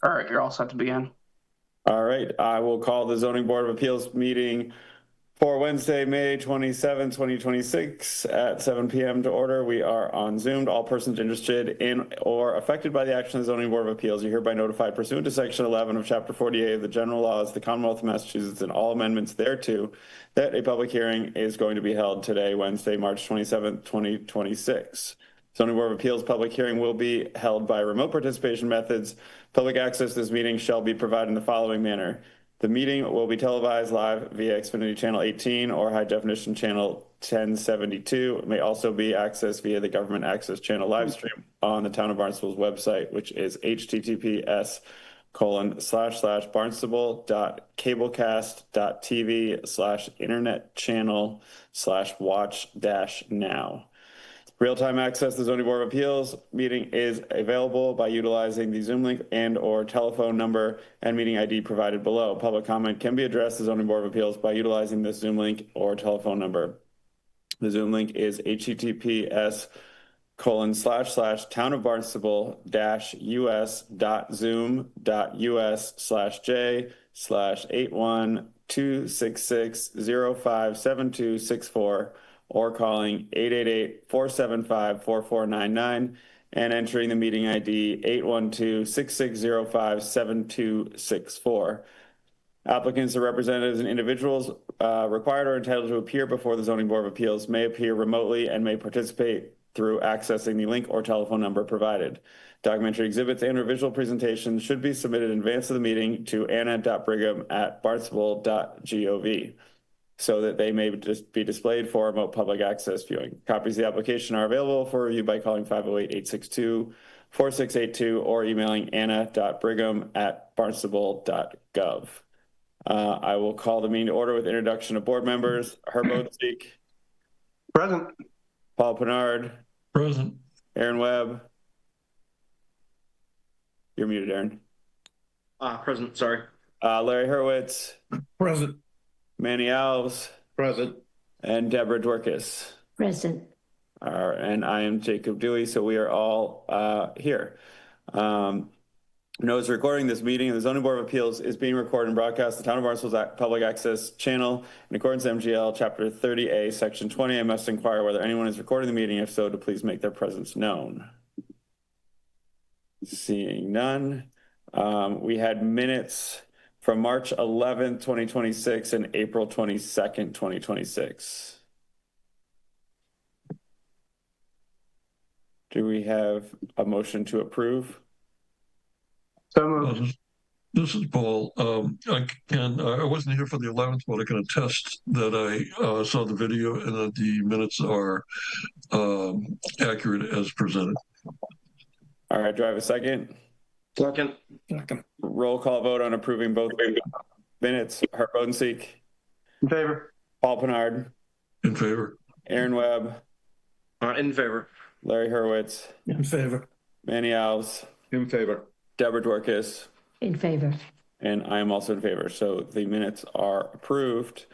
All right, you're all set to begin. All right, I will call the Zoning Board of Appeals meeting for Wednesday, May 27, 2026 at 7 p.m. to order. We are on Zoom. All persons interested in or affected by the action of the Zoning Board of Appeals are hereby notified pursuant to Section 11 of Chapter 48 of the General Laws of the Commonwealth of Massachusetts and all amendments thereto that a public hearing is going to be held today, Wednesday, March 27, 2026. Zoning Board of Appeals public hearing will be held by remote participation methods. Public access to this meeting shall be provided in the following manner. The meeting will be televised live via Xfinity Channel 18 or High Definition Channel 1072. It may also be accessed via the Government Access Channel live stream on the Town of Barnstable's website, which is https://barnstable.cablecast.tv/internet channel/watch-now. Real-time access to the Zoning Board of Appeals meeting is available by utilizing the Zoom link and or telephone number and meeting ID provided below. Public comment can be addressed to the Zoning Board of Appeals by utilizing this Zoom link or telephone number. The Zoom link is https://townofbarnstable-us.zoom.us/J/81-266-057264 or calling 888-475-4499 and entering the meeting ID 812-6605-7264. Applicants or representatives and individuals required or entitled to appear before the Zoning Board of Appeals may appear remotely and may participate through accessing the link or telephone number provided. Documentary exhibits and or visual presentations should be submitted in advance of the meeting to anna.brigham@barnstable.gov so that they may just be displayed for remote public access viewing. Copies of the application are available for review by calling 508-862-4682 or emailing anna.brigham@barnstable.gov. I will call the meeting to order with introduction of board members. Herb Odenseek. Present. Paul Pinard. Present. Aaron Webb. You're muted, Aaron. Present, sorry. Larry Hurwitz. Present. Manny Alves. Present. And Deborah Dworkis. Present. And I am Jacob Dewey, so we are all here. Notice recording this meeting of the Zoning Board of Appeals is being recorded and broadcast the Town of Barnstable's public access channel in accordance with MGL Chapter 30A, Section 20. I must inquire whether anyone is recording the meeting. If so, to please make their presence known. Seeing none. We had minutes from March 11th, 2026 and April 22nd, 2026. Do we have a motion to approve? So moved. This is Paul. I wasn't here for the 11th, but I can attest that I saw the video and that the minutes are accurate as presented. All right, do I have a second? Second. Roll call vote on approving both minutes. Herb Odenseek. In favor. Paul Pinard. In favor. Aaron Webb. In favor. Larry Hurwitz. In favor. Manny Alves. In favor. Deborah Dworkis. In favor. And I am also in favor. So the minutes are approved.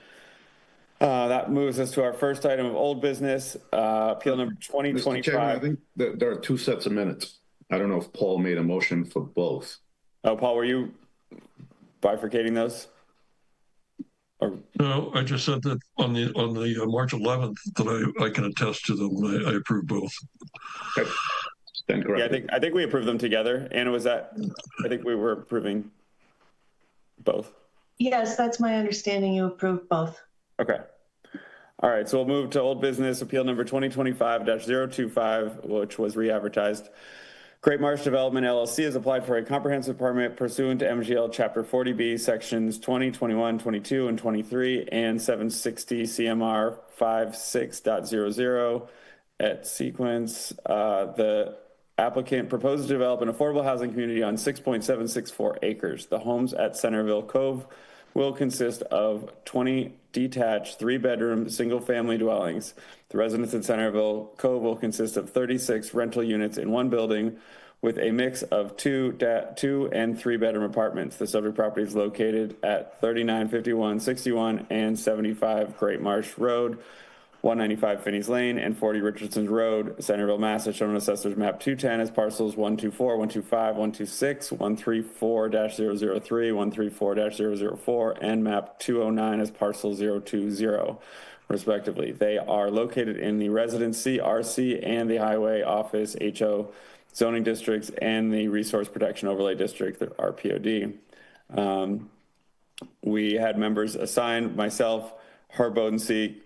That moves us to our first item of old business, appeal number 2025. Mr. Chairman, I think that there are two sets of minutes. I don't know if Paul made a motion for both. Oh, Paul, were you bifurcating those? Or... No, I just said that on the March 11th that I can attest to them. I approve both. Okay. Then correct. Yeah, I think we approved them together. Anna, was that? I think we were approving both. Yes, that's my understanding. You approved both. Okay. All right, so we'll move to old business appeal number 2025-025, which was re-advertised. Great Marsh Development LLC has applied for a comprehensive permit pursuant to MGL Chapter 40B, Sections 20, 21, 22, and 23, and 760 CMR 56.00 at sequence. The applicant proposes to develop an affordable housing community on 6.764 acres. The homes at Centerville Cove will consist of 20 detached 3-bedroom single-family dwellings. The residents in Centerville Cove will consist of 36 rental units in one building with a mix of 2 and 3-bedroom apartments. The subject property is located at 3951, 61, and 75 Great Marsh Road, 195 Finney's Lane, and 40 Richardson Road, Centerville, Mass. As shown on Assessor's Map 210 as parcels 124, 125, 126, 134-003, 134-004, and Map 209 as parcel 020, respectively. They are located in the Residency, RC, and the Highway Office, HO, zoning districts, and the Resource Protection Overlay District, the RPOD. We had members assigned, myself, Herb Bodenseek,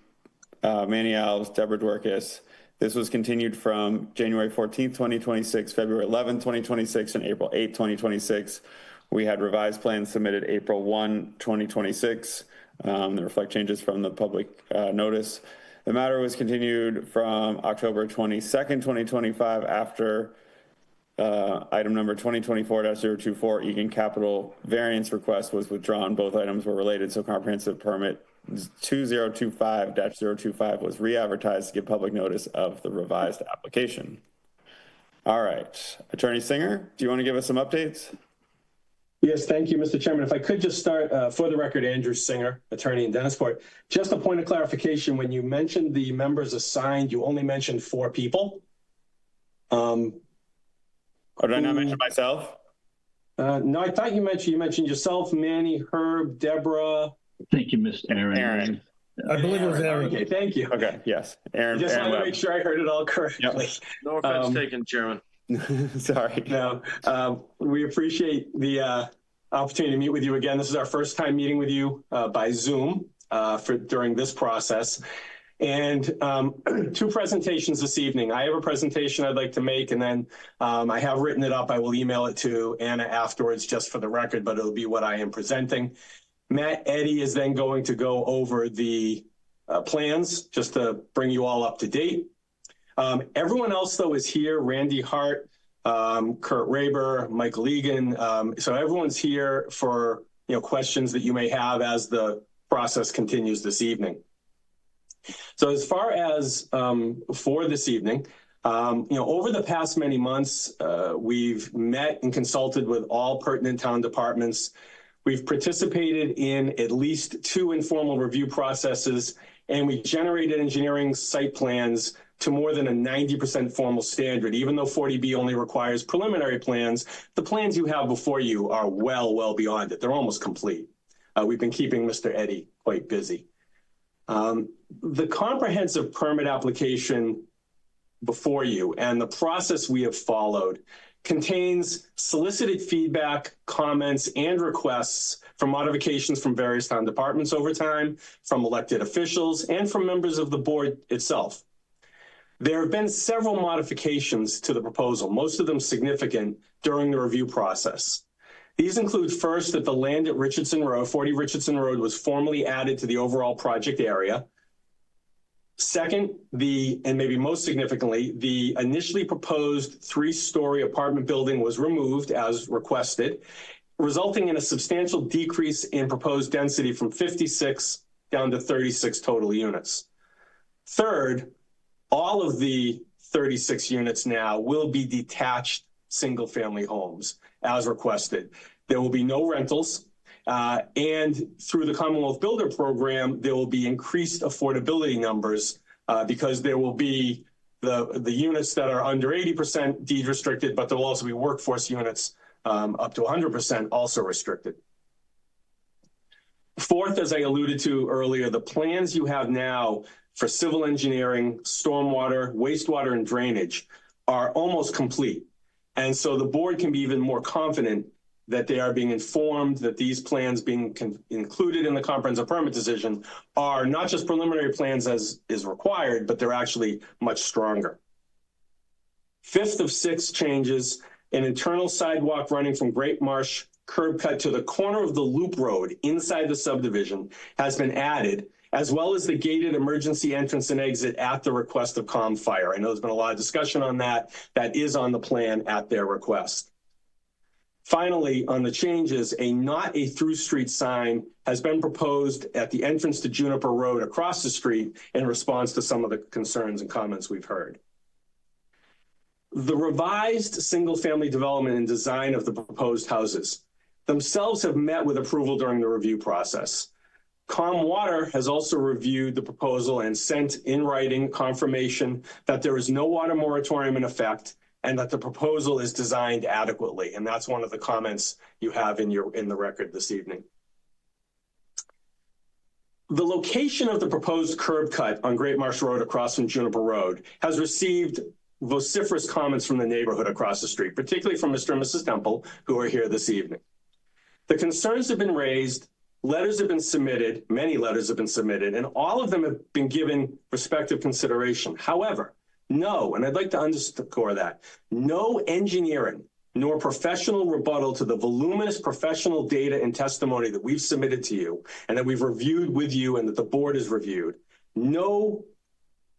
Manny Alves, Deborah Dworkis. This was continued from January 14th, 2026, February 11th, 2026, and April 8th, 2026. We had revised plans submitted April 1, 2026 that reflect changes from the public notice. The matter was continued from October 22nd, 2025 after item number 2024-024 Egan Capital variance request was withdrawn. Both items were related, so comprehensive permit 2025-025 was re-advertised to give public notice of the revised application. All right, Attorney Singer, do you want to give us some updates? Yes, thank you, Mr. Chairman. If I could just start, for the record, Andrew Singer, attorney in Dennisport. Just a point of clarification, when you mentioned the members assigned, you only mentioned 4 people. Or did I not mention myself? No, I thought you mentioned yourself, Manny, Herb, Deborah. Thank you, Mr. Aaron. I believe it was Aaron. Okay, thank you. Okay, yes. Aaron. Just Aaron wanted to make sure I heard it all correctly. No offense taken, Chairman. Sorry. No, we appreciate the opportunity to meet with you again. This is our first time meeting with you by Zoom during this process. And 2 presentations this evening. I have a presentation I'd like to make, and then I have written it up. I will email it to Anna afterwards just for the record, but it'll be what I am presenting. Matt Eddy is then going to go over the plans just to bring you all up to date. Everyone else, though, is here. Randy Hart, Kurt Raber, Michael Egan. So everyone's here for questions that you may have as the process continues this evening. So as far as for this evening, over the past many months, we've met and consulted with all pertinent town departments. We've participated in at least 2 informal review processes, and we generated engineering site plans to more than a 90% formal standard. Even though 40B only requires preliminary plans, the plans you have before you are well beyond it. They're almost complete. We've been keeping Mr. Eddy quite busy. The comprehensive permit application before you and the process we have followed contains solicited feedback, comments, and requests for modifications from various town departments over time, from elected officials, and from members of the board itself. There have been several modifications to the proposal, most of them significant during the review process. These include, first, that the land at Richardson Road, 40 Richardson Road, was formally added to the overall project area. Second, and maybe most significantly, the initially proposed 3-story apartment building was removed as requested, resulting in a substantial decrease in proposed density from 56 down to 36 total units. Third, all of the 36 units now will be detached single-family homes as requested. There will be no rentals. And through the Commonwealth Builder Program, there will be increased affordability numbers because there will be the units that are under 80% deed restricted, but there will also be workforce units up to 100% also restricted. Fourth, as I alluded to earlier, the plans you have now for civil engineering, stormwater, wastewater, and drainage are almost complete. And so the board can be even more confident that they are being informed that these plans being included in the comprehensive permit decision are not just preliminary plans as is required, but they're actually much stronger. Fifth of 6 changes, an internal sidewalk running from Great Marsh curb cut to the corner of the loop road inside the subdivision has been added, as well as the gated emergency entrance and exit at the request of COM Fire. I know there's been a lot of discussion on that. That is on the plan at their request. Finally, on the changes, a not a through street sign has been proposed at the entrance to Juniper Road across the street in response to some of the concerns and comments we've heard. The revised single-family development and design of the proposed houses themselves have met with approval during the review process. Water has also reviewed the proposal and sent in writing confirmation that there is no water moratorium in effect and that the proposal is designed adequately. And that's one of the comments you have in the record this evening. The location of the proposed curb cut on Great Marsh Road across from Juniper Road has received vociferous comments from the neighborhood across the street, particularly from Mr. and Mrs. Temple, who are here this evening. The concerns have been raised, letters have been submitted, many letters have been submitted, and all of them have been given respective consideration. However, no, and I'd like to underscore that, no engineering nor professional rebuttal to the voluminous professional data and testimony that we've submitted to you and that we've reviewed with you and that the board has reviewed. No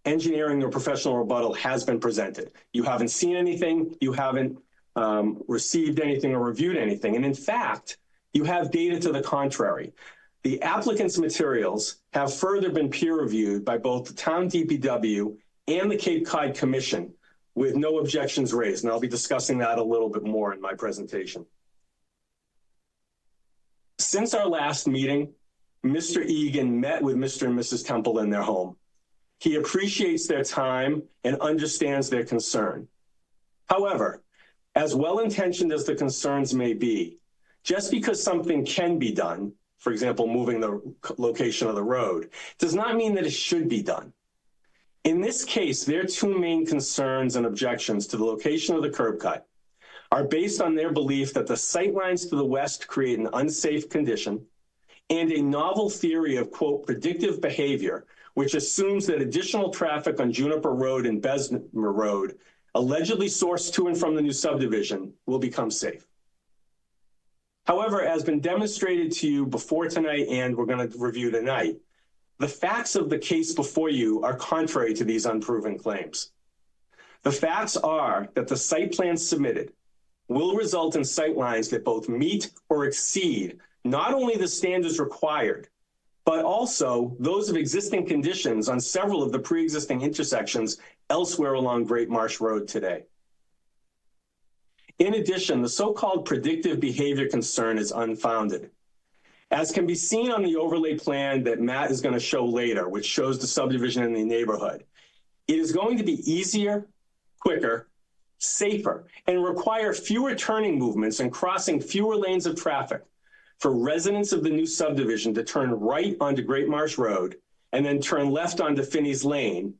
engineering or professional rebuttal has been presented. You haven't seen anything, you haven't received anything or reviewed anything. And in fact, you have data to the contrary. The applicant's materials have further been peer reviewed by both the town DPW and the Cape Cod Commission with no objections raised. And I'll be discussing that a little bit more in my presentation. Since our last meeting, Mr. Egan met with Mr. and Mrs. Temple in their home. He appreciates their time and understands their concern. However, as well-intentioned as the concerns may be, just because something can be done, for example, moving the location of the road, does not mean that it should be done. In this case, their two main concerns and objections to the location of the curb cut are based on their belief that the sightlines to the west create an unsafe condition and a novel theory of, quote, predictive behavior, which assumes that additional traffic on Juniper Road and Bessemer Road, allegedly sourced to and from the new subdivision, will become safe. However, as been demonstrated to you before tonight and we're going to review tonight, the facts of the case before you are contrary to these unproven claims. The facts are that the site plan submitted will result in sightlines that both meet or exceed not only the standards required, but also those of existing conditions on several of the pre-existing intersections elsewhere along Great Marsh Road today. In addition, the so-called predictive behavior concern is unfounded. As can be seen on the overlay plan that Matt is going to show later, which shows the subdivision in the neighborhood, it is going to be easier, quicker, safer, and require fewer turning movements and crossing fewer lanes of traffic for residents of the new subdivision to turn right onto Great Marsh Road and then turn left onto Finney's Lane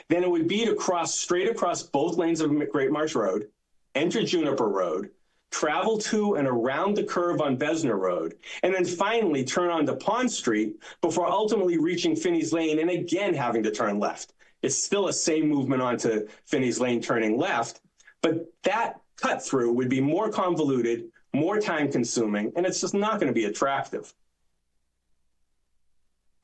than it would be to cross straight across both lanes of Great Marsh Road, enter Juniper Road, travel to and around the curve on Bessemer Road, and then finally turn onto Pond Street before ultimately reaching Finney's Lane and again having to turn left. It's still a same movement onto Finney's Lane turning left, but that cut through would be more convoluted, more time consuming, and it's just not going to be attractive.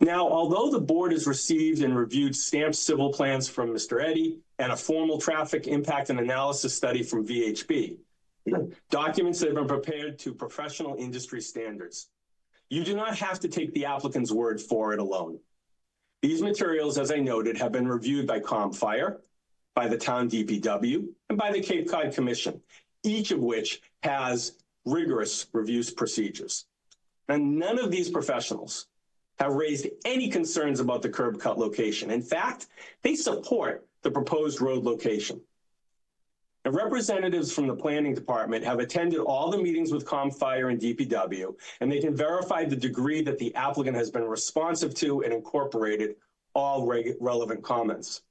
Now, although the board has received and reviewed stamped civil plans from Mr. Eddy and a formal traffic impact and analysis study from VHB, documents that have been prepared to professional industry standards, you do not have to take the applicant's word for it alone. These materials, as I noted, have been reviewed by ComFire, by the town DPW, and by the Cape Cod Commission, each of which has rigorous review procedures. And none of these professionals have raised any concerns about the curb cut location. In fact, they support the proposed road location. And representatives from the planning department have attended all the meetings with ComFire and DPW, and they can verify the degree that the applicant has been responsive to and incorporated all relevant comments.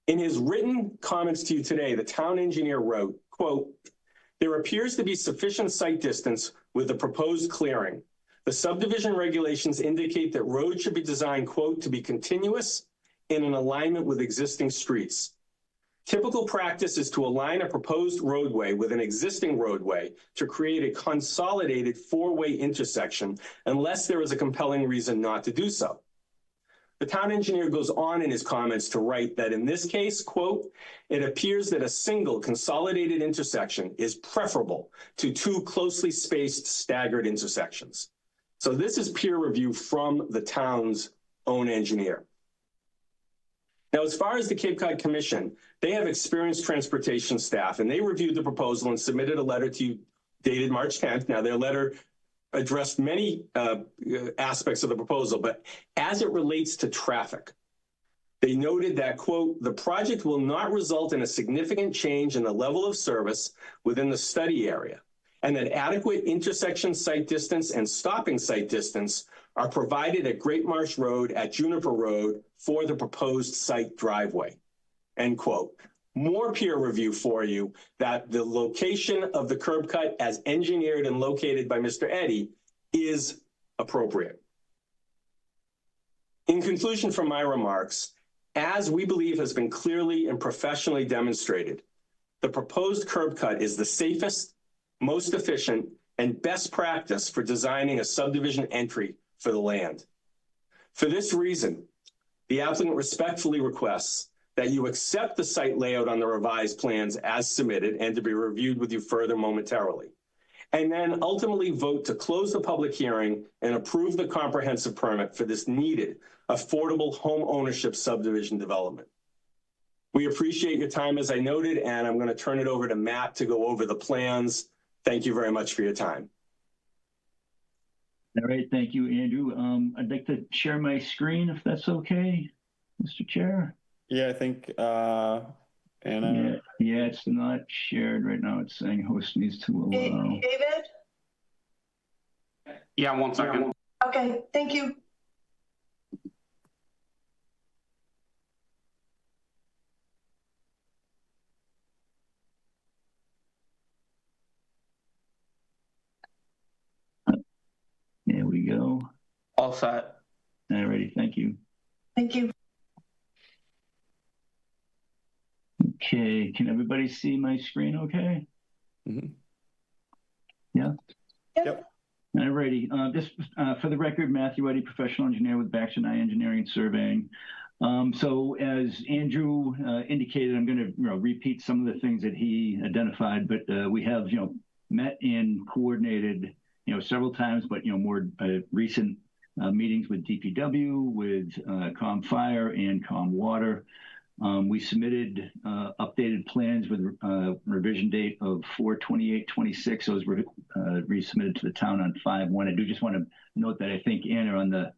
In his written comments to you today, the town engineer wrote, quote, "There appears to be sufficient site distance with the proposed clearing. The subdivision regulations indicate that roads should be designed, quote, to be continuous and in alignment with existing streets. Typical practice is to align a proposed roadway with an existing roadway to create a consolidated four-way intersection unless there is a compelling reason not to do so." The town engineer goes on in his comments to write that in this case, quote, "It appears that a single consolidated intersection is preferable to two closely spaced staggered intersections." So this is peer review from the town's own engineer. Now, as far as the Cape Cod Commission, they have experienced transportation staff, and they reviewed the proposal and submitted a letter to you dated March 10th. Now, their letter addressed many aspects of the proposal, but as it relates to traffic, they noted that, quote, the project will not result in a significant change in the level of service within the study area, and that adequate intersection site distance and stopping site distance are provided at Great Marsh Road at Juniper Road for the proposed site driveway, end quote. More peer review for you that the location of the curb cut as engineered and located by Mr. Eddy is appropriate. In conclusion from my remarks, as we believe has been clearly and professionally demonstrated, the proposed curb cut is the safest, most efficient, and best practice for designing a subdivision entry for the land. For this reason, the applicant respectfully requests that you accept the site layout on the revised plans as submitted and to be reviewed with you further momentarily, and then ultimately vote to close the public hearing and approve the comprehensive permit for this needed affordable home ownership subdivision development. We appreciate your time, as I noted, and I'm going to turn it over to Matt to go over the plans. Thank you very much for your time. All right, thank you, Andrew. I'd like to share my screen if that's okay, Mr. Chair. Yeah, I think Anna. Yeah, it's not shared right now. It's saying host needs to allow. David? Yeah, 1 second. Okay, thank you. There we go. All set. All righty, thank you. Thank you. Okay, can everybody see my screen okay? Mm-hmm. Yeah? Yep. All righty. Just for the record, Matthew Eddy, professional engineer with Baxter Nye Engineering and Surveying. So as Andrew indicated, I'm going to repeat some of the things that he identified, but we have met and coordinated several times, but more recent meetings with DPW, with COM Fire and COM Water. We submitted updated plans with revision date of 4/28/26. Those were resubmitted to the town on 5/1. I do just want to note that I think, Anna, on the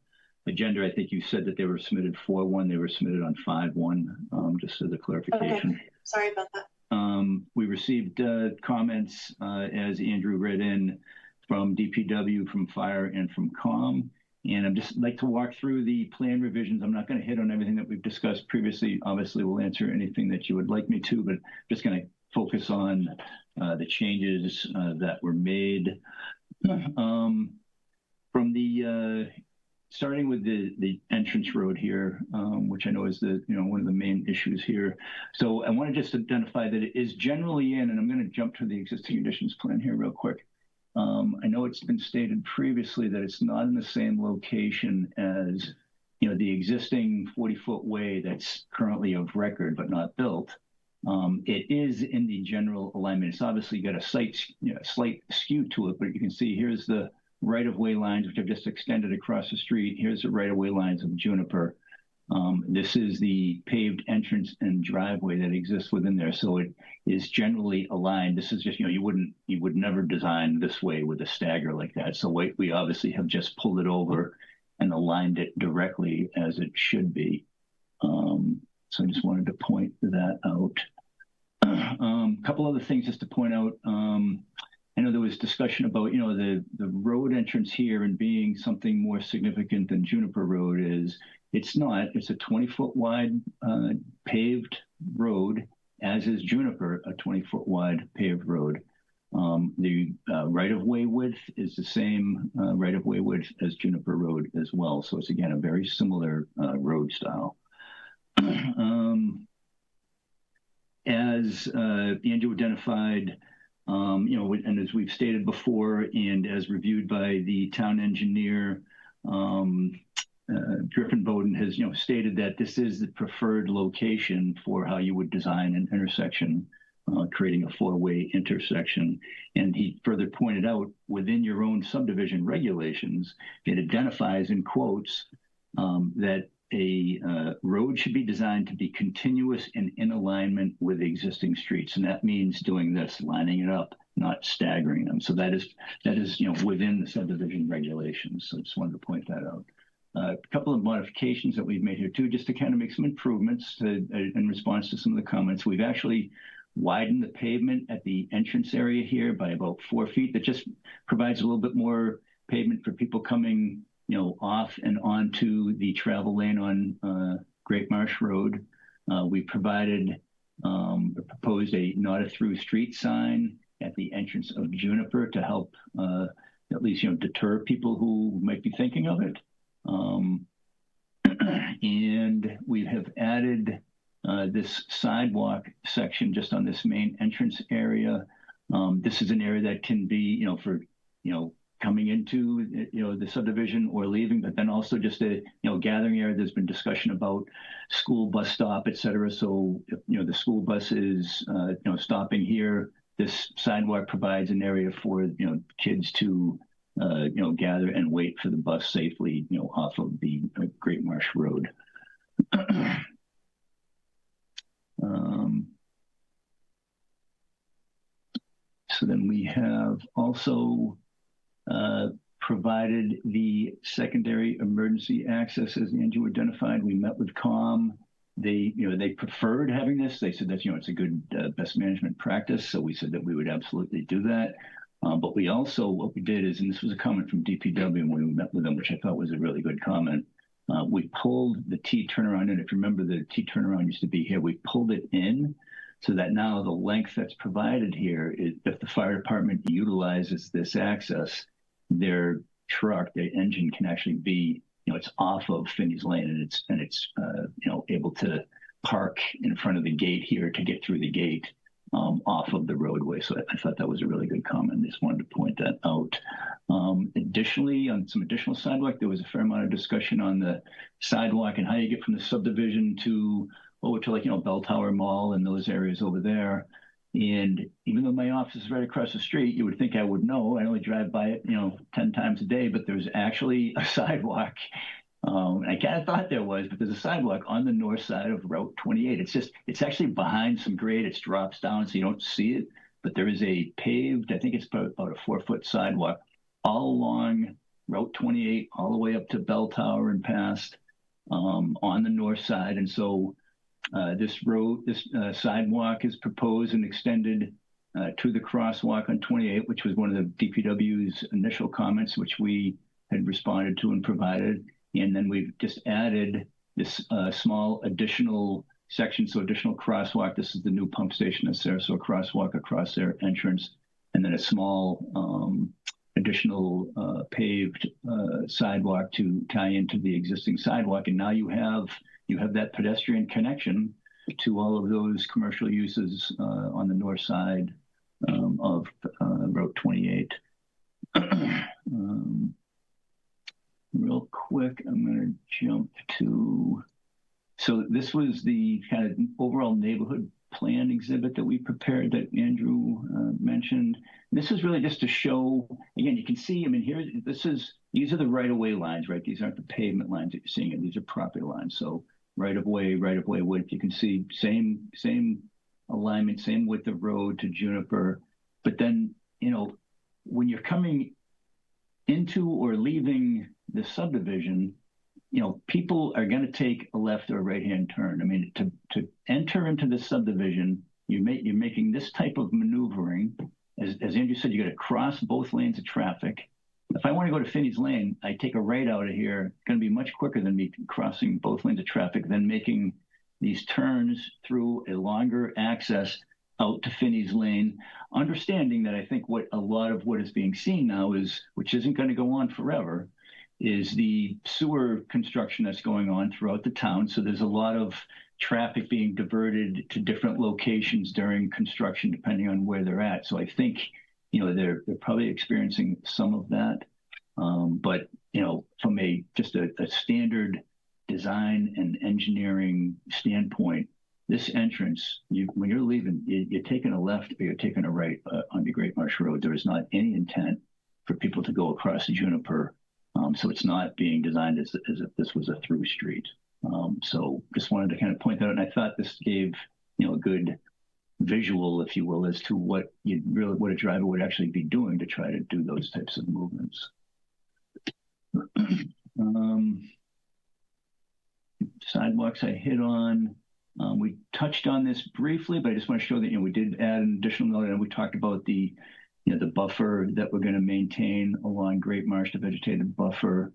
agenda, I think you said that they were submitted 4/1. They were submitted on 5/1, just as a clarification. Okay, sorry about that. We received comments, as Andrew read in, from DPW, from Fire, and from COM. And I'd just like to walk through the plan revisions. I'm not going to hit on everything that we've discussed previously. Obviously, we'll answer anything that you would like me to, but just going to focus on the changes that were made. From the starting with the entrance road here, which I know is the one of the main issues here. So I want to just identify that it is generally in, and I'm going to jump to the existing conditions plan here real quick. I know it's been stated previously that it's not in the same location as, the existing 40-foot way that's currently of record but not built. It is in the general alignment. It's obviously got a slight skew to it, but you can see here's the right-of-way lines, which I've just extended across the street. Here's the right-of-way lines of Juniper. This is the paved entrance and driveway that exists within there. So it is generally aligned. This is just, you would never design this way with a stagger like that. So we obviously have just pulled it over and aligned it directly as it should be. So I just wanted to point that out. A couple other things just to point out. I know there was discussion about, the road entrance here and being something more significant than Juniper Road is. It's not. It's a 20-foot wide paved road, as is Juniper, a 20-foot wide paved road. The right-of-way width is the same right-of-way width as Juniper Road as well. So it's, again, a very similar road style. As Andrew identified, and as we've stated before, and as reviewed by the town engineer, Griffin Bowden has, stated that this is the preferred location for how you would design an intersection, creating a four-way intersection. And he further pointed out, within your own subdivision regulations, it identifies in quotes that a road should be designed to be continuous and in alignment with the existing streets, and that means doing this, lining it up, not staggering them. So that is within the subdivision regulations. So just wanted to point that out. A couple of modifications that we've made here too, just to kind of make some improvements in response to some of the comments. We've actually widened the pavement at the entrance area here by about 4 feet. That just provides a little bit more pavement for people coming, off and onto the travel lane on Great Marsh Road. We provided proposed a not a through street sign at the entrance of Juniper to help at least deter people who might be thinking of it. And we have added this sidewalk section just on this main entrance area. This is an area that can be, for coming into the subdivision or leaving, but then also just a gathering area. There's been discussion about school bus stop, et cetera. So the school bus is stopping here. This sidewalk provides an area for kids to gather and wait for the bus safely off of the Great Marsh Road. So then we have also provided the secondary emergency access, as Andrew identified. We met with COM. They preferred having this. They said that it's a good best management practice. So we said that we would absolutely do that. But we also, what we did is, and this was a comment from DPW when we met with them, which I thought was a really good comment. We pulled the T turnaround in. If you remember, the T turnaround used to be here. We pulled it in so that now the length that's provided here is, if the fire department utilizes this access, their truck, their engine can actually be, it's off of Finney's Lane, and it's able to park in front of the gate here to get through the gate off of the roadway. So I thought that was a really good comment. I just wanted to point that out. Additionally, on some additional sidewalk, there was a fair amount of discussion on the sidewalk and how you get from the subdivision to over to Bell Tower Mall and those areas over there. And even though my office is right across the street, you would think I would know. I only drive by it, 10 times a day, but there's actually a sidewalk. I kind of thought there was, but there's a sidewalk on the north side of Route 28. It's actually behind some grade. It drops down so you don't see it, but there is a paved, I think it's about a 4-foot sidewalk all along Route 28, all the way up to Bell Tower and past on the north side. And so this sidewalk is proposed and extended to the crosswalk on 28, which was one of the DPW's initial comments, which we had responded to and provided. And then we've just added this small additional section, so additional crosswalk. This is the new pump station that's there, so a crosswalk across their entrance, and then a small additional paved sidewalk to tie into the existing sidewalk. And now you have that pedestrian connection to all of those commercial uses on the north side of Route 28. Real quick, I'm going to jump to, so this was the kind of overall neighborhood plan exhibit that we prepared that Andrew mentioned. This is really just to show, again, you can see, these are the right-of-way lines, right? These aren't the pavement lines that you're seeing, these are property lines. So right-of-way width, you can see same alignment, same width of road to Juniper. But then, when you're coming into or leaving the subdivision, people are going to take a left or a right-hand turn. To enter into the subdivision, you're making this type of maneuvering. As Andrew said, you got to cross both lanes of traffic. If I want to go to Finney's Lane, I take a right out of here. It's going to be much quicker than me crossing both lanes of traffic than making these turns through a longer access out to Finney's Lane, understanding that I think what a lot of what is being seen now is, which isn't going to go on forever, is the sewer construction that's going on throughout the town. So there's a lot of traffic being diverted to different locations during construction, depending on where they're at. So I think, they're probably experiencing some of that. But, from just a standard design and engineering standpoint, this entrance, when you're leaving, you're taking a left or you're taking a right on the Great Marsh Road. There is not any intent for people to go across the Juniper. So it's not being designed as if this was a through street. So just wanted to kind of point that out. And I thought this gave, a good visual, if you will, as to what a driver would actually be doing to try to do those types of movements. Sidewalks I hit on. We touched on this briefly, but I just want to show that we did add an additional note, and we talked about the the buffer that we're going to maintain along Great Marsh, the vegetative buffer.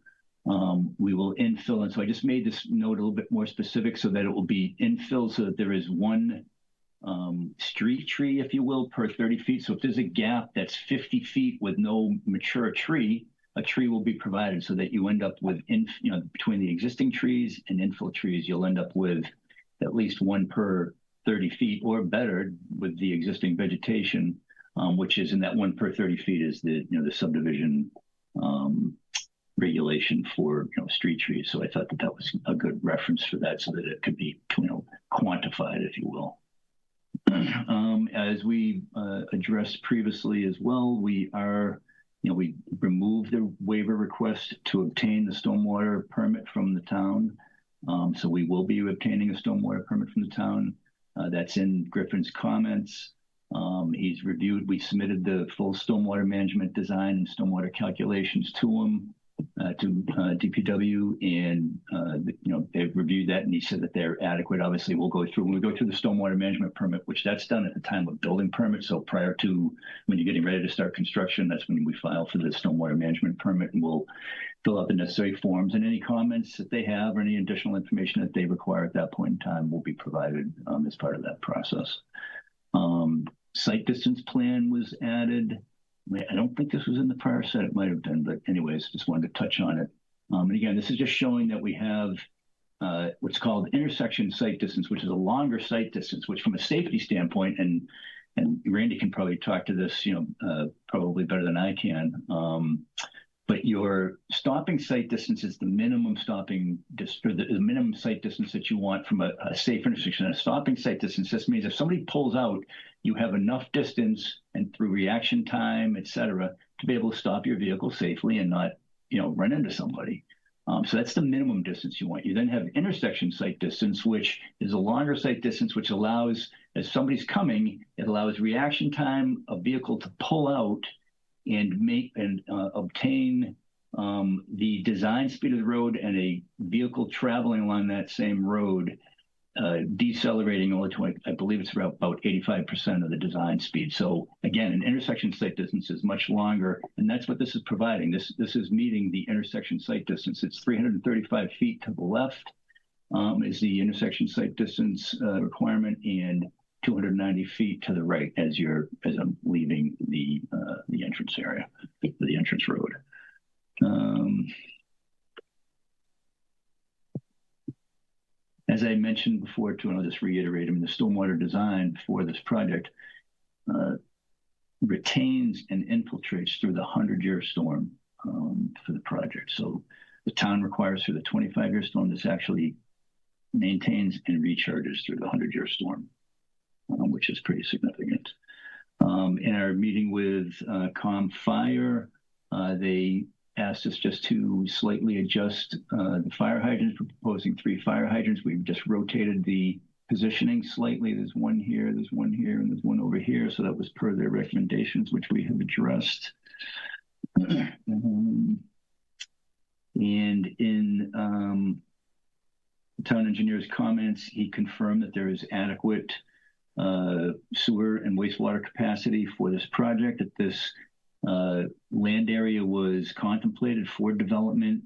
We will infill, and so I just made this note a little bit more specific so that it will be infill, so that there is one street tree, if you will, per 30 feet. So if there's a gap that's 50 feet with no mature tree, a tree will be provided so that you end up with, between the existing trees and infill trees, you'll end up with at least one per 30 feet or better with the existing vegetation, which is in that one per 30 feet is the subdivision regulation for street trees. So I thought that was a good reference for that, so that it could be quantified, if you will. As we addressed previously as well, we removed the waiver request to obtain the stormwater permit from the town. So we will be obtaining a stormwater permit from the town. That's in Griffin's comments. He's reviewed, we submitted the full stormwater management design and stormwater calculations to him, to DPW, and they've reviewed that, and he said that they're adequate. Obviously, when we go through the stormwater management permit, which that's done at the time of building permit. So prior to when you're getting ready to start construction, that's when we file for the stormwater management permit, and we'll fill out the necessary forms, and any comments that they have or any additional information that they require at that point in time will be provided as part of that process. Site distance plan was added. I don't think this was in the prior set. It might have been, but anyways, just wanted to touch on it. And again, this is just showing that we have what's called intersection site distance, which is a longer site distance, which from a safety standpoint, and Randy can probably talk to this, probably better than I can. But your stopping site distance is the minimum the minimum site distance that you want from a safe intersection. A stopping site distance just means if somebody pulls out, you have enough distance and through reaction time, et cetera, to be able to stop your vehicle safely and not, run into somebody. So that's the minimum distance you want. You then have intersection site distance, which is a longer site distance, which allows, as somebody's coming, it allows reaction time, a vehicle to pull out and obtain the design speed of the road, and a vehicle traveling along that same road decelerating only to, I believe it's about 85% of the design speed. So again, an intersection site distance is much longer, and that's what this is providing. This is meeting the intersection site distance. It's 335 feet to the left is the intersection site distance requirement, and 290 feet to the right as I'm leaving the entrance area, the entrance road. As I mentioned before too, and I'll just reiterate, the stormwater design for this project retains and infiltrates through the 100-year storm for the project. So the town requires for the 25-year storm, this actually maintains and recharges through the 100-year storm, which is pretty significant. In our meeting with Fire, they asked us just to slightly adjust the fire hydrants. We're proposing 3 fire hydrants. We've just rotated the positioning slightly. There's one here, there's one here, and there's one over here. So that was per their recommendations, which we have addressed. And in the town engineer's comments, he confirmed that there is adequate sewer and wastewater capacity for this project, that this land area was contemplated for development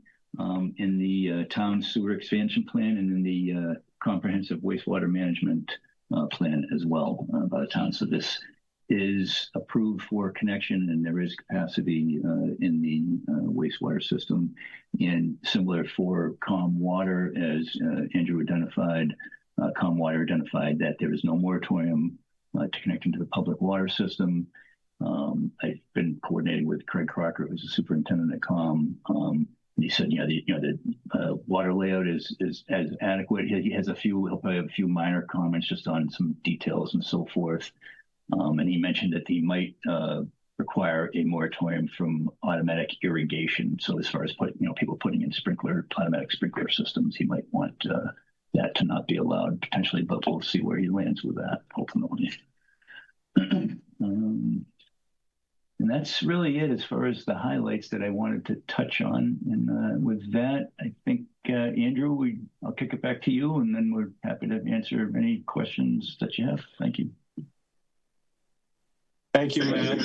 in the town sewer expansion plan and in the comprehensive wastewater management plan as well by the town. So this is approved for connection, and there is capacity in the wastewater system. And similar for COM Water, as Andrew identified, COM Water identified that there is no moratorium to connect into the public water system. I've been coordinating with Craig Crocker, who's the superintendent at COM. He said, the water layout is adequate. He'll probably have a few minor comments just on some details and so forth. And he mentioned that he might require a moratorium from automatic irrigation. So as far as people putting in automatic sprinkler systems, he might want that to not be allowed potentially, but we'll see where he lands with that ultimately. And that's really it as far as the highlights that I wanted to touch on. And with that, I think, Andrew, I'll kick it back to you, and then we're happy to answer any questions that you have. Thank you. Thank you, Matt.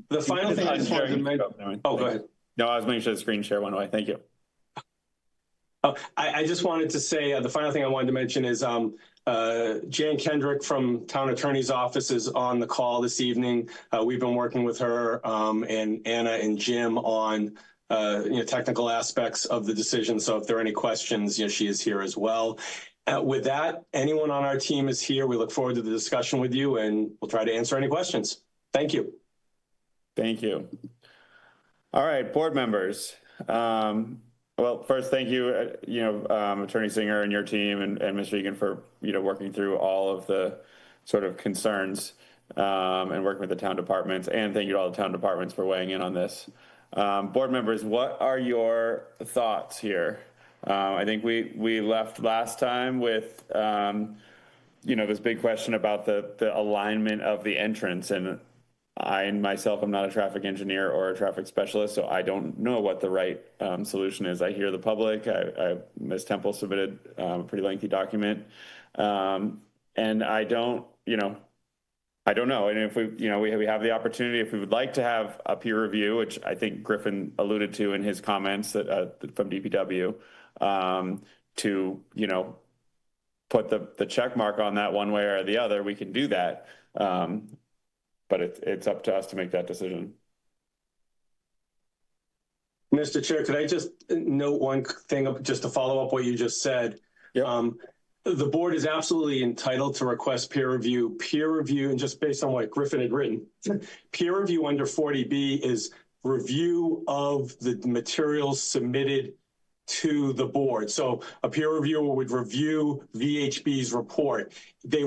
The final thing I just wanted to mention. Oh, go ahead. No, I was making sure the screen share went away. Thank you. I just wanted to say the final thing I wanted to mention is Jan Kendrick from Town Attorney's Office is on the call this evening. We've been working with her and Anna and Jim on technical aspects of the decision. So if there are any questions, she is here as well. With that, anyone on our team is here. We look forward to the discussion with you, and we'll try to answer any questions. Thank you. Thank you. All right, board members. Well, first, thank you, Attorney Singer and your team and Mr. Egan for, working through all of the sort of concerns and working with the town departments. And thank you to all the town departments for weighing in on this. Board members, what are your thoughts here? I think we left last time with, this big question about the alignment of the entrance. And I myself am not a traffic engineer or a traffic specialist, so I don't know what the right solution is. I hear the public. Ms. Temple submitted a pretty lengthy document, and I don't know. And if we have the opportunity, if we would like to have a peer review, which I think Griffin alluded to in his comments from DPW, to put the check mark on that one way or the other, we can do that. But it's up to us to make that decision. Mr. Chair, could I just note one thing just to follow up what you just said? Yep. The board is absolutely entitled to request peer review. Peer review, and just based on what Griffin had written, peer review under 40B is review of the materials submitted to the board. So a peer reviewer would review VHB's report. They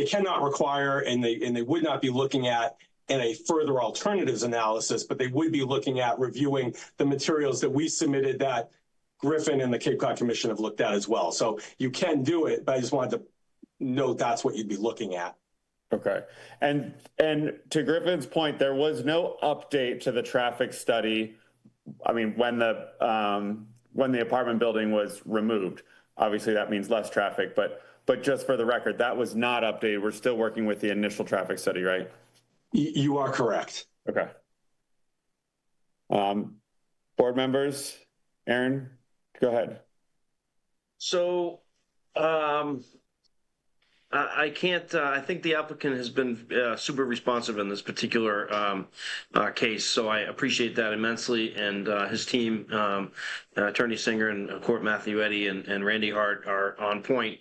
cannot require, and they would not be looking at in a further alternatives analysis, but they would be looking at reviewing the materials that we submitted that Griffin and the Cape Cod Commission have looked at as well. So you can do it, but I just wanted to note that's what you'd be looking at. Okay. And to Griffin's point, there was no update to the traffic study. I mean, when the apartment building was removed, obviously that means less traffic, but just for the record, that was not updated. We're still working with the initial traffic study, right? You are correct. Okay. Board members, Aaron, go ahead. So I can't, I think the applicant has been super responsive in this particular case, so I appreciate that immensely. And his team, Attorney Singer and Court Matthew Eddy and Randy Hart are on point.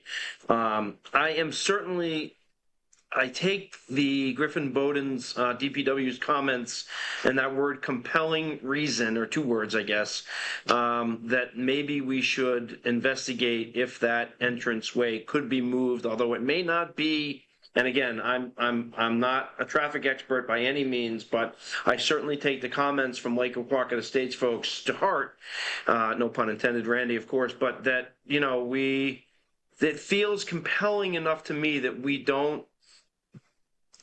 I take the Griffin Bowden's DPW's comments and that word compelling reason, or two words, I guess, that maybe we should investigate if that entranceway could be moved, although it may not be. And again, I'm not a traffic expert by any means, but I certainly take the comments from Lake Oquawka Estates folks to heart. No pun intended, Randy, of course, but that, it feels compelling enough to me that we don't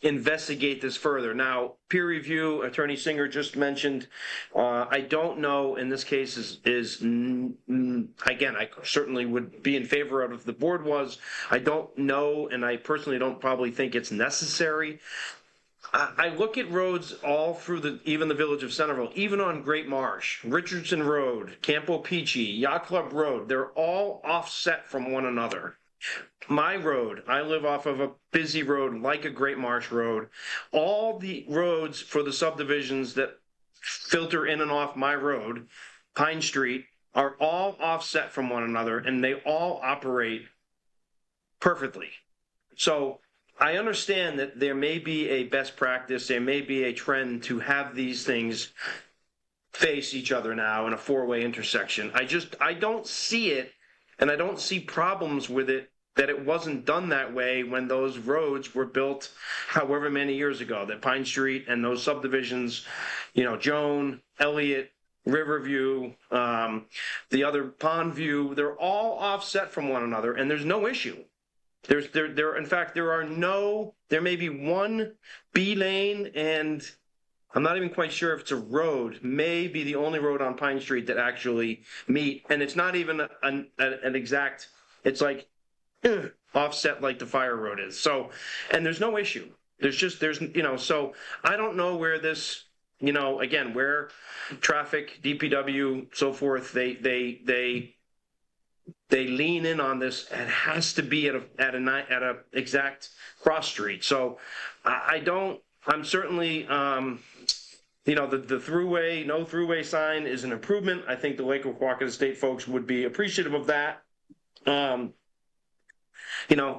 investigate this further. Now, peer review, Attorney Singer just mentioned, I don't know in this case again, I certainly would be in favor of if the board was. I don't know, and I personally don't probably think it's necessary. I look at roads all through even the village of Centerville, even on Great Marsh, Richardson Road, Campo Peachy, Yacht Club Road, they're all offset from one another. My road, I live off of a busy road like a Great Marsh Road. All the roads for the subdivisions that filter in and off my road, Pine Street, are all offset from one another, and they all operate perfectly. So I understand that there may be a best practice, there may be a trend to have these things face each other now in a four-way intersection. I don't see it, and I don't see problems with it that it wasn't done that way when those roads were built however many years ago, that Pine Street and those subdivisions, Joan, Elliott, Riverview, the other Pond View, they're all offset from one another, and there's no issue. In fact, there may be one B lane, and I'm not even quite sure if it's a road, may be the only road on Pine Street that actually meet, and it's not even an exact, it's like offset like the fire road is. So, and there's no issue. So I don't know where this, again, where traffic, DPW, so forth, they lean in on this. It has to be at a exact cross street. So I'm certainly, the throughway, no throughway sign is an improvement. I think the Lake Oquawka Estate folks would be appreciative of that.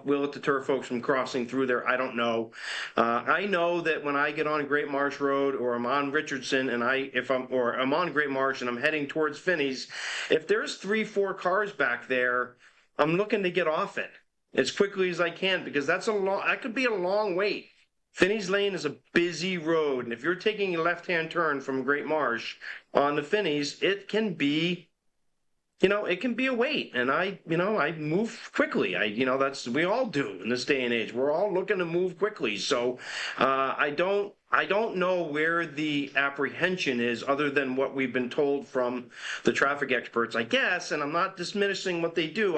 Will it deter folks from crossing through there? I don't know. I know that when I get on Great Marsh Road, or I'm on Richardson, and I'm on Great Marsh and I'm heading towards Finney's, if there's 3-4 cars back there, I'm looking to get off it as quickly as I can, because that could be a long wait. Finney's Lane is a busy road, and if you're taking a left-hand turn from Great Marsh on the Finney's, it can be a wait, and I move quickly. We all do in this day and age. We're all looking to move quickly. So I don't know where the apprehension is, other than what we've been told from the traffic experts, I guess, and I'm not dismissing what they do.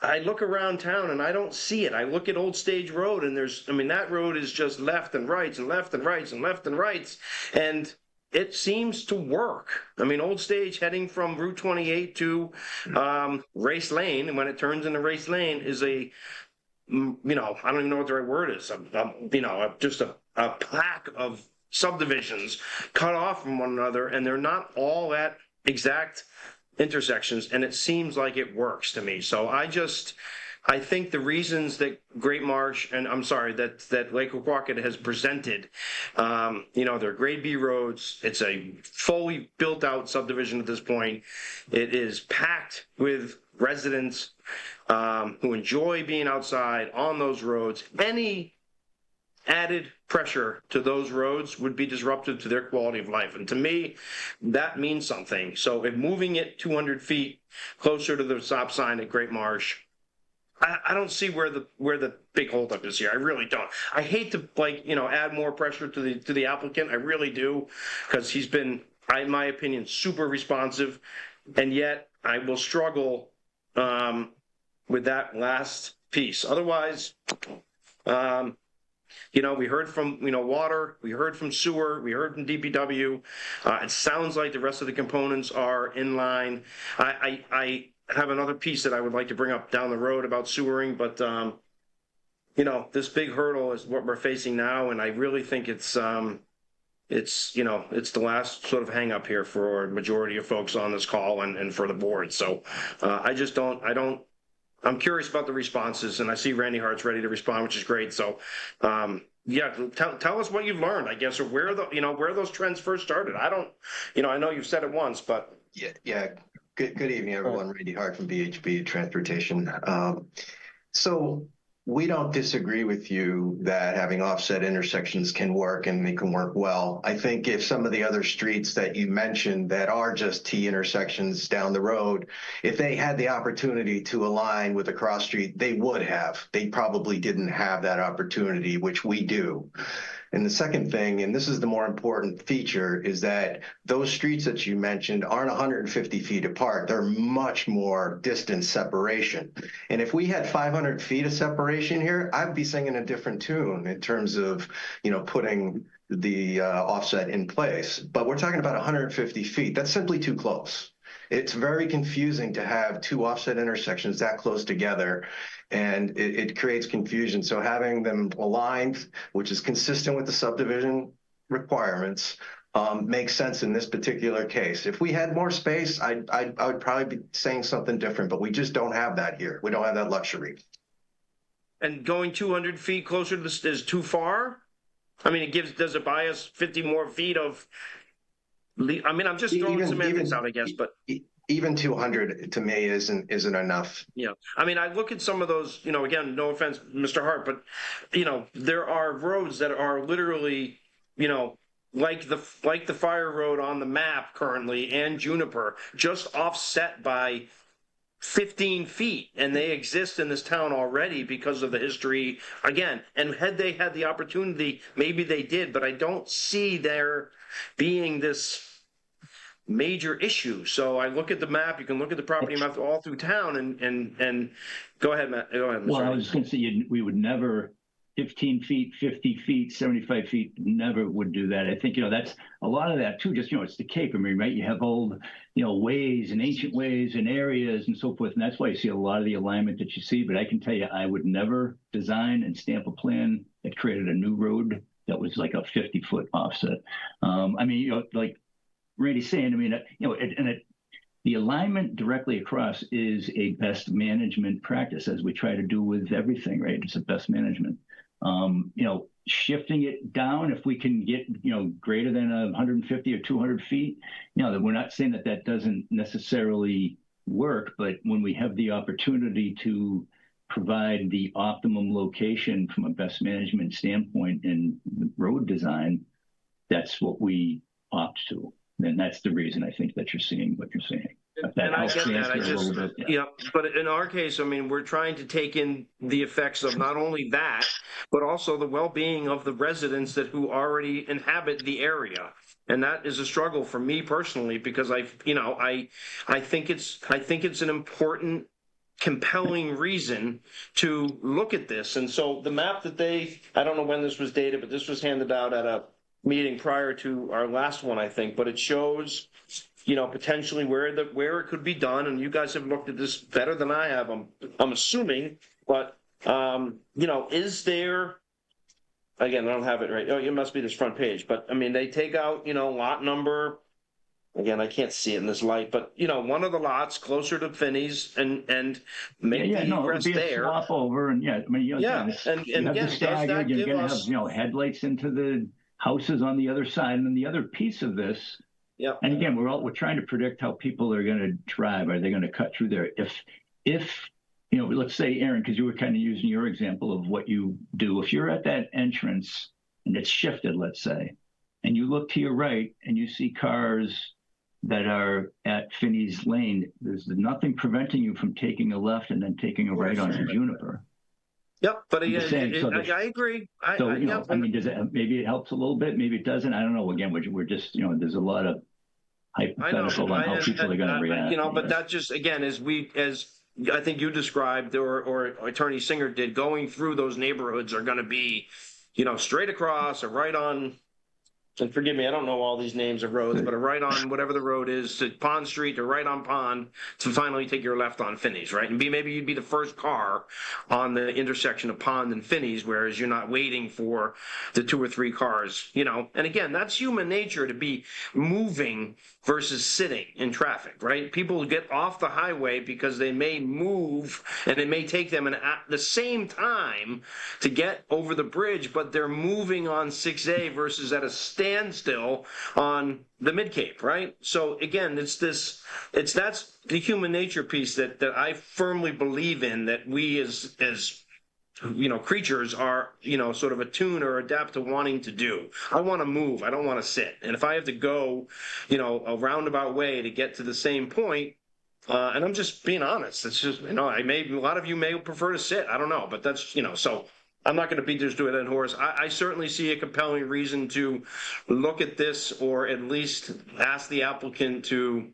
I look around town and I don't see it. I look at Old Stage Road, and that road is just left and rights and left and rights and left and rights. And it seems to work. Old Stage heading from Route 28 to Race Lane, and when it turns into Race Lane is I don't even know what the right word is. Just a pack of subdivisions cut off from one another, and they're not all at exact intersections, and it seems like it works to me. So I think the reasons that Great Marsh, and I'm sorry, that Lake Oquawka has presented, they're grade B roads. It's a fully built out subdivision at this point. It is packed with residents who enjoy being outside on those roads. Any added pressure to those roads would be disruptive to their quality of life. And to me, that means something. So if moving it 200 feet closer to the stop sign at Great Marsh, I don't see where the big holdup is here. I really don't. I hate to add more pressure to the applicant. I really do, because he's been, in my opinion, super responsive, and yet I will struggle with that last piece. Otherwise, we heard from water, we heard from sewer, we heard from DPW. It sounds like the rest of the components are in line. I have another piece that I would like to bring up down the road about sewering, but this big hurdle is what we're facing now, and I really think it's the last sort of hang up here for a majority of folks on this call and for the board. So I'm curious about the responses, and I see Randy Hart's ready to respond, which is great. So tell us what you've learned, I guess, or where those trends first started. I know you've said it once, but yeah. Good evening, everyone. Randy Hart from BHB Transportation. So we don't disagree with you that having offset intersections can work, and they can work well. I think if some of the other streets that you mentioned that are just T intersections down the road, if they had the opportunity to align with a cross street, they would have. They probably didn't have that opportunity, which we do. And the second thing, and this is the more important feature, is that those streets that you mentioned aren't 150 feet apart. They're much more distance separation. And if we had 500 feet of separation here, I'd be singing a different tune in terms of, putting the offset in place. But we're talking about 150 feet. That's simply too close. It's very confusing to have two offset intersections that close together, and it creates confusion. So having them aligned, which is consistent with the subdivision requirements, makes sense in this particular case. If we had more space, I would probably be saying something different, but we just don't have that here. We don't have that luxury. And going 200 feet closer to this is too far? Does it buy us 50 more feet of, I'm just throwing semantics out, I guess, but even 200 to me isn't enough. Yeah. I mean, I look at some of those, again, no offense, Mr. Hart, but, there are roads that are literally, like the fire road on the map currently and Juniper, just offset by 15 feet, and they exist in this town already because of the history again. And had they had the opportunity, maybe they did, but I don't see there being this major issue. So I look at the map, you can look at the property map all through town, and go ahead, Matt. Go ahead, Mr. Well, I was just going to say, we would never, 15 feet, 50 feet, 75 feet, never would do that. I think, that's a lot of that too, just, it's the Cape. I mean, right, you have old, ways and ancient ways and areas and so forth. And that's why you see a lot of the alignment that you see. But I can tell you, I would never design and stamp a plan that created a new road that was like a 50-foot offset. I mean, like Randy's saying, I mean, the alignment directly across is a best management practice, as we try to do with everything, right? It's a best management. Shifting it down, if we can get, greater than 150 or 200 feet, that we're not saying that doesn't necessarily work, but when we have the opportunity to provide the optimum location from a best management standpoint in road design, that's what we opt to. And that's the reason I think that you're seeing what you're seeing. And I get that. But in our case, I mean, we're trying to take in the effects of not only that, but also the well-being of the residents who already inhabit the area. And that is a struggle for me personally, because I think it's an important, compelling reason to look at this. And so the map that I don't know when this was dated, but this was handed out at a meeting prior to our last one, I think, but it shows, potentially where it could be done. And you guys have looked at this better than I have, I'm assuming, but, is there, again, I don't have it right. Oh, it must be this front page, but I mean, they take out, lot number, again, I can't see it in this light, but one of the lots closer to Finney's and make the egress there. Swap over, and I mean, you have the staggered, you're going to have headlights into the houses on the other side, and then the other piece of this. Yeah. And again, we're trying to predict how people are going to drive. Are they going to cut through there? If let's say, Aaron, because you were kind of using your example of what you do. If you're at that entrance and it's shifted, let's say, and you look to your right and you see cars that are at Finney's Lane, there's nothing preventing you from taking a left and then taking a right onto Juniper. Yep, but again, I agree. I mean, does it? Maybe it helps a little bit. Maybe it doesn't. I don't know. Again, we're just, there's a lot of hypothetical on how people are going to react. But that just, again, as I think you described, or Attorney Singer did, going through those neighborhoods are going to be, straight across or right on. And forgive me, I don't know all these names of roads, but a right on whatever the road is to Pond Street or right on Pond to finally take your left on Finney's, right? And maybe you'd be the first car on the intersection of Pond and Finney's, whereas you're not waiting for the 2 or 3 cars, And again, that's human nature, to be moving versus sitting in traffic, right? People get off the highway because they may move and it may take them at the same time to get over the bridge, but they're moving on 6A versus at a standstill on the Mid-Cape, right? So again, that's the human nature piece that I firmly believe in, that we as creatures are, sort of attune or adapt to wanting to do. I want to move. I don't want to sit. And if I have to go, a roundabout way to get to the same point, and I'm just being honest, it's just, a lot of you may prefer to sit. I don't know, but that's, so I'm not going to beat this to a dead horse. I certainly see a compelling reason to look at this, or at least ask the applicant to,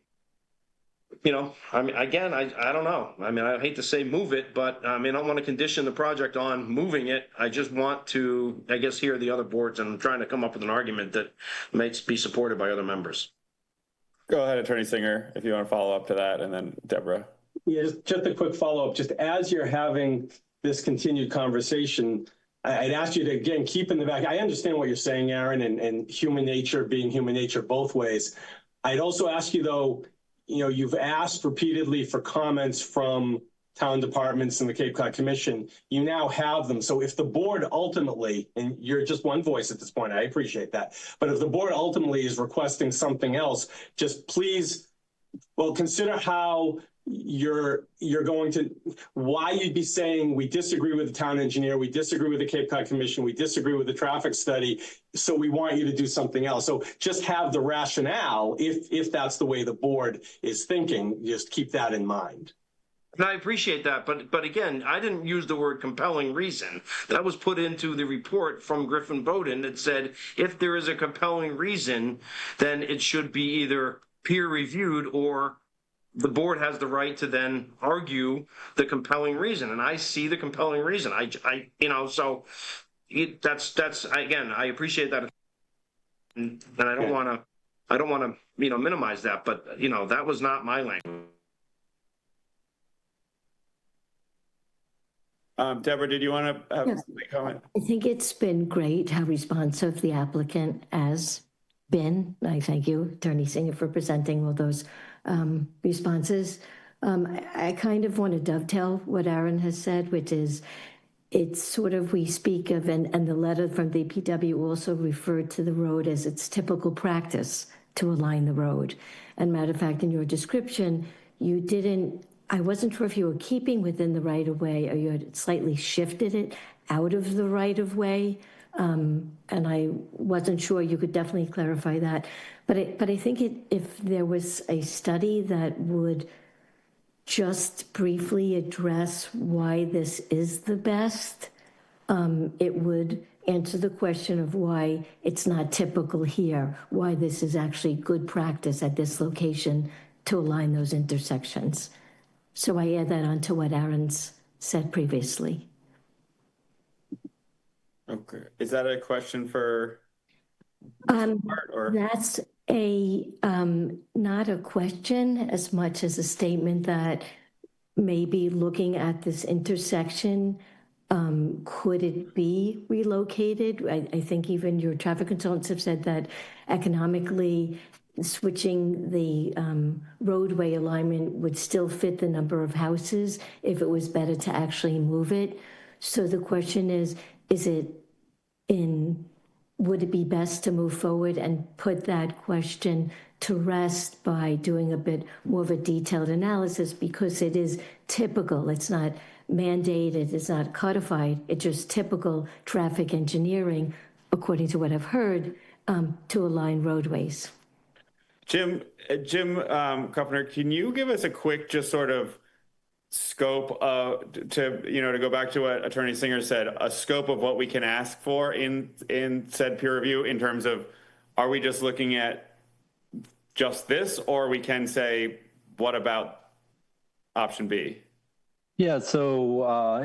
I mean, again, I don't know. I mean, I hate to say move it, but I don't want to condition the project on moving it. I just want to, I guess, hear the other boards, and I'm trying to come up with an argument that might be supported by other members. Go ahead, Attorney Singer, if you want to follow up to that, and then Deborah. Yeah, just a quick follow-up. Just as you're having this continued conversation, I'd ask you to, again, keep in the back. I understand what you're saying, Aaron, and human nature being human nature both ways. I'd also ask you, though, you've asked repeatedly for comments from town departments and the Cape Cod Commission. You now have them. So if the board ultimately, and you're just one voice at this point, I appreciate that, but if the board ultimately is requesting something else, just please Well, consider how you're going to, why you'd be saying we disagree with the town engineer, we disagree with the Cape Cod Commission, we disagree with the traffic study, so we want you to do something else. So just have the rationale, if that's the way the board is thinking, just keep that in mind. And I appreciate that, but again, I didn't use the word compelling reason. That was put into the report from Griffin Bowden that said if there is a compelling reason, then it should be either peer reviewed or the board has the right to then argue the compelling reason. And I see the compelling reason. So that's again, I appreciate that, and I don't want to minimize that, but that was not my language. Deborah, did you want to have a comment? I think it's been great how responsive the applicant has been. I thank you, Attorney Singer, for presenting all those responses. I kind of want to dovetail what Aaron has said, which is it's sort of, we speak of, and the letter from the DPW also referred to the road as its typical practice to align the road. And matter of fact, in your description, you didn't, I wasn't sure if you were keeping within the right of way or you had slightly shifted it out of the right of way. And I wasn't sure, you could definitely clarify that. But I think if there was a study that would just briefly address why this is the best, it would answer the question of why it's not typical here, why this is actually good practice at this location to align those intersections. So I add that on to what Aaron's said previously. Okay. Is that a question for Art, or? That's a not a question as much as a statement that maybe looking at this intersection, could it be relocated? I think even your traffic consultants have said that economically switching the roadway alignment would still fit the number of houses if it was better to actually move it. So the question is would it be best to move forward and put that question to rest by doing a bit more of a detailed analysis, because it is typical, it's not mandated, it's not codified, it's just typical traffic engineering, according to what I've heard, to align roadways. Jim Kuffner, can you give us a quick, just sort of scope to go back to what Attorney Singer said, a scope of what we can ask for in said peer review, in terms of, are we just looking at just this, or we can say, what about option B? Yeah, so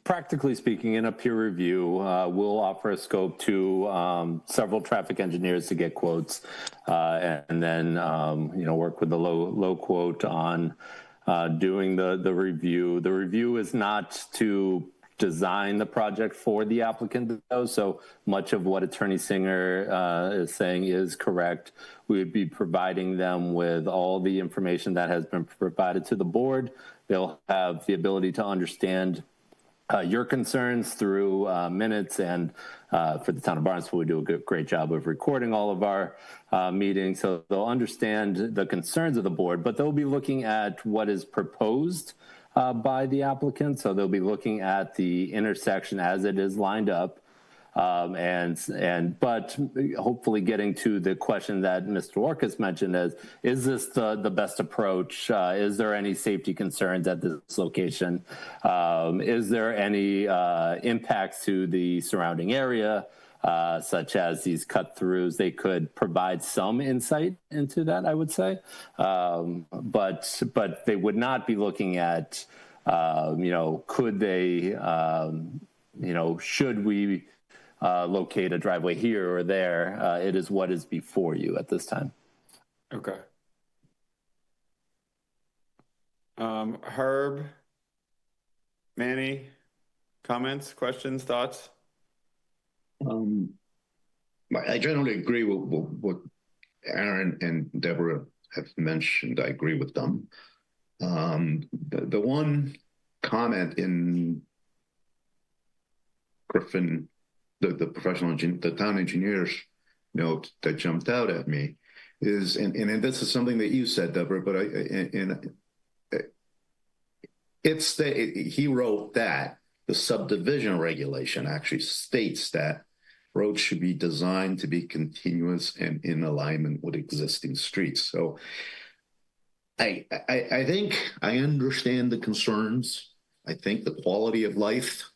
practically speaking, in a peer review, we'll offer a scope to several traffic engineers to get quotes, and then work with the low quote on doing the review. The review is not to design the project for the applicant, though, so much of what Attorney Singer is saying is correct. We would be providing them with all the information that has been provided to the board. They'll have the ability to understand your concerns through minutes, and for the town of Barnstable, we do a great job of recording all of our meetings, so they'll understand the concerns of the board, but they'll be looking at what is proposed by the applicant. So they'll be looking at the intersection as it is lined up, but hopefully getting to the question that Mr. Orcus mentioned as, is this the best approach? Is there any safety concerns at this location? Is there any impacts to the surrounding area, such as these cut throughs? They could provide some insight into that, I would say, but they would not be looking at, could they, should we locate a driveway here or there. It is what is before you at this time. Okay. Herb, Manny, comments, questions, thoughts? I generally agree with what Aaron and Deborah have mentioned. I agree with them. The one comment in Griffin, the professional, the town engineer's note that jumped out at me is, and this is something that you said, Deborah, but he wrote that the subdivision regulation actually states that roads should be designed to be continuous and in alignment with existing streets. So I think I understand the concerns. I think the quality of life,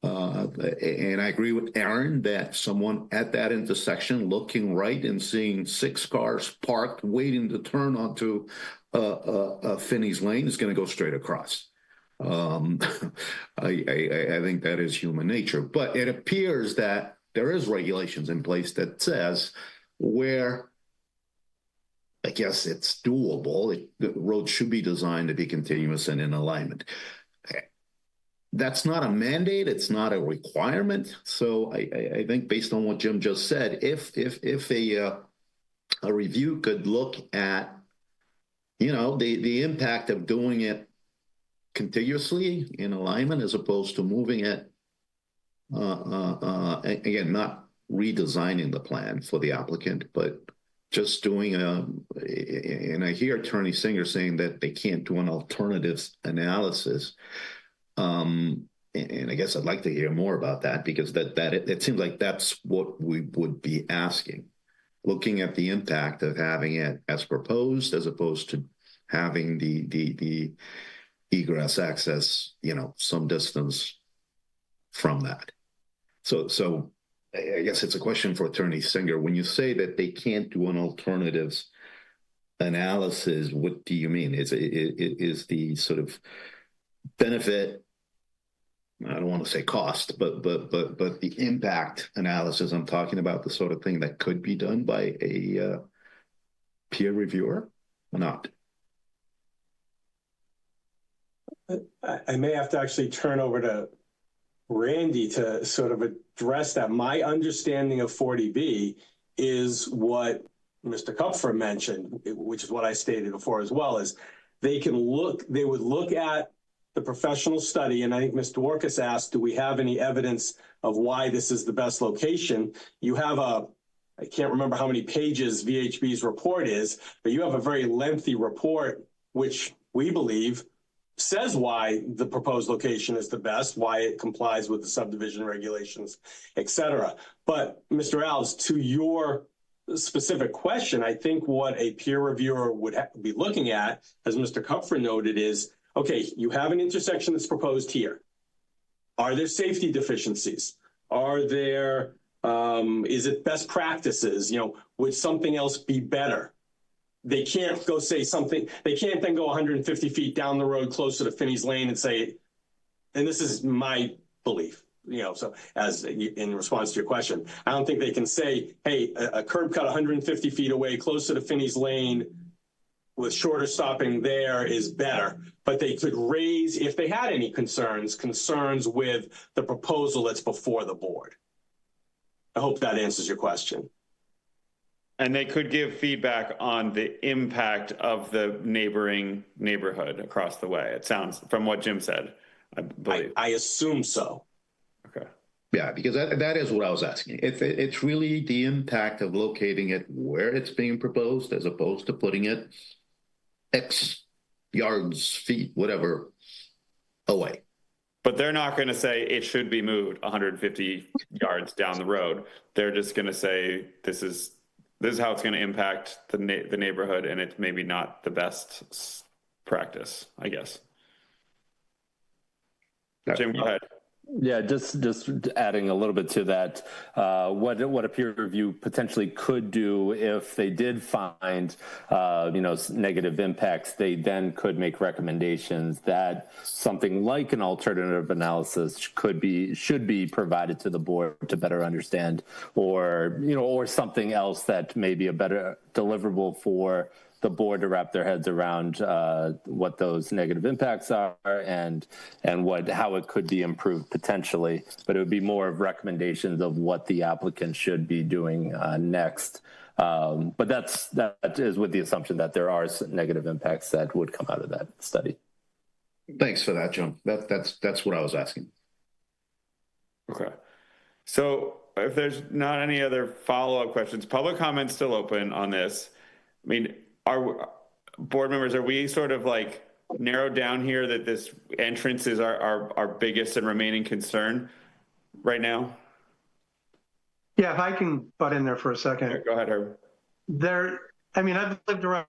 and I agree with Aaron that someone at that intersection looking right and seeing 6 cars parked waiting to turn onto Finney's Lane is going to go straight across. I think that is human nature, but it appears that there is regulations in place that says where I guess it's doable. The road should be designed to be continuous and in alignment. That's not a mandate. It's not a requirement. So I think based on what Jim just said, if a review could look at, the impact of doing it contiguously in alignment as opposed to moving it, again, not redesigning the plan for the applicant, but just doing and I hear Attorney Singer saying that they can't do an alternatives analysis. And I guess I'd like to hear more about that, because it seems like that's what we would be asking, looking at the impact of having it as proposed as opposed to having the egress access, some distance from that. So I guess it's a question for Attorney Singer. When you say that they can't do an alternatives analysis, what do you mean? Is the sort of benefit, I don't want to say cost, but the impact analysis I'm talking about, the sort of thing that could be done by a peer reviewer or not? I may have to actually turn over to Randy to sort of address that. My understanding of 40B is what Mr. Kupfer mentioned, which is what I stated before as well, is they would look at the professional study, and I think Mr. Dworkis asked, do we have any evidence of why this is the best location? You have I can't remember how many pages VHB's report is, but you have a very lengthy report, which we believe says why the proposed location is the best, why it complies with the subdivision regulations, et cetera. But Mr. Alves, to your specific question, I think what a peer reviewer would be looking at, as Mr. Kupfer noted, is, okay, you have an intersection that's proposed here. Are there safety deficiencies? Are there, is it best practices? Would something else be better? They can't go say something, they can't then go 150 feet down the road closer to Finney's Lane and say, and this is my belief, so as in response to your question, I don't think they can say, hey, a curb cut 150 feet away closer to Finney's Lane with shorter stopping there is better. But they could raise, if they had any concerns with the proposal that's before the board. I hope that answers your question. And they could give feedback on the impact of the neighboring neighborhood across the way. It sounds, from what Jim said, I believe. I assume so. Okay. Yeah, because that is what I was asking. It's really the impact of locating it where it's being proposed as opposed to putting it X yards, feet, whatever, away. But they're not going to say it should be moved 150 yards down the road. They're just going to say this is how it's going to impact the neighborhood, and it's maybe not the best practice, I guess. Jim, go ahead. Yeah, just adding a little bit to that, what a peer review potentially could do if they did find, negative impacts, they then could make recommendations that something like an alternative analysis should be provided to the board to better understand, or something else that may be a better deliverable for the board to wrap their heads around what those negative impacts are and how it could be improved potentially. But it would be more of recommendations of what the applicant should be doing next. But that is with the assumption that there are negative impacts that would come out of that study. Thanks for that, John. That's what I was asking. Okay. So if there's not any other follow-up questions, public comment's still open on this. I mean, our board members, are we sort of like narrowed down here that this entrance is our biggest and remaining concern right now? Yeah, if I can butt in there for a second. Go ahead, Herb. I mean, I've lived around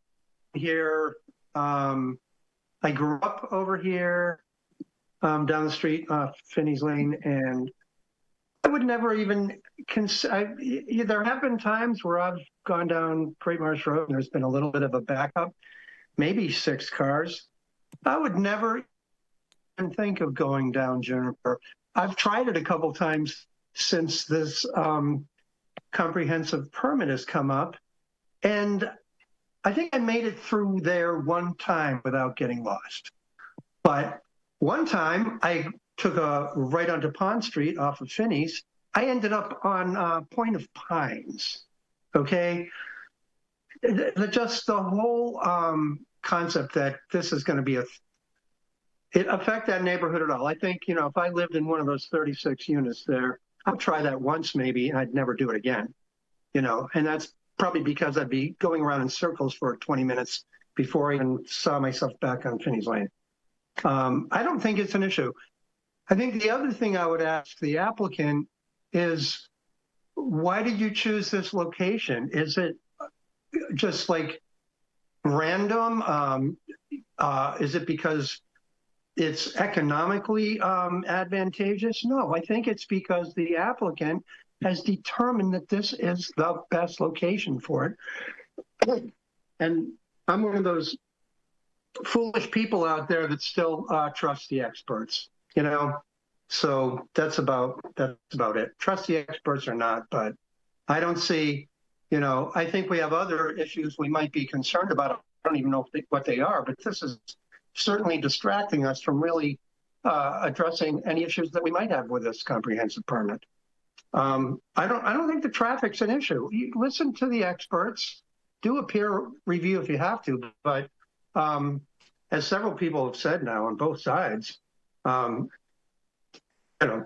here. I grew up over here, down the street off Finney's Lane, and I would never even consider. There have been times where I've gone down Great Marsh Road and there's been a little bit of a backup, maybe 6 cars. I would never even think of going down Juniper. I've tried it a couple times since this comprehensive permit has come up, and I think I made it through there one time without getting lost. But one time I took a right onto Pond Street off of Finney's. I ended up on Point of Pines. Okay, just the whole concept that this is going to be it affect that neighborhood at all. I think, if I lived in one of those 36 units there, I'll try that once maybe, and I'd never do it again. And that's probably because I'd be going around in circles for 20 minutes before I even saw myself back on Finney's Lane. I don't think it's an issue. I think the other thing I would ask the applicant is, why did you choose this location? Is it just like random? Is it because it's economically advantageous? No, I think it's because the applicant has determined that this is the best location for it. And I'm one of those foolish people out there that still trust the experts, So that's about it. Trust the experts or not, but I don't see, I think we have other issues we might be concerned about. I don't even know what they are, but this is certainly distracting us from really addressing any issues that we might have with this comprehensive permit. I don't think the traffic's an issue. You listen to the experts, do a peer review if you have to, but as several people have said now on both sides,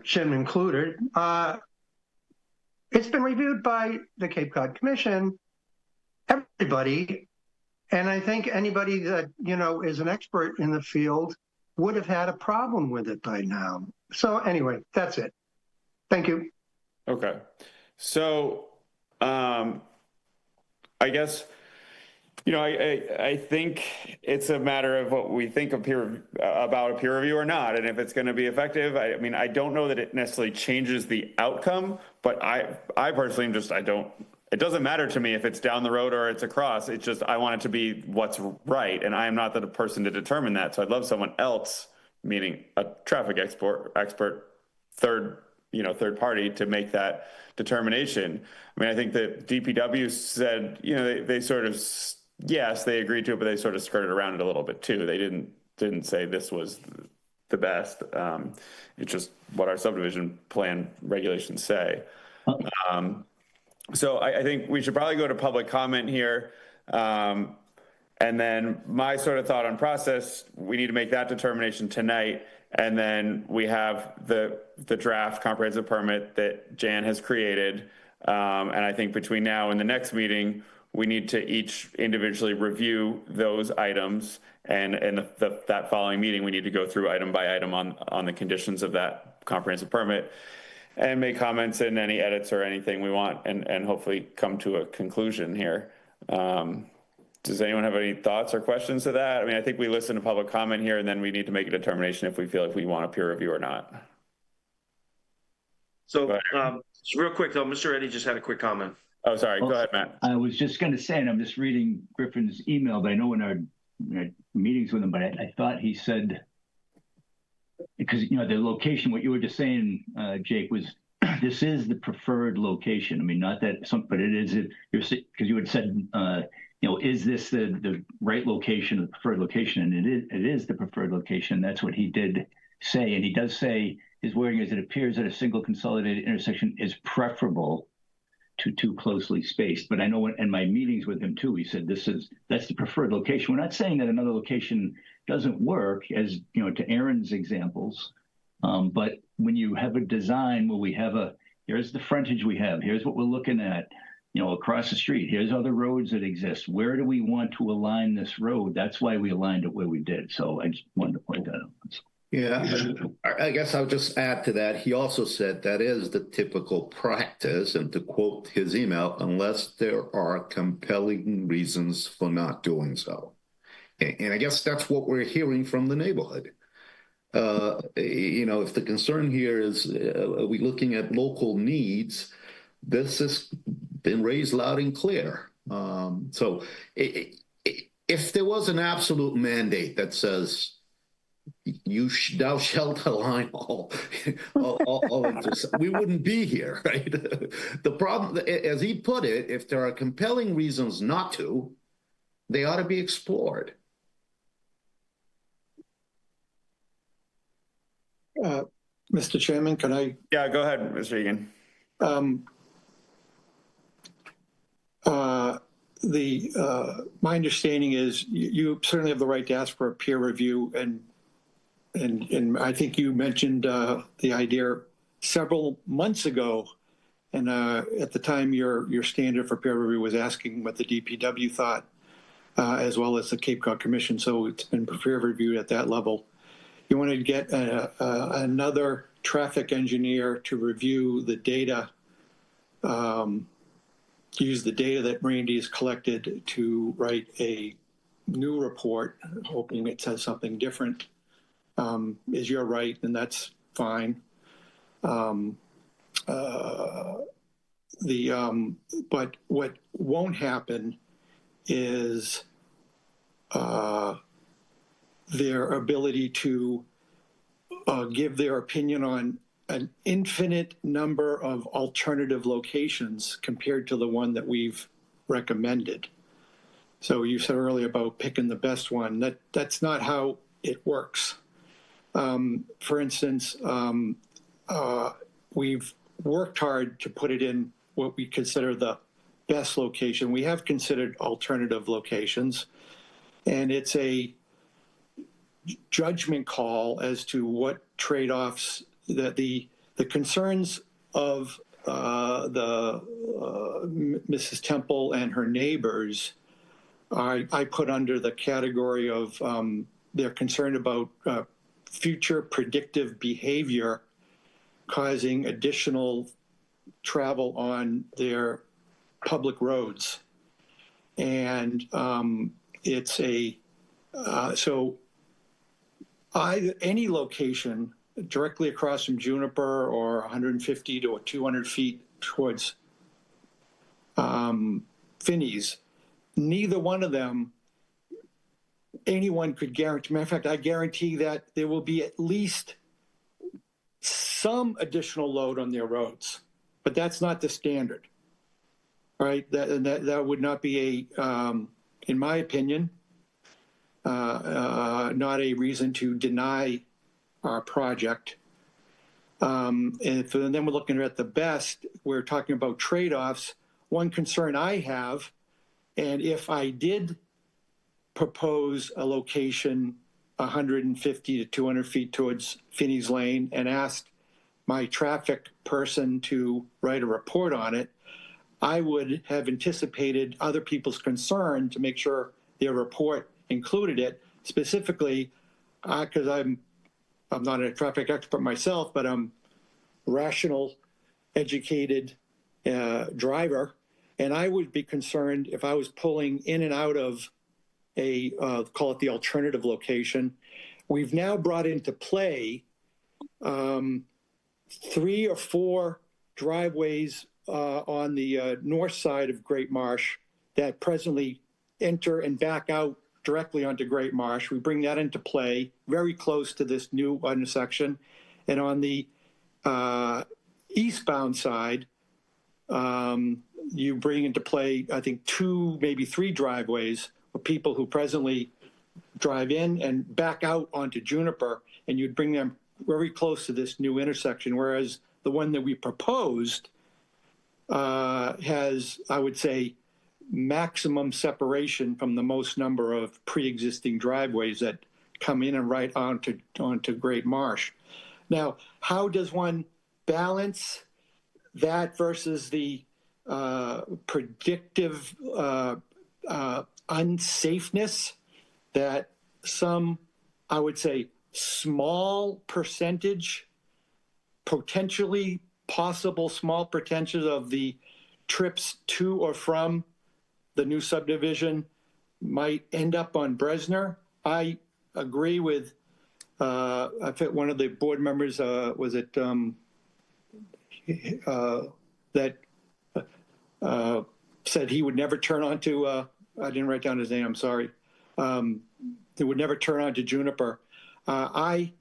Jim included, it's been reviewed by the Cape Cod Commission, everybody, and I think anybody that, is an expert in the field would have had a problem with it by now. So anyway, that's it. Thank you. Okay. So, I guess, I think it's a matter of what we think about a peer review or not, and if it's going to be effective. I mean, I don't know that it necessarily changes the outcome, but I personally am it doesn't matter to me if it's down the road or it's across. It's just, I want it to be what's right, and I am not the person to determine that. So I'd love someone else, meaning a traffic expert, third party, to make that determination. I mean, I think that DPW said, they sort of, yes, they agreed to it, but they sort of skirted around it a little bit too. They didn't say this was the best. It's just what our subdivision plan regulations say. So I think we should probably go to public comment here. And then my sort of thought on process, we need to make that determination tonight. And then we have the draft comprehensive permit that Jan has created. And I think between now and the next meeting, we need to each individually review those items. And that following meeting, we need to go through item by item on the conditions of that comprehensive permit and make comments and any edits or anything we want, and hopefully come to a conclusion here. Does anyone have any thoughts or questions to that? I mean, I think we listen to public comment here, and then we need to make a determination if we feel like we want a peer review or not. So real quick though, Mr. Eddy just had a quick comment. Oh, sorry. Go ahead, Matt. I was just going to say, and I'm just reading Griffin's email, but I know in our meetings with him, but I thought he said, because, the location, what you were just saying, Jake, was this is the preferred location. I mean, not that but it is, because you had said, is this the right location, the preferred location? And it is the preferred location. That's what he did say. And he does say, his wording is, it appears that a single consolidated intersection is preferable to too closely spaced. But I know in my meetings with him too, he said that's the preferred location. We're not saying that another location doesn't work, as to Aaron's examples. But when you have a design where we have Here's the frontage we have. Here's what we're looking at, you know, across the street. Here's other roads that exist. Where do we want to align this road? That's why we aligned it where we did. So I just wanted to point that out. Yeah, I guess I'll just add to that. He also said that is the typical practice, and to quote his email, unless there are compelling reasons for not doing so. And I guess that's what we're hearing from the neighborhood. You know, if the concern here is, are we looking at local needs? This has been raised loud and clear. So if there was an absolute mandate that says, thou shalt align all interests, we wouldn't be here, right? The problem, as he put it, if there are compelling reasons not to, they ought to be explored. Mr. Chairman, can I? Yeah, go ahead, Mr. Egan. My understanding is you certainly have the right to ask for a peer review, and I think you mentioned the idea several months ago, and at the time your standard for peer review was asking what the DPW thought, as well as the Cape Cod Commission. So it's been peer reviewed at that level. You want to get another traffic engineer to review the data, use the data that Randy has collected to write a new report, hoping it says something different. Is you're right, and that's fine. But what won't happen is their ability to give their opinion on an infinite number of alternative locations compared to the one that we've recommended. So you said earlier about picking the best one. That's not how it works. For instance, we've worked hard to put it in what we consider the best location. We have considered alternative locations, and it's a judgment call as to what trade-offs that the concerns of Mrs. Temple and her neighbors I put under the category of they're concerned about future predictive behavior causing additional travel on their public roads. And it's a, any location directly across from Juniper or 150 to 200 feet towards Finney's, neither one of them anyone could guarantee. Matter of fact, I guarantee that there will be at least some additional load on their roads, but that's not the standard, right? That would not be a, in my opinion, not a reason to deny our project. And then we're looking at the best. We're talking about trade-offs. One concern I have, and if I did propose a location 150 to 200 feet towards Finney's Lane and asked my traffic person to write a report on it, I would have anticipated other people's concern to make sure their report included it. Specifically, because I'm not a traffic expert myself, but I'm a rational, educated driver, and I would be concerned if I was pulling in and out of a, call it the alternative location. We've now brought into play 3 or 4 driveways on the north side of Great Marsh that presently enter and back out directly onto Great Marsh. We bring that into play very close to this new intersection. And on the eastbound side, you bring into play, I think, 2, maybe 3 driveways of people who presently drive in and back out onto Juniper, and you'd bring them very close to this new intersection, whereas the one that we proposed has, I would say, maximum separation from the most number of pre-existing driveways that come in and right onto Great Marsh. Now, how does one balance that versus the predictive unsafeness that some, I would say, small percentage, potentially possible small percentage of the trips to or from the new subdivision might end up on Bresner. I agree with, I think one of the board members, was it that said he would never turn on to, I didn't write down his name, I'm sorry. He would never turn on to Juniper. I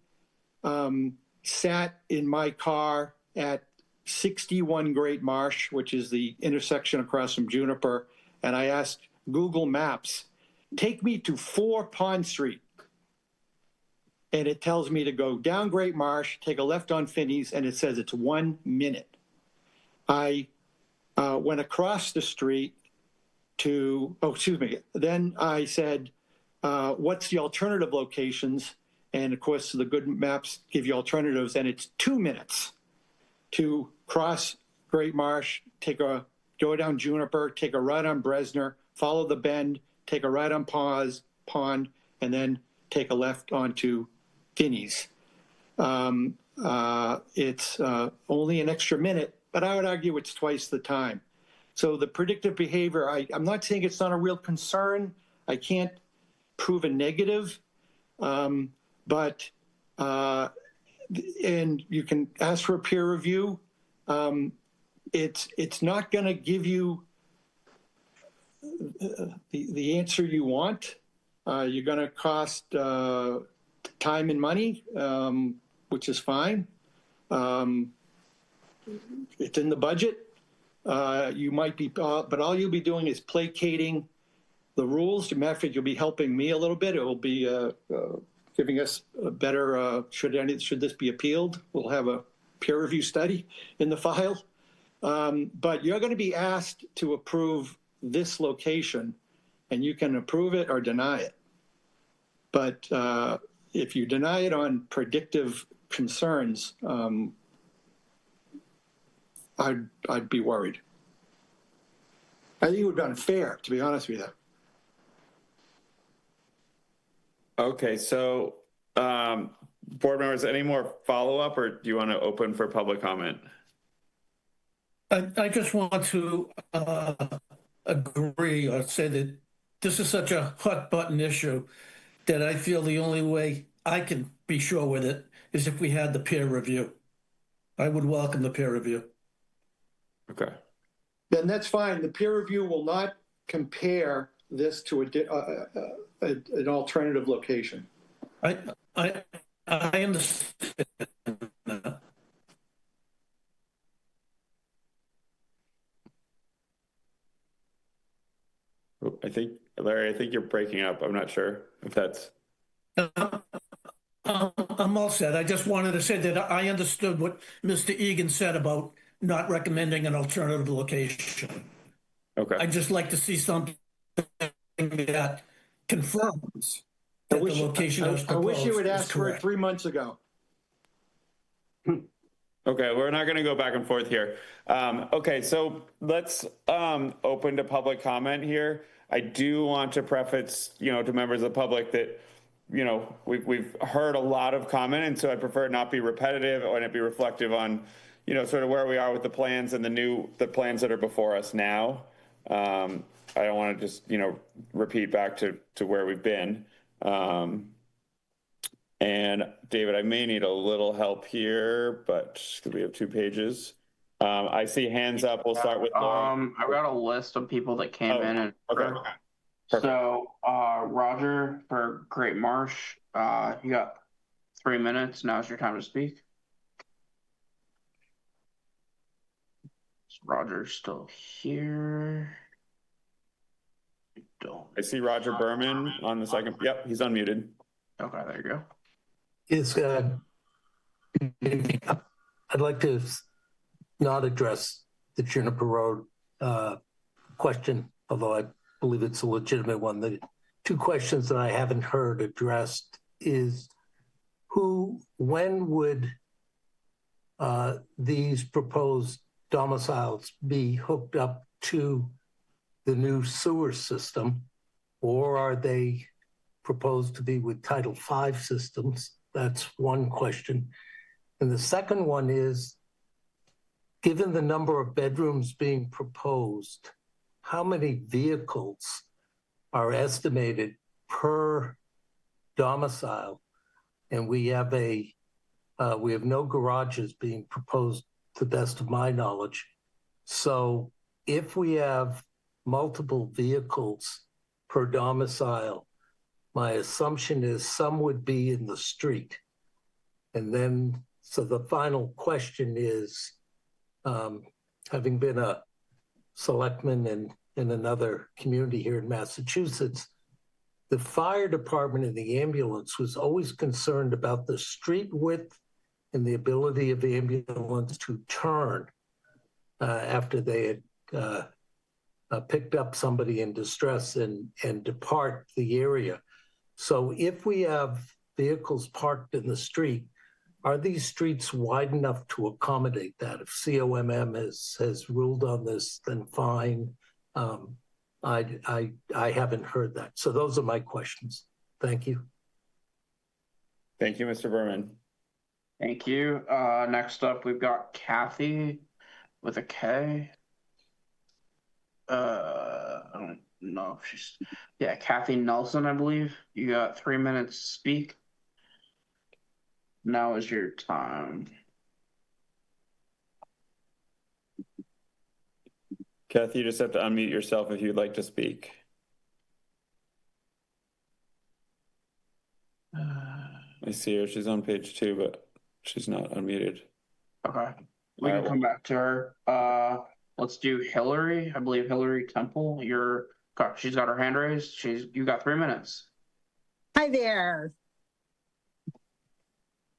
sat in my car at 61 Great Marsh, which is the intersection across from Juniper, and I asked Google Maps, take me to 4 Pond Street. And it tells me to go down Great Marsh, take a left on Finney's, and it says it's 1 minute. I went across the street to, then I said, what's the alternative locations? And of course, the good maps give you alternatives, and it's 2 minutes to cross Great Marsh, go down Juniper, take a right on Bresner, follow the bend, take a right on Pond, and then take a left onto Finney's. It's only an extra minute, but I would argue it's twice the time. So the predictive behavior, I'm not saying it's not a real concern. I can't prove a negative, but and you can ask for a peer review. It's not going to give you the answer you want. You're going to cost time and money, which is fine. It's in the budget. You might be, but all you'll be doing is placating the rules. As a matter of fact, you'll be helping me a little bit. It will be giving us a better, should this be appealed, we'll have a peer review study in the file. But you're going to be asked to approve this location, and you can approve it or deny it. But if you deny it on predictive concerns, I'd be worried. I think it would be unfair, to be honest with you. Okay, so board members, any more follow-up, or do you want to open for public comment? I just want to agree or say that this is such a hot button issue that I feel the only way I can be sure with it is if we had the peer review. I would welcome the peer review. Okay. Then that's fine. The peer review will not compare this to an alternative location. I understand that. I think, Larry, I think you're breaking up. I'm not sure if that's. I'm all set. I just wanted to say that I understood what Mr. Egan said about not recommending an alternative location. Okay. I'd just like to see something that confirms that the location that was proposed. I wish you had asked for it correct. 3 months ago. Okay, we're not going to go back and forth here. Okay, so let's open to public comment here. I do want to preface, to members of the public that, we've heard a lot of comment, and so I prefer it not be repetitive and it be reflective on, sort of where we are with the plans and the plans that are before us now. I don't want to just, repeat back to where we've been. And David, I may need a little help here, but we have 2 pages. I see hands up. We'll start with Lauren. I've got a list of people that came in. And okay. So Roger for Great Marsh, you got 3 minutes. Now's your time to speak. Is Roger still here? I see Roger Berman on the second. Yep, he's unmuted. Okay, there you go. I'd like to not address the Juniper Road question, although I believe it's a legitimate one. The 2 questions that I haven't heard addressed is when would these proposed domiciles be hooked up to the new sewer system, or are they proposed to be with Title V systems? That's one question. And the second one is, given the number of bedrooms being proposed, how many vehicles are estimated per domicile? And we have no garages being proposed, to the best of my knowledge. So if we have multiple vehicles per domicile, my assumption is some would be in the street. And then, so the final question is, having been a selectman in another community here in Massachusetts, the fire department and the ambulance was always concerned about the street width and the ability of the ambulance to turn after they had picked up somebody in distress and depart the area. So if we have vehicles parked in the street, are these streets wide enough to accommodate that? If COMM has ruled on this, then fine. I haven't heard that. So those are my questions. Thank you. Thank you, Mr. Berman. Thank you. Next up, we've got Kathy with a K. I don't know if she's, yeah, Kathy Nelson, I believe. You got 3 minutes to speak. Now is your time. Kathy, you just have to unmute yourself if you'd like to speak. I see her. She's on page 2, but she's not unmuted. Okay. We can come back to her. Let's do Hillary. I believe Hillary Temple. She's got her hand raised. You got 3 minutes. Hi there.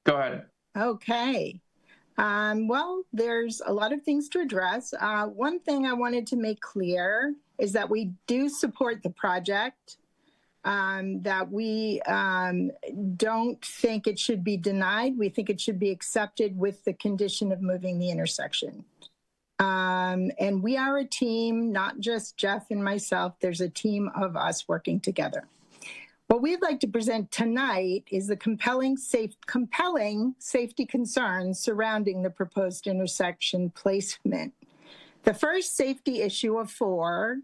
Go ahead. Okay. Well, there's a lot of things to address. One thing I wanted to make clear is that we do support the project, that we don't think it should be denied. We think it should be accepted with the condition of moving the intersection. And we are a team, not just Jeff and myself. There's a team of us working together. What we'd like to present tonight is the compelling safety concerns surrounding the proposed intersection placement. The first safety issue of 4,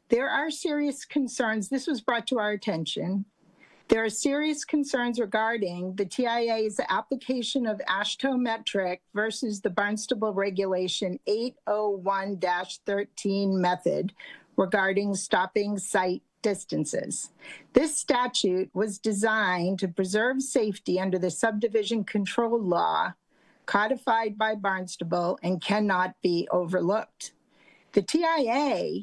there are serious concerns. This was brought to our attention. There are serious concerns regarding the TIA's application of AASHTO metric versus the Barnstable Regulation 801-13 method regarding stopping site distances. This statute was designed to preserve safety under the subdivision control law codified by Barnstable and cannot be overlooked. The TIA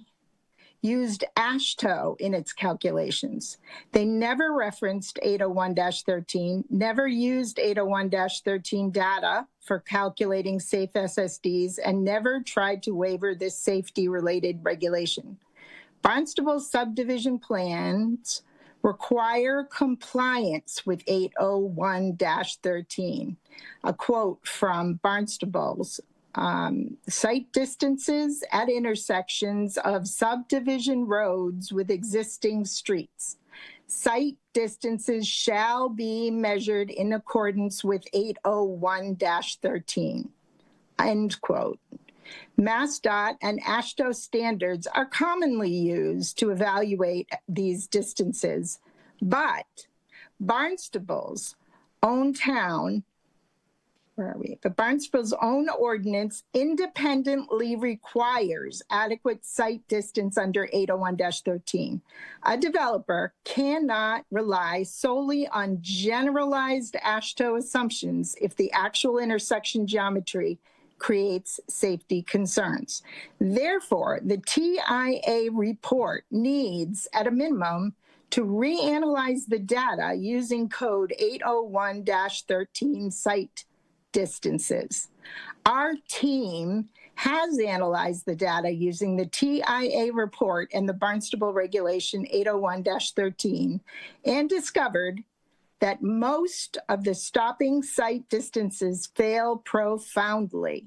used AASHTO in its calculations. They never referenced 801-13, never used 801-13 data for calculating safe SSDs, and never tried to waiver this safety-related regulation. Barnstable's subdivision plans require compliance with 801-13. A quote from Barnstable's site distances at intersections of subdivision roads with existing streets. Site distances shall be measured in accordance with 801-13. End quote. MassDOT and AASHTO standards are commonly used to evaluate these distances, but Barnstable's own town, the Barnstable's own ordinance independently requires adequate site distance under 801-13. A developer cannot rely solely on generalized AASHTO assumptions if the actual intersection geometry creates safety concerns. Therefore, the TIA report needs, at a minimum, to reanalyze the data using code 801-13 site distances. Our team has analyzed the data using the TIA report and the Barnstable Regulation 801-13 and discovered that most of the stopping site distances fail profoundly.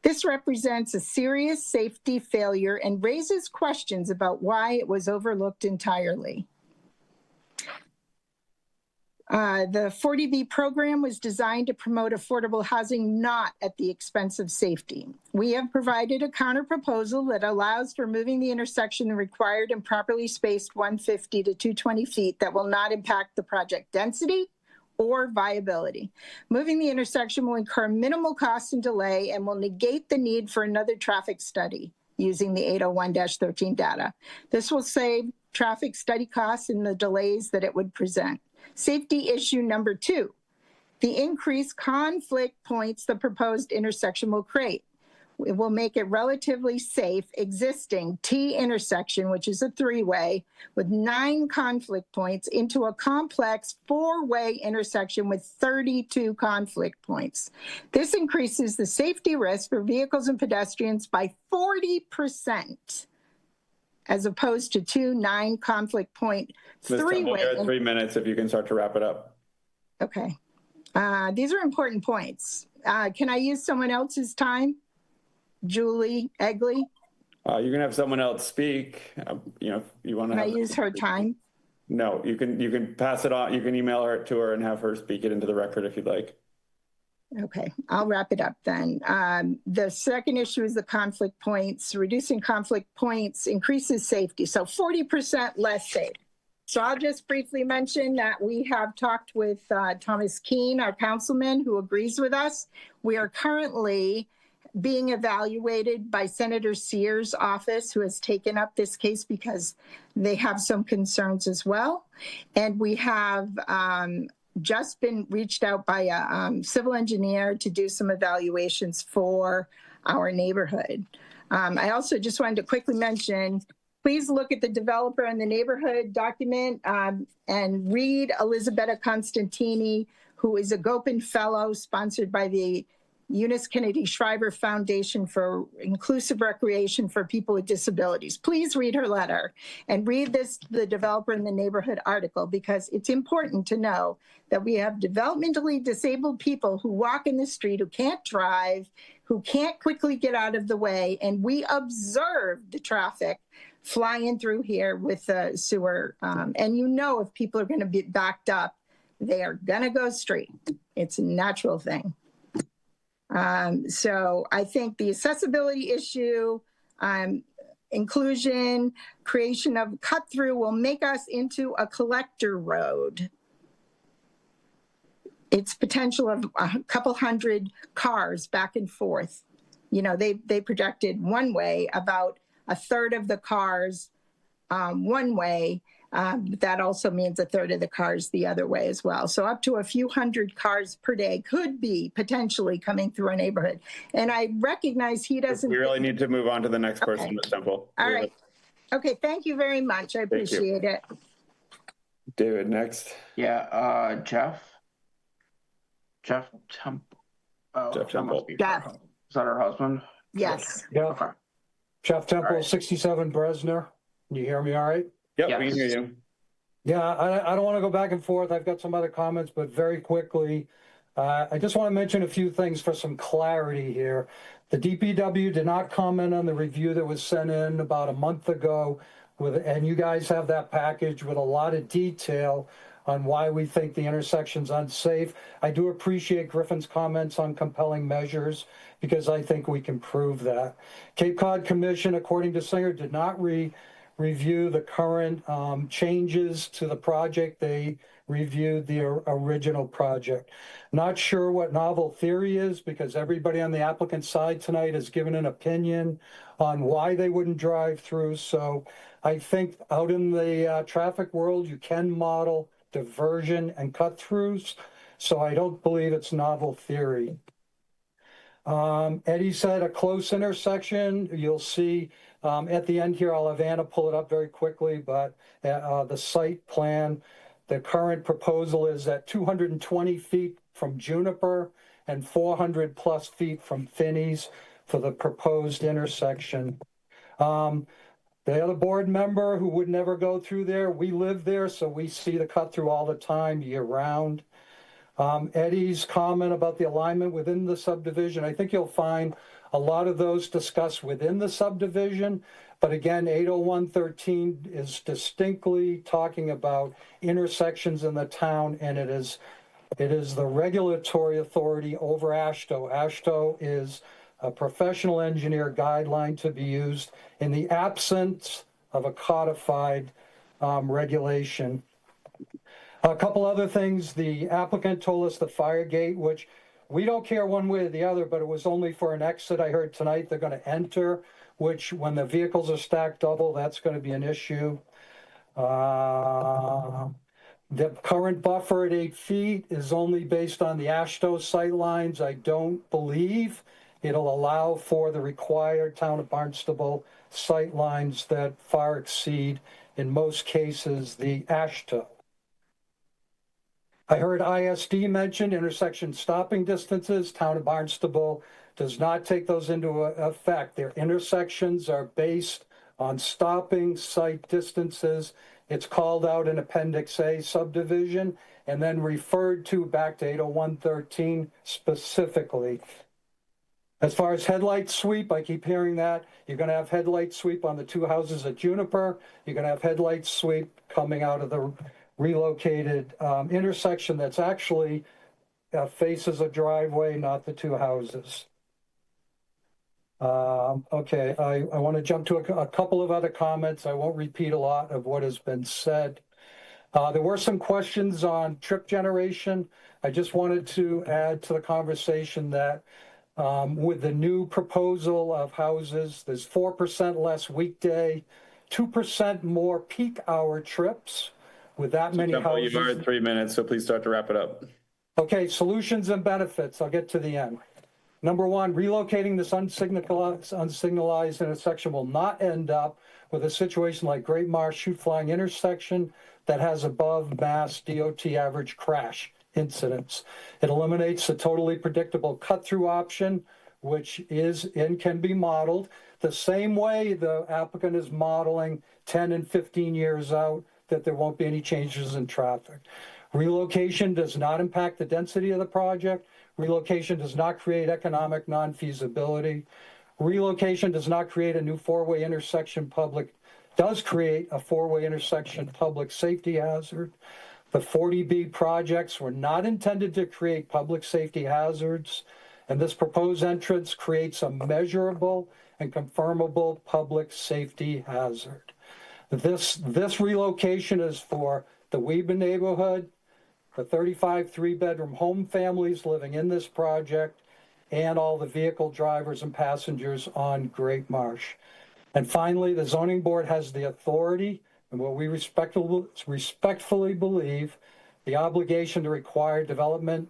This represents a serious safety failure and raises questions about why it was overlooked entirely. The 40B program was designed to promote affordable housing, not at the expense of safety. We have provided a counterproposal that allows for moving the intersection the required and properly spaced 150 to 220 feet that will not impact the project density or viability. Moving the intersection will incur minimal cost and delay and will negate the need for another traffic study using the 801-13 data. This will save traffic study costs and the delays that it would present. Safety issue number 2, the increased conflict points the proposed intersection will create. It will make a relatively safe existing T intersection, which is a 3-way, with 9 conflict points into a complex 4-way intersection with 32 conflict points. This increases the safety risk for vehicles and pedestrians by 40%, as opposed to 2 9 conflict point 3-way. You're at 3 minutes if you can start to wrap it up. Okay. These are important points. Can I use someone else's time? Julie Egley? You can have someone else speak. If you want to. Can I use her time? No, you can pass it on. You can email her to her and have her speak it into the record if you'd like. Okay, I'll wrap it up then. The second issue is the conflict points. Reducing conflict points increases safety, so 40% less safe. So I'll just briefly mention that we have talked with Thomas Keene, our councilman, who agrees with us. We are currently being evaluated by Senator Sears' office, who has taken up this case because they have some concerns as well. And we have just been reached out by a civil engineer to do some evaluations for our neighborhood. I also just wanted to quickly mention, please look at the developer and the neighborhood document and read Elisabetta Constantini, who is a Gopin Fellow sponsored by the Eunice Kennedy Shriver Foundation for Inclusive Recreation for People with Disabilities. Please read her letter and read the developer in the neighborhood article, because it's important to know that we have developmentally disabled people who walk in the street, who can't drive, who can't quickly get out of the way, and we observe the traffic flying through here with the sewer. And if people are going to be backed up, they are going to go straight. It's a natural thing. So I think the accessibility issue, inclusion, creation of cut through will make us into a collector road. It's potential of a couple hundred cars back and forth. They projected one way, about a third of the cars one way. That also means a third of the cars the other way as well. So up to a few hundred cars per day could be potentially coming through a neighborhood. And I recognize he doesn't. We really need to move on to the next person, Ms. Temple. All right. Okay, thank you very much. I appreciate it. David, next. Yeah, Jeff Temple. Oh, Jeff Temple. Jeff. Is that her husband? Yes. Yeah. Okay. Jeff Temple, right. 67 Bresner. Can you hear me all right? Yep, Yes. we can hear you. Yeah, I don't want to go back and forth. I've got some other comments, but very quickly, I just want to mention a few things for some clarity here. The DPW did not comment on the review that was sent in about a month ago, and you guys have that package with a lot of detail on why we think the intersection's unsafe. I do appreciate Griffin's comments on compelling measures, because I think we can prove that. Cape Cod Commission, according to Singer, did not review the current changes to the project. They reviewed the original project. Not sure what novel theory is, because everybody on the applicant side tonight has given an opinion on why they wouldn't drive through. So I think out in the traffic world, you can model diversion and cut-throughs. So I don't believe it's novel theory. Eddie said a close intersection. You'll see at the end here, I'll have Anna pull it up very quickly, but the site plan, the current proposal is at 220 feet from Juniper and 400 plus feet from Finney's for the proposed intersection. The other board member who would never go through there, we live there, so we see the cut through all the time, year round. Eddie's comment about the alignment within the subdivision, I think you'll find a lot of those discussed within the subdivision. But again, 801.13 is distinctly talking about intersections in the town, and it is the regulatory authority over AASHTO. AASHTO is a professional engineer guideline to be used in the absence of a codified regulation. A couple other things. The applicant told us the fire gate, which we don't care one way or the other, but it was only for an exit. I heard tonight they're going to enter, which when the vehicles are stacked double, that's going to be an issue. The current buffer at 8 feet is only based on the AASHTO sightlines. I don't believe it'll allow for the required town of Barnstable sightlines that far exceed, in most cases, the AASHTO. I heard ISD mentioned intersection stopping distances. Town of Barnstable does not take those into effect. Their intersections are based on stopping sight distances. It's called out in Appendix A subdivision and then referred to back to 801.13 specifically. As far as headlight sweep, I keep hearing that. You're going to have headlight sweep on the 2 houses at Juniper. You're going to have headlight sweep coming out of the relocated intersection that's actually faces a driveway, not the 2 houses. Okay, I want to jump to a couple of other comments. I won't repeat a lot of what has been said. There were some questions on trip generation. I just wanted to add to the conversation that with the new proposal of houses, there's 4% less weekday, 2% more peak hour trips with that many houses. You are at 3 minutes, so please start to wrap it up. Okay, solutions and benefits. I'll get to the end. Number one, relocating this unsignalized intersection will not end up with a situation like Great Marsh Shoot Flying intersection that has above mass DOT average crash incidents. It eliminates the totally predictable cut-through option, which is and can be modeled the same way the applicant is modeling 10 and 15 years out that there won't be any changes in traffic. Relocation does not impact the density of the project. Relocation does not create economic non-feasibility. Relocation does not create a new 4-way intersection does create a 4-way intersection public safety hazard. The 40B projects were not intended to create public safety hazards, and this proposed entrance creates a measurable and confirmable public safety hazard. This relocation is for the Weeben neighborhood, the 35 3-bedroom home families living in this project, and all the vehicle drivers and passengers on Great Marsh. And finally, the zoning board has the authority and what we respectfully believe the obligation to require the development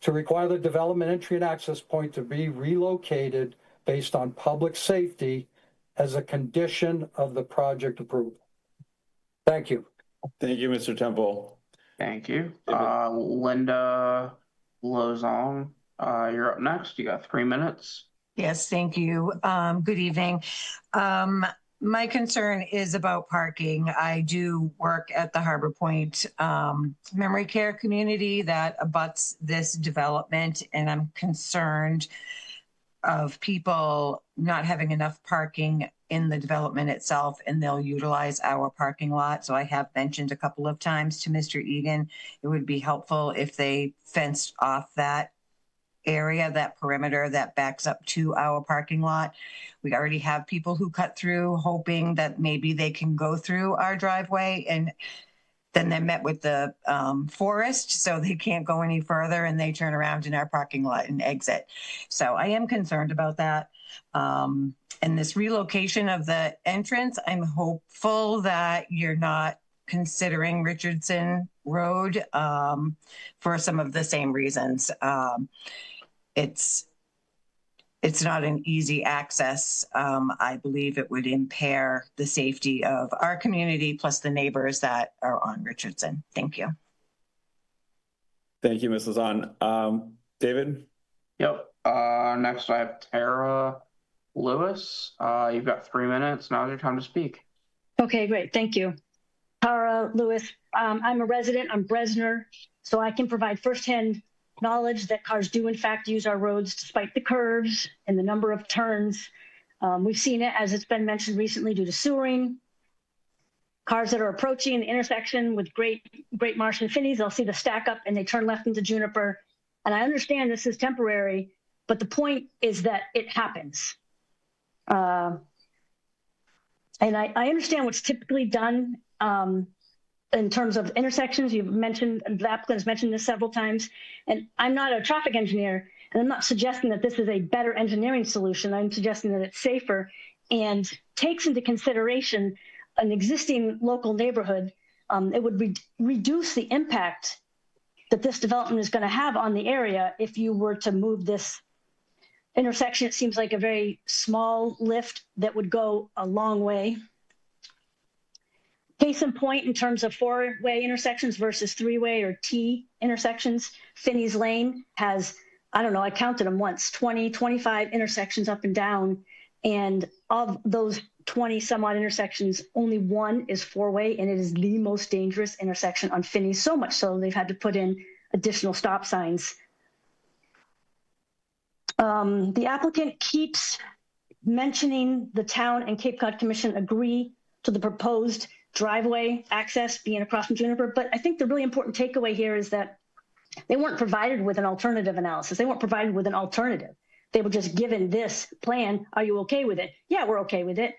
entry and access point to be relocated based on public safety as a condition of the project approval. Thank you. Thank you, Mr. Temple. Thank you. Linda Lozon, you're up next. You got 3 minutes. Yes, thank you. Good evening. My concern is about parking. I do work at the Harbor Point Memory Care community that abuts this development, and I'm concerned of people not having enough parking in the development itself, and they'll utilize our parking lot. So I have mentioned a couple of times to Mr. Egan, it would be helpful if they fenced off that area, that perimeter that backs up to our parking lot. We already have people who cut through hoping that maybe they can go through our driveway, and then they're met with the forest, so they can't go any further, and they turn around in our parking lot and exit. So I am concerned about that. And this relocation of the entrance, I'm hopeful that you're not considering Richardson Road for some of the same reasons. It's not an easy access. I believe it would impair the safety of our community plus the neighbors that are on Richardson. Thank you. Thank you, Ms. Lozon. David? Yep. Next I have Tara Lewis. You've got 3 minutes. Now's your time to speak. Okay, great. Thank you. Tara Lewis. I'm a resident on Bresner so I can provide firsthand knowledge that cars do in fact use our roads despite the curves and the number of turns. We've seen it, as it's been mentioned recently, due to sewering. Cars that are approaching the intersection with Great Marsh and Finney's, they'll see the stack up and they turn left into Juniper. And I understand this is temporary, but the point is that it happens. And I understand what's typically done in terms of intersections. You've mentioned, the applicant has mentioned this several times, and I'm not a traffic engineer, and I'm not suggesting that this is a better engineering solution. I'm suggesting that it's safer and takes into consideration an existing local neighborhood. It would reduce the impact that this development is going to have on the area if you were to move this intersection. It seems like a very small lift that would go a long way. Case in point, in terms of four-way intersections versus three-way or T intersections, Finney's Lane has, I don't know, I counted them once, 20, 25 intersections up and down. And of those 20 some odd intersections, only one is four-way, and it is the most dangerous intersection on Finney, so much so they've had to put in additional stop signs. The applicant keeps mentioning the town and Cape Cod Commission agree to the proposed driveway access being across from Juniper, but I think the really important takeaway here is that they weren't provided with an alternative analysis. They weren't provided with an alternative. They were just given this plan. Are you okay with it? Yeah, we're okay with it.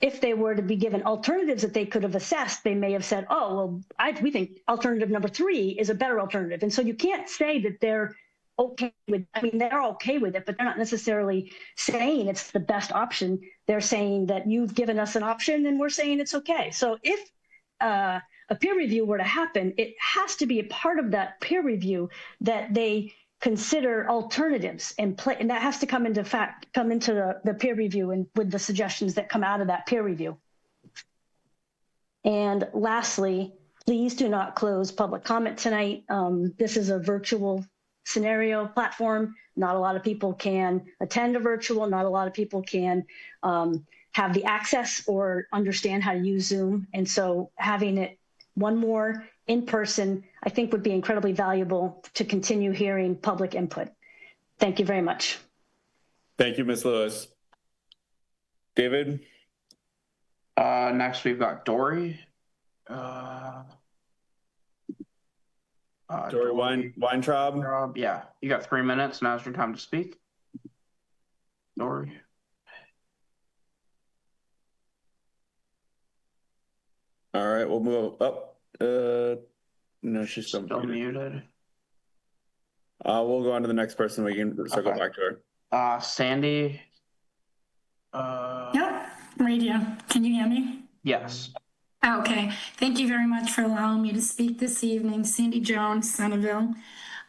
If they were to be given alternatives that they could have assessed, they may have said, oh, well, we think alternative number 3 is a better alternative. And so you can't say that they're okay with, I mean, they're okay with it, but they're not necessarily saying it's the best option. They're saying that you've given us an option and we're saying it's okay. So if a peer review were to happen, it has to be a part of that peer review that they consider alternatives and that has to come into the peer review and with the suggestions that come out of that peer review. And lastly, please do not close public comment tonight. This is a virtual scenario platform. Not a lot of people can attend a virtual. Not a lot of people can have the access or understand how to use Zoom. And so having it one more in person, I think would be incredibly valuable to continue hearing public input. Thank you very much. Thank you, Ms. Lewis. David? Next we've got Dory. Dory Weintraub. Yeah, you got 3 minutes. Now's your time to speak. Dory. All right, we'll move up. No, she's still muted. We'll go on to the next person. We can circle back to her. Sandy. Yep, radio. Can you hear me? Yes. Okay, thank you very much for allowing me to speak this evening. Sandy Jones, Centerville.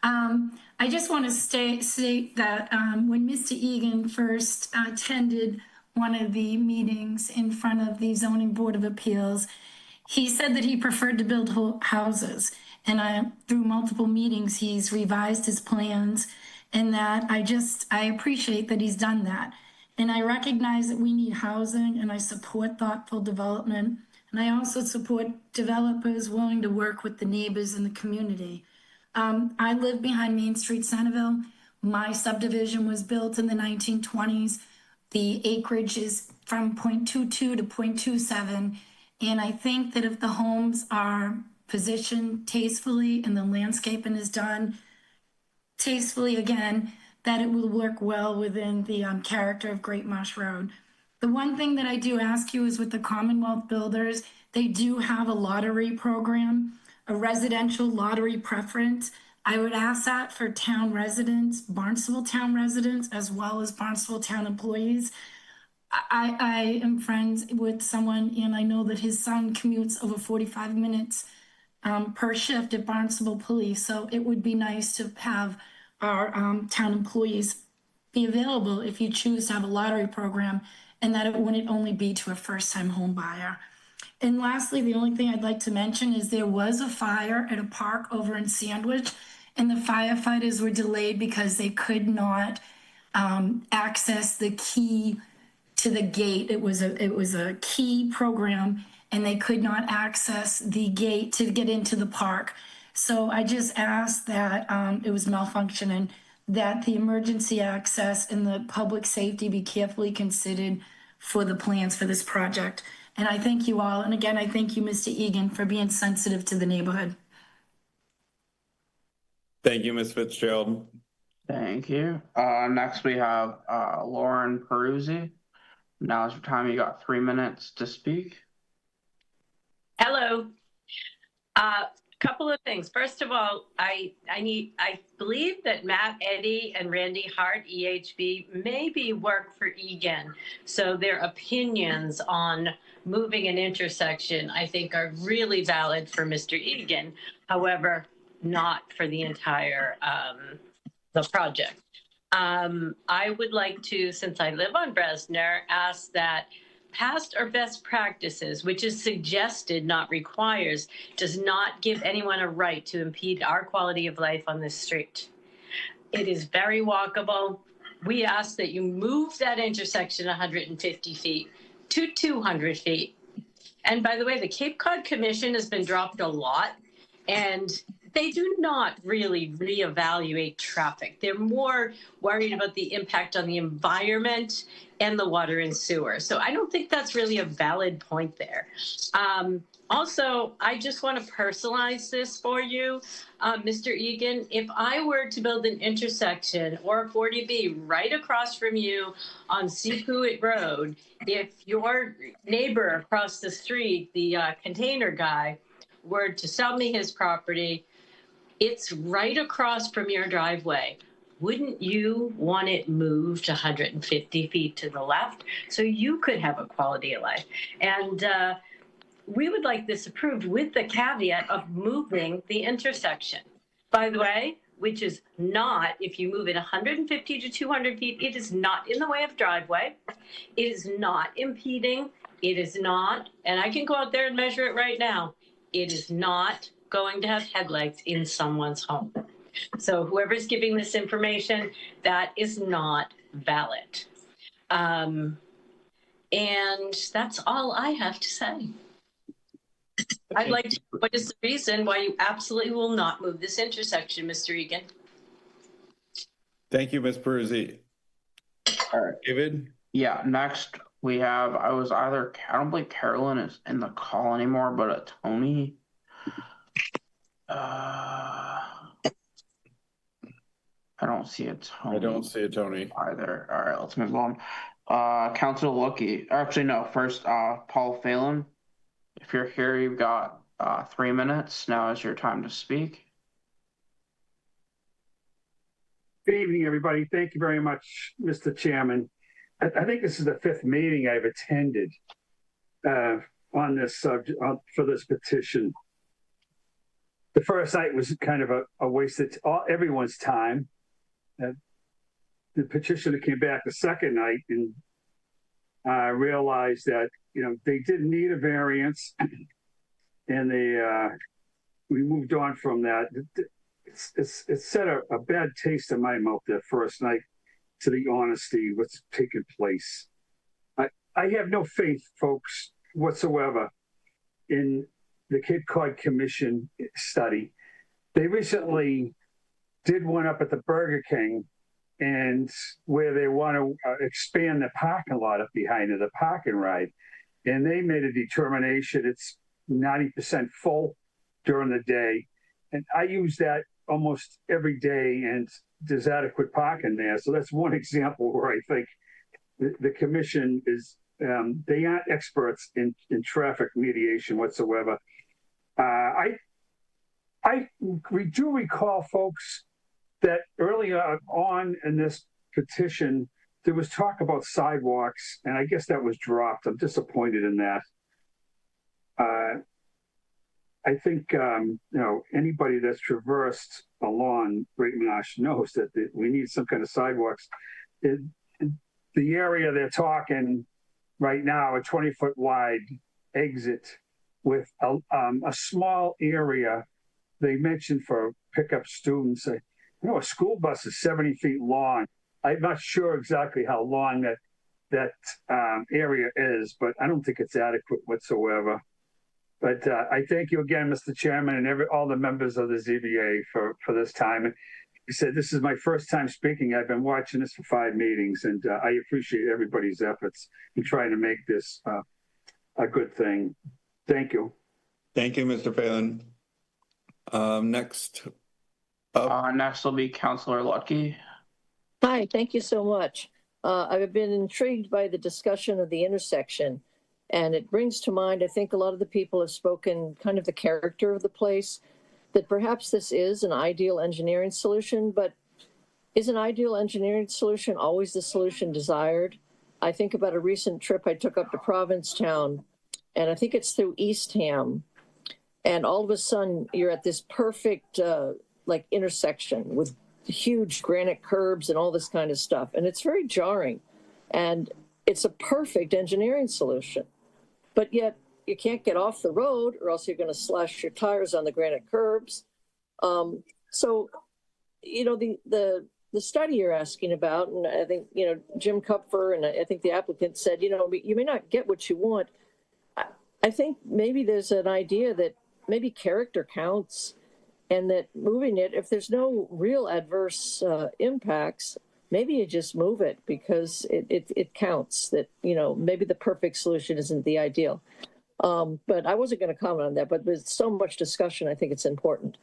I just want to state that when Mr. Egan first attended one of the meetings in front of the Zoning Board of Appeals, he said that he preferred to build whole houses. And through multiple meetings, he's revised his plans, and that I appreciate that he's done that. And I recognize that we need housing, and I support thoughtful development. And I also support developers willing to work with the neighbors in the community. I live behind Main Street, Centerville. My subdivision was built in the 1920s. The acreage is from 0.22 to 0.27. And I think that if the homes are positioned tastefully and the landscaping is done tastefully again, that it will work well within the character of Great Marsh Road. The one thing that I do ask you is with the Commonwealth Builders, they do have a lottery program, a residential lottery preference. I would ask that for town residents, Barnstable town residents, as well as Barnstable town employees. I am friends with someone, and I know that his son commutes over 45 minutes per shift at Barnstable Police. So it would be nice to have our town employees be available if you choose to have a lottery program, and that it wouldn't only be to a first-time home buyer. And lastly, the only thing I'd like to mention is there was a fire at a park over in Sandwich, and the firefighters were delayed because they could not access the key to the gate. It was a key program, and they could not access the gate to get into the park. So I just asked that it was malfunctioning, that the emergency access and the public safety be carefully considered for the plans for this project. And I thank you all. And again, I thank you, Mr. Egan, for being sensitive to the neighborhood. Thank you, Ms. Fitzgerald. Thank you. Next we have Lauren Peruzzi. Now's your time. You got 3 minutes to speak. Hello. Couple of things. First of all, I believe that Matt Eddy and Randy Hart, EHB, maybe work for Egan. So their opinions on moving an intersection, I think, are really valid for Mr. Egan. However, not for the entire the project. I would like to, since I live on Bresner, ask that past or best practices, which is suggested, not requires, does not give anyone a right to impede our quality of life on this street. It is very walkable. We ask that you move that intersection 150 feet to 200 feet. And by the way, the Cape Cod Commission has been dropped a lot, and they do not really reevaluate traffic. They're more worried about the impact on the environment and the water and sewer. So I don't think that's really a valid point there. Also, I just want to personalize this for you, Mr. Egan. If I were to build an intersection or a 40B right across from you on Seapuit Road, if your neighbor across the street, the container guy, were to sell me his property, it's right across from your driveway. Wouldn't you want it moved 150 feet to the left so you could have a quality of life? And we would like this approved with the caveat of moving the intersection. By the way, which is not, if you move it 150 to 200 feet, it is not in the way of driveway. It is not impeding. It is not, and I can go out there and measure it right now. It is not going to have headlights in someone's home. So whoever's giving this information, that is not valid. And that's all I have to say. I'd like to know what is the reason why you absolutely will not move this intersection, Mr. Egan? Thank you, Ms. Peruzzi. All right, David? Yeah, next we have, I don't believe Carolyn is in the call anymore, but Tony. I don't see a Tony. I don't see a Tony either. All right, let's move on. Council Lucky. Actually, no. First, Paul Phelan. If you're here, you've got 3 minutes. Now is your time to speak. Good evening, everybody. Thank you very much, Mr. Chairman. I think this is the 5th meeting I've attended on this subject for this petition. The first night was kind of a waste of everyone's time. The petitioner came back the second night and realized that they didn't need a variance, and we moved on from that. It set a bad taste in my mouth that first night, to the honesty what's taken place. I have no faith, folks, whatsoever in the Cape Cod Commission study. They recently did one up at the Burger King, and where they want to expand the parking lot up behind it, the park and ride. And they made a determination it's 90% full during the day. And I use that almost every day, and there's adequate parking there. So that's one example where I think the commission is, they aren't experts in traffic mediation whatsoever. I do recall, folks, that earlier on in this petition, there was talk about sidewalks, and I guess that was dropped. I'm disappointed in that. I think, anybody that's traversed along Great Marsh knows that we need some kind of sidewalks. The area they're talking right now, a 20-foot wide exit with a small area they mentioned for pickup students. A school bus is 70 feet long. I'm not sure exactly how long that area is, but I don't think it's adequate whatsoever. But I thank you again, Mr. Chairman, and all the members of the ZBA for this time. And you said this is my first time speaking. I've been watching this for 5 meetings, and I appreciate everybody's efforts in trying to make this a good thing. Thank you. Thank you, Mr. Phelan. Next Next will be Councilor Lucky. Hi, thank you so much. I've been intrigued by the discussion of the intersection, and it brings to mind, I think a lot of the people have spoken kind of the character of the place, that perhaps this is an ideal engineering solution, but is an ideal engineering solution always the solution desired? I think about a recent trip I took up to Provincetown, and I think it's through Eastham, and all of a sudden you're at this perfect like intersection with huge granite curbs and all this kind of stuff, and it's very jarring, and it's a perfect engineering solution, but yet you can't get off the road or else you're going to slash your tires on the granite curbs. So, you know, the study you're asking about, and I think, you know, Jim Kupfer and I think the applicant said, you know, you may not get what you want. I think maybe there's an idea that maybe character counts, and that moving it, if there's no real adverse impacts, maybe you just move it because it counts. That, you know, maybe the perfect solution isn't the ideal. But I wasn't going to comment on that, but there's so much discussion, I think it's important.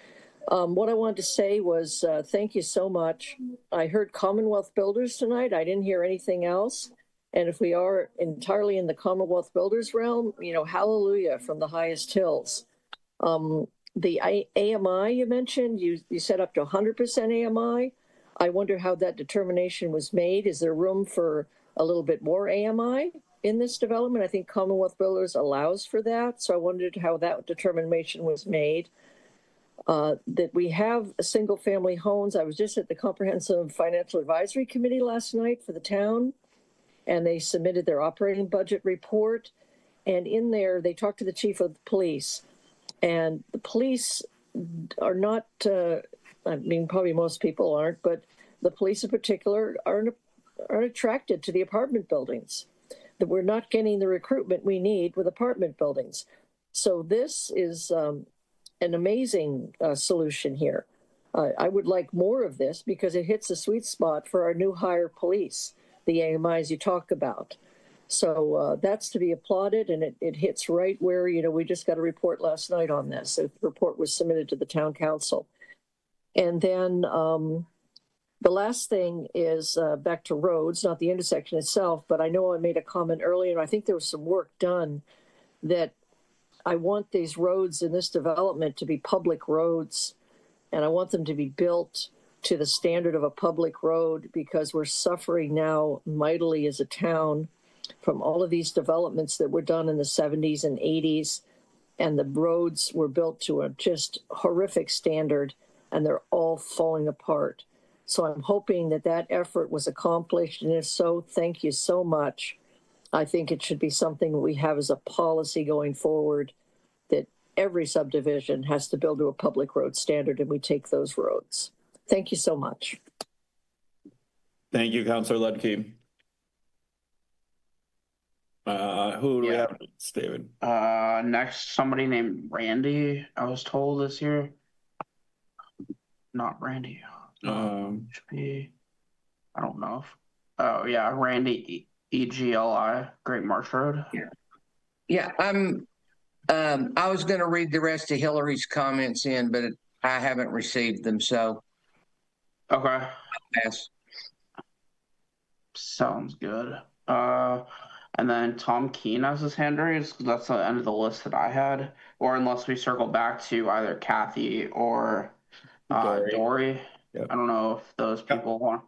What I wanted to say was thank you so much. I heard Commonwealth Builders tonight. I didn't hear anything else. And if we are entirely in the Commonwealth Builders realm, you know, hallelujah from the highest hills. The AMI you mentioned, you set up to 100% AMI. I wonder how that determination was made. Is there room for a little bit more AMI in this development? I think Commonwealth Builders allows for that. So I wondered how that determination was made. That we have single family homes. I was just at the Comprehensive Financial Advisory Committee last night for the town, and they submitted their operating budget report. And in there, they talked to the chief of police. And the police are not, I mean, probably most people aren't, but the police in particular aren't attracted to the apartment buildings. That we're not getting the recruitment we need with apartment buildings. So this is an amazing solution here. I would like more of this because it hits a sweet spot for our new hire police, the AMIs you talk about. So that's to be applauded, and it hits right where, you know, we just got a report last night on this. The report was submitted to the town council. And then the last thing is back to roads, not the intersection itself, but I know I made a comment earlier, and I think there was some work done that I want these roads in this development to be public roads, and I want them to be built to the standard of a public road, because we're suffering now mightily as a town from all of these developments that were done in the 70s and 80s, and the roads were built to a just horrific standard, and they're all falling apart. So I'm hoping that that effort was accomplished, and if so, thank you so much. I think it should be something we have as a policy going forward, that every subdivision has to build to a public road standard, and we take those roads. Thank you so much. Thank you, Councilor Ludke. Who do we have next, David? Next, somebody named Randy, I was told this year. Not Randy. Should be, I don't know. Oh yeah, Randy EGLI, Great Marsh Road. Yeah, I was going to read the rest of Hillary's comments in, but I haven't received them, so. Okay. Yes. Sounds good. And then Tom Keene has his hand raised. That's the end of the list that I had. Or unless we circle back to either Kathy or Dory. Yep. I don't know if those people want.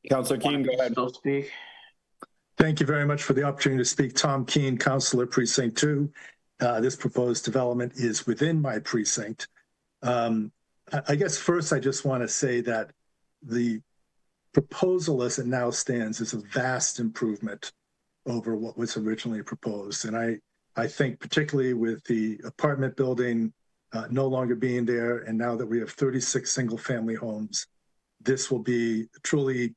Councilor Keene, go ahead. Still speak. Thank you very much for the opportunity to speak. Tom Keene, Councilor Precinct 2. This proposed development is within my precinct. I guess first I just want to say that the proposal as it now stands is a vast improvement over what was originally proposed. And I think particularly with the apartment building no longer being there, and now that we have 36 single family homes, this will be truly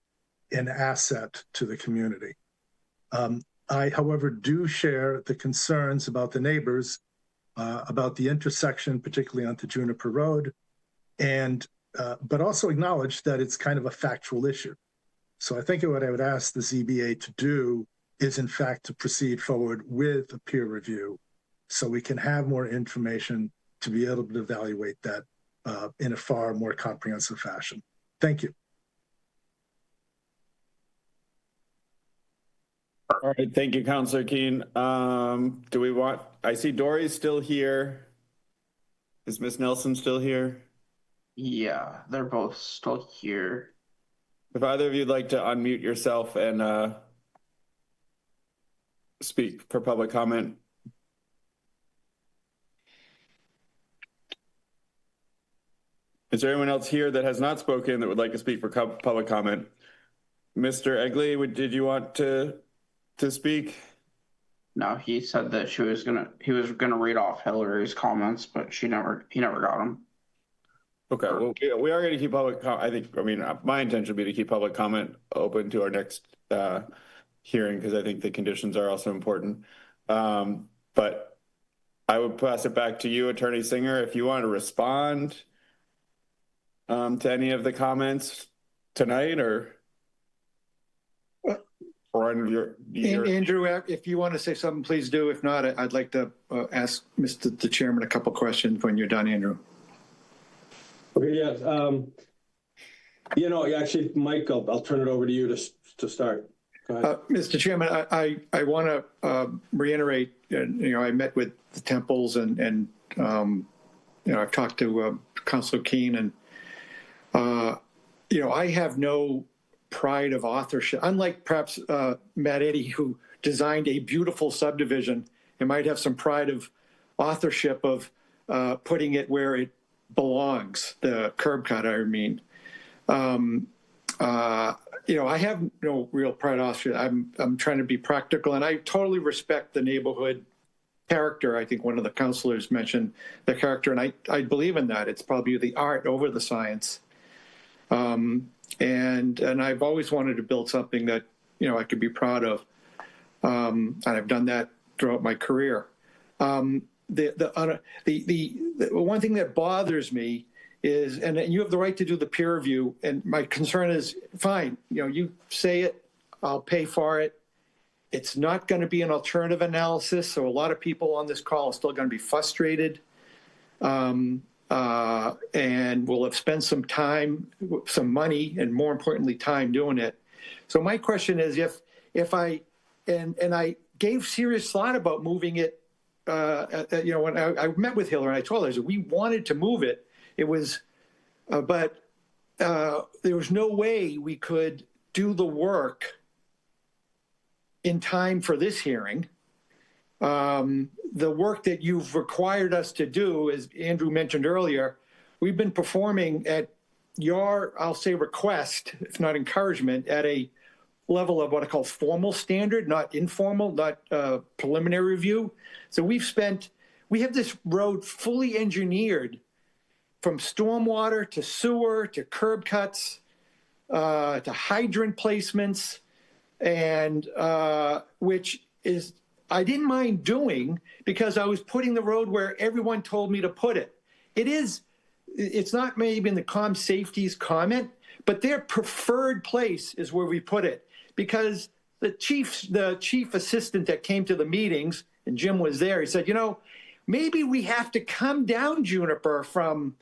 an asset to the community. I, however, do share the concerns about the neighbors about the intersection, particularly onto Juniper Road, and but also acknowledge that it's kind of a factual issue. So I think what I would ask the ZBA to do is, in fact, to proceed forward with a peer review so we can have more information to be able to evaluate that in a far more comprehensive fashion. Thank you. All right, thank you, Councilor Keene. Do we want, I see Dory's still here. Is Miss Nelson still here? Yeah, they're both still here. If either of you'd like to unmute yourself and speak for public comment. Is there anyone else here that has not spoken that would like to speak for public comment? Mr. Egley, did you want to speak? No, he said that he was gonna read off Hillary's comments, but he never got them. Okay, well, we are going to keep my intention would be to keep public comment open to our next hearing, because I think the conditions are also important. But I would pass it back to you, Attorney Singer, if you want to respond to any of the comments tonight, or Andrew, if you want to say something, please do. If not, I'd like to ask the chairman a couple questions when you're done, Andrew. Okay, yes. Actually, Mike, I'll turn it over to you to start. Go ahead. Mr. Chairman, I want to reiterate, I met with the Temples and I've talked to Councilor Keene, and, I have no pride of authorship. Unlike perhaps Matt Eddy, who designed a beautiful subdivision, and might have some pride of authorship of putting it where it belongs, the curb cut, I mean. I have no real pride of authorship. I'm trying to be practical, and I totally respect the neighborhood character. I think one of the councilors mentioned the character, and I believe in that. It's probably the art over the science. And I've always wanted to build something that, I could be proud of. And I've done that throughout my career. The one thing that bothers me is, and you have the right to do the peer review, and my concern is, fine, you say it, I'll pay for it. It's not going to be an alternative analysis, so a lot of people on this call are still going to be frustrated, and will have spent some time, some money, and more importantly, time doing it. So my question is, if I gave serious thought about moving it, when I met with Hillary, and I told her that we wanted to move it. It was, but there was no way we could do the work in time for this hearing. The work that you've required us to do, as Andrew mentioned earlier, we've been performing at your, I'll say, request, if not encouragement, at a level of what I call formal standard, not informal, not preliminary review. So we have this road fully engineered from stormwater to sewer to curb cuts to hydrant placements, and which is, I didn't mind doing because I was putting the road where everyone told me to put it. It's not maybe in the comm safety's comment, but their preferred place is where we put it, because the chief assistant that came to the meetings, and Jim was there, he said, maybe we have to come down Juniper from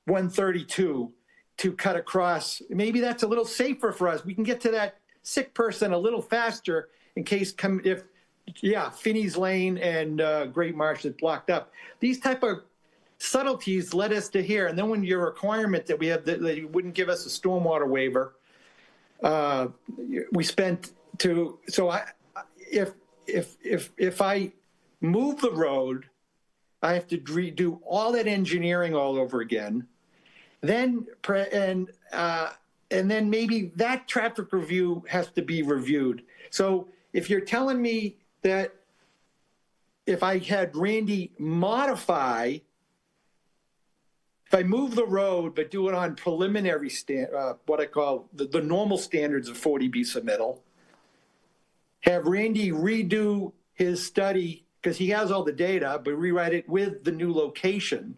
132 to cut across. Maybe that's a little safer for us. We can get to that sick person a little faster in case Finney's Lane and Great Marsh is blocked up. These type of subtleties led us to here. And then when your requirement that we have that you wouldn't give us a stormwater waiver, we spent to, so if I move the road, I have to redo all that engineering all over again. Then and then maybe that traffic review has to be reviewed. So if you're telling me that if I had Randy modify, if I move the road but do it on preliminary what I call the normal standards of 40B submittal, have Randy redo his study because he has all the data, but rewrite it with the new location.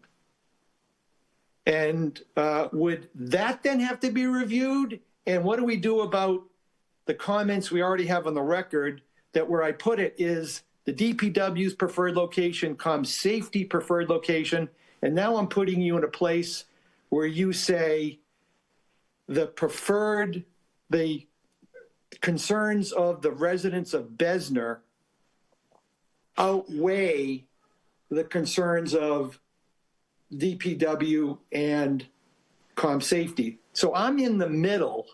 And would that then have to be reviewed? And what do we do about the comments we already have on the record that where I put it is the DPW's preferred location, safety preferred location, and now I'm putting you in a place where you say the concerns of the residents of Besner outweigh the concerns of DPW and safety. So I'm in the middle,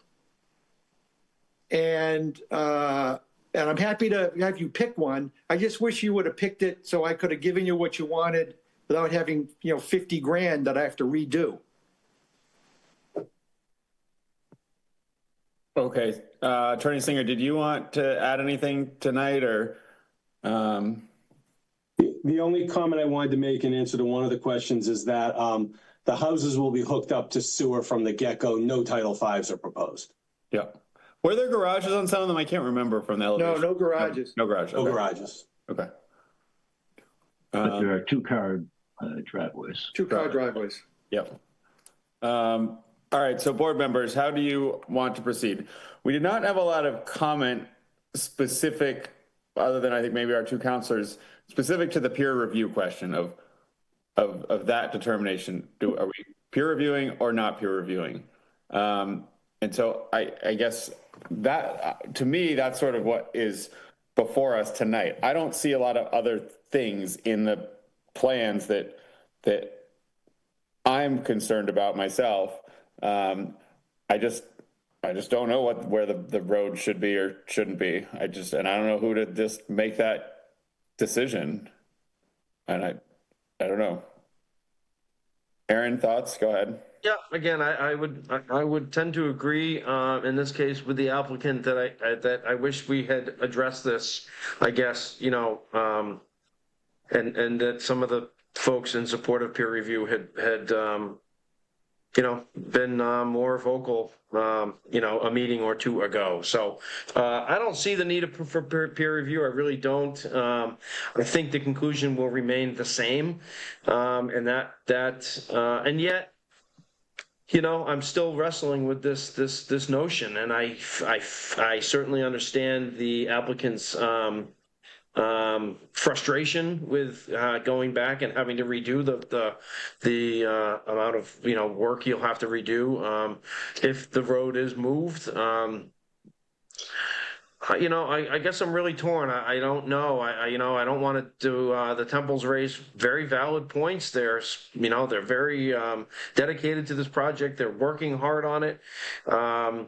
and I'm happy to have you pick one. I just wish you would have picked it so I could have given you what you wanted without having, 50 grand that I have to redo. Okay. Attorney Singer, did you want to add anything tonight, or? The only comment I wanted to make in answer to one of the questions is that the houses will be hooked up to sewer from the get-go. No Title V's are proposed. Yeah. Were there garages on some of them? I can't remember from the elevation. No garages. No garage. No garages. Okay. But there are two-car driveways. Two-car driveways. Yep. All right. So board members, how do you want to proceed? We did not have a lot of comment specific, other than I think maybe our two counselors, specific to the peer review question of that determination. Are we peer reviewing or not peer reviewing? And so I guess that, to me, that's sort of what is before us tonight. I don't see a lot of other things in the plans that I'm concerned about myself. I just don't know where the road should be or shouldn't be. And I don't know who to just make that decision. And I don't know. Aaron, thoughts? Go ahead. Yeah, again, I would tend to agree in this case with the applicant that I wish we had addressed this, I guess, and that some of the folks in support of peer review had been more vocal, a meeting or two ago. So I don't see the need for peer review. I really don't. I think the conclusion will remain the same, and yet, I'm still wrestling with this notion, and I certainly understand the applicant's frustration with going back and having to redo the amount of work you'll have to redo if the road is moved. I guess I'm really torn. I don't know. I don't want to do the Temples raise very valid points. They're very dedicated to this project. They're working hard on it. I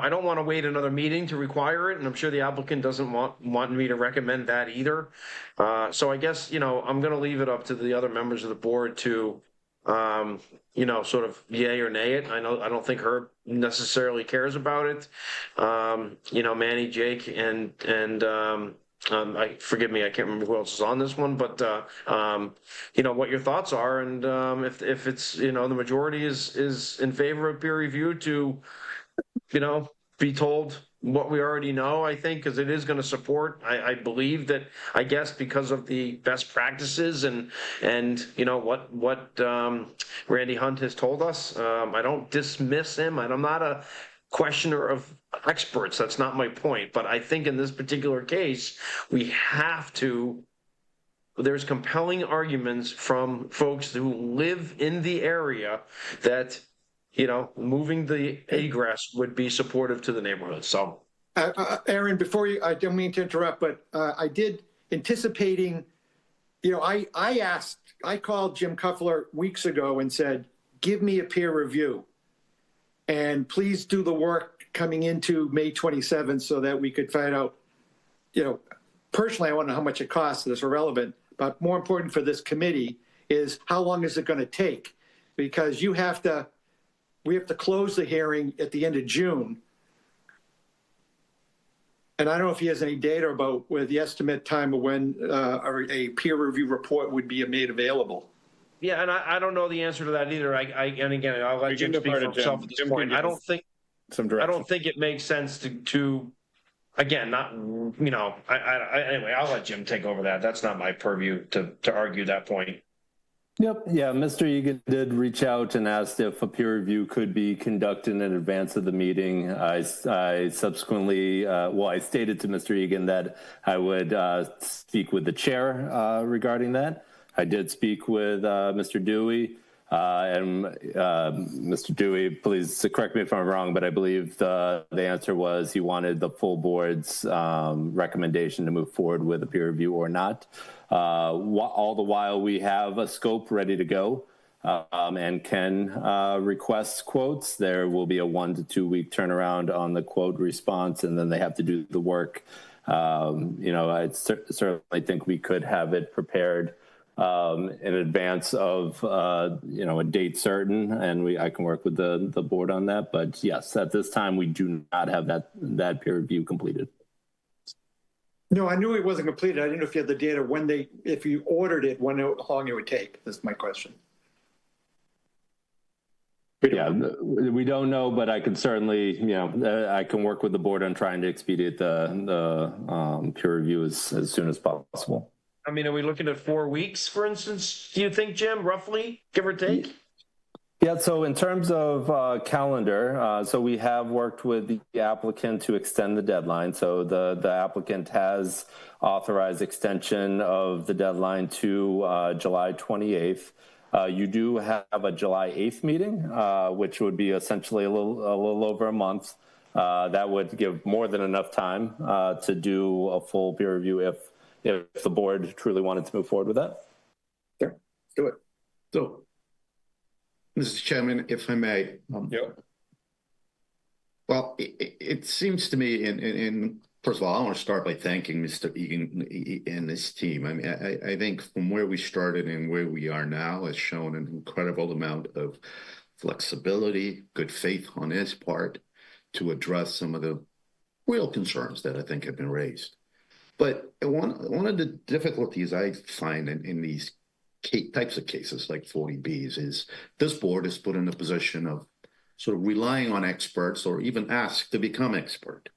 don't want to wait another meeting to require it, and I'm sure the applicant doesn't want me to recommend that either. So I guess, I'm going to leave it up to the other members of the board to, sort of yay or nay it. I don't think Herb necessarily cares about it. Manny, Jake, and forgive me, I can't remember who else is on this one, but what your thoughts are, and if it's the majority is in favor of peer review to be told what we already know, I think, because it is going to support, I believe that, I guess, because of the best practices and what Randy Hunt has told us. I don't dismiss him, and I'm not a questioner of experts. That's not my point. But I think in this particular case, there's compelling arguments from folks who live in the area that moving the egress would be supportive to the neighborhood. So, Aaron, I don't mean to interrupt, but I did anticipating, I called Jim Cuffler weeks ago and said, give me a peer review and please do the work coming into May 27th so that we could find out, personally, I want to know how much it costs. That's irrelevant, but more important for this committee is how long is it going to take? Because we have to close the hearing at the end of June. And I don't know if he has any data about the estimate time of when a peer review report would be made available. Yeah, and I don't know the answer to that either. And again, I'll let Jim speak for himself at this point. I don't think it makes sense to Again, not, anyway, I'll let Jim take over that. That's not my purview to argue that point. Yep. Yeah. Mr. Egan did reach out and asked if a peer review could be conducted in advance of the meeting. I subsequently, I stated to Mr. Egan that I would speak with the chair regarding that. I did speak with Mr. Dewey. And Mr. Dewey, please correct me if I'm wrong, but I believe the answer was he wanted the full board's recommendation to move forward with a peer review or not. All the while we have a scope ready to go and can request quotes. There will be a 1 to 2 week turnaround on the quote response, and then they have to do the work. I certainly think we could have it prepared in advance of a date certain, and I can work with the board on that. But yes, at this time we do not have that peer review completed. No, I knew it wasn't completed. I didn't know if you had the data if you ordered it, how long it would take. That's my question. We don't know, but I can certainly, I can work with the board on trying to expedite the peer review as soon as possible. I mean, are we looking at 4 weeks, for instance, do you think, Jim, roughly, give or take? Yeah, so in terms of calendar, so we have worked with the applicant to extend the deadline. So the applicant has authorized extension of the deadline to July 28th. You do have a July 8th meeting, which would be essentially a little over a month. That would give more than enough time to do a full peer review if the board truly wanted to move forward with that. Sure, do it. So, Mr. Chairman, if I may. Well, it seems to me, and first of all, I want to start by thanking Mr. Egan and his team. I mean, I think from where we started and where we are now has shown an incredible amount of flexibility, good faith on his part to address some of the real concerns that I think have been raised. But one of the difficulties I find in these types of cases like 40Bs is this board is put in a position of sort of relying on experts or even asked to become experts,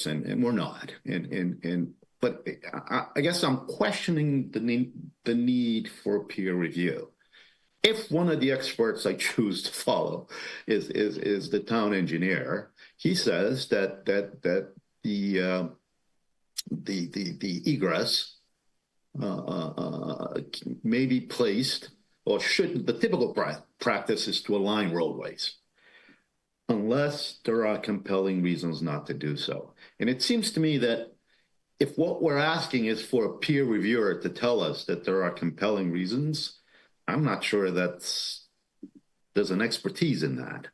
and we're not. But I guess I'm questioning the need for peer review. If one of the experts I choose to follow is the town engineer, he says that the egress may be placed, or should, the typical practice is to align roadways, unless there are compelling reasons not to do so. And it seems to me that if what we're asking is for a peer reviewer to tell us that there are compelling reasons, I'm not sure there's an expertise in that.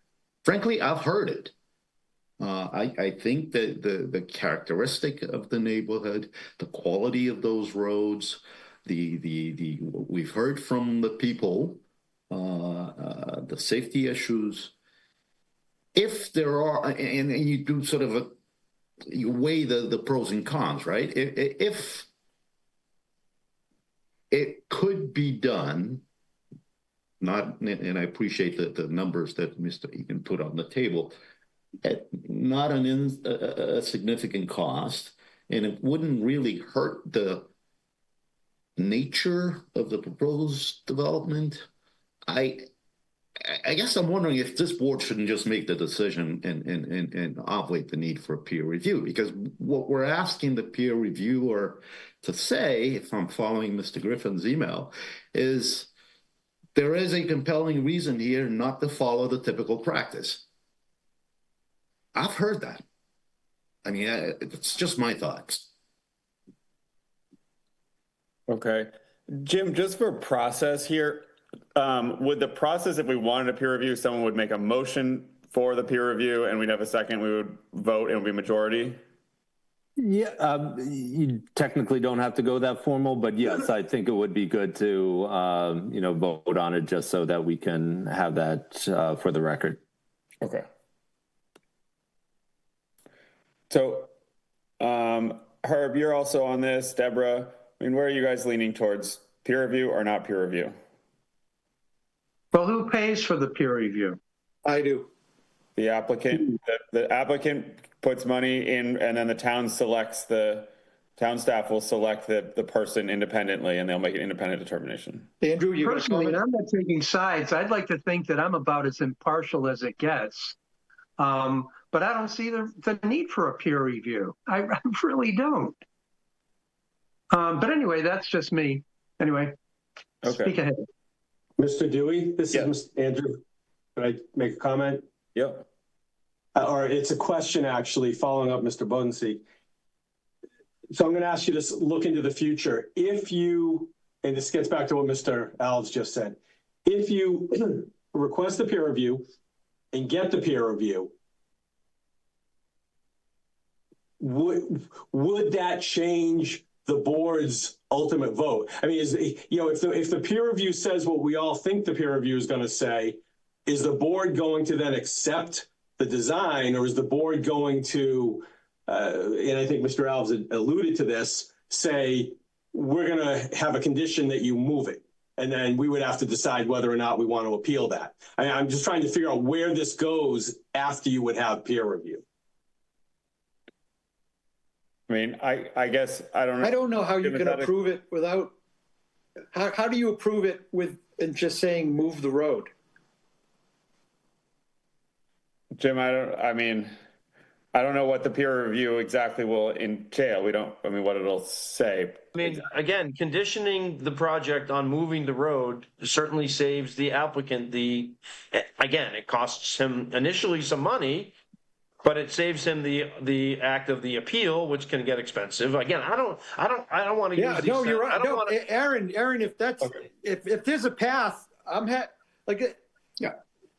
Frankly, I've heard it. I think that the characteristic of the neighborhood, the quality of those roads, we've heard from the people, the safety issues. If there are, and you do sort of you weigh the pros and cons, right? If it could be done, and I appreciate the numbers that Mr. Egan put on the table, at not a significant cost, and it wouldn't really hurt the nature of the proposed development. I guess I'm wondering if this board shouldn't just make the decision and obviate the need for a peer review, because what we're asking the peer reviewer to say, if I'm following Mr. Griffin's email, is there is a compelling reason here not to follow the typical practice. I've heard that. I mean, it's just my thoughts. Okay. Jim, just for process here, would the process, if we wanted a peer review, someone would make a motion for the peer review and we'd have a second, we would vote and it would be majority? Yeah, you technically don't have to go that formal, but yes, I think it would be good to, vote on it just so that we can have that for the record. Okay. So, Herb, you're also on this. Deborah, I mean, where are you guys leaning towards? Peer review or not peer review? Well, who pays for the peer review? I do. The applicant. The applicant puts money in, and then the town staff will select the person independently, and they'll make an independent determination. Andrew, you personally, and I'm not taking sides. I'd like to think that I'm about as impartial as it gets. But I don't see the need for a peer review. I really don't. But anyway, that's just me. Anyway, speak ahead. Mr. Dewey, this is Andrew. Can I make a comment? Yep. Or it's a question, actually, following up Mr. Bodensee. So I'm going to ask you to look into the future. If you, and this gets back to what Mr. Alves just said, if you request a peer review and get the peer review, would that change the board's ultimate vote? I mean, if the peer review says what we all think the peer review is going to say, is the board going to then accept the design, or is the board going to, and I think Mr. Alves alluded to this, say, we're going to have a condition that you move it, and then we would have to decide whether or not we want to appeal that. I'm just trying to figure out where this goes after you would have peer review. I mean, I guess I don't know. I don't know how you can approve it without. How do you approve it with and just saying move the road? Jim, I don't know what the peer review exactly will entail. What it'll say. I mean, again, conditioning the project on moving the road certainly saves the applicant again, it costs him initially some money, but it saves him the act of the appeal, which can get expensive. Again, I don't want to use these. No, you're right. No, Aaron, if that's, if there's a path,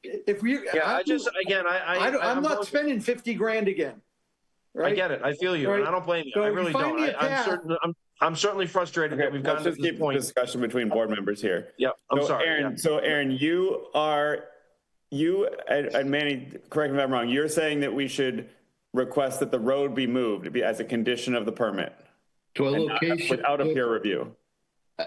if we, I'm not spending 50 grand again. Right? I get it. I feel you. Right? And I don't blame you. So I really don't. I'm certainly frustrated that we've gotten to this point. Discussion between board members here. Yep. I'm sorry. Aaron, So Aaron, you and Manny, correct me if I'm wrong, you're saying that we should request that the road be moved as a condition of the permit to a location without a peer review.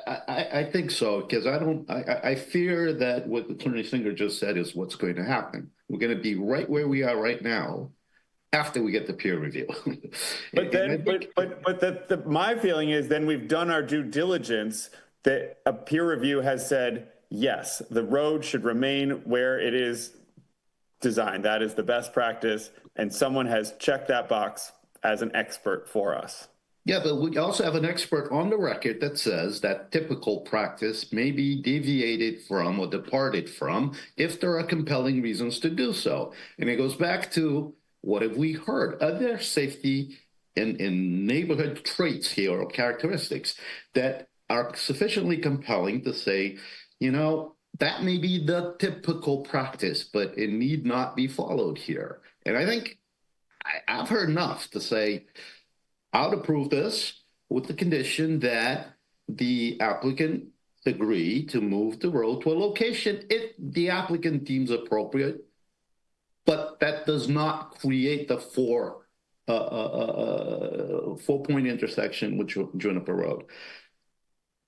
I think so, because I fear that what Attorney Singer just said is what's going to happen. We're going to be right where we are right now after we get the peer review. But my feeling is then we've done our due diligence, that a peer review has said, yes, the road should remain where it is designed. That is the best practice. And someone has checked that box as an expert for us. Yeah, but we also have an expert on the record that says that typical practice may be deviated from or departed from if there are compelling reasons to do so. And it goes back to, what have we heard? Are there safety in neighborhood traits here or characteristics that are sufficiently compelling to say, that may be the typical practice, but it need not be followed here? And I think I've heard enough to say, I'll approve this with the condition that the applicant agree to move the road to a location if the applicant deems appropriate, but that does not create the four-point intersection with Juniper Road.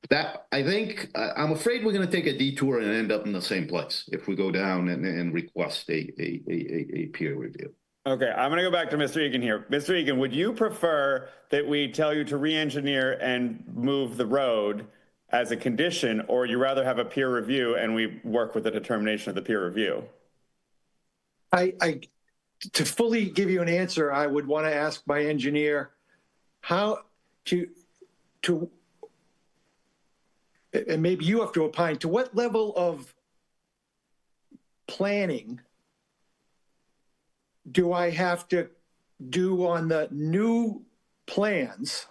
That, I think, I'm afraid we're going to take a detour and end up in the same place if we go down and request a peer review. Okay, I'm going to go back to Mr. Egan here. Mr. Egan, would you prefer that we tell you to re-engineer and move the road as a condition, or you rather have a peer review and we work with the determination of the peer review? To fully give you an answer, I would want to ask my engineer how to, and maybe you have to opine, to what level of planning do I have to do on the new plans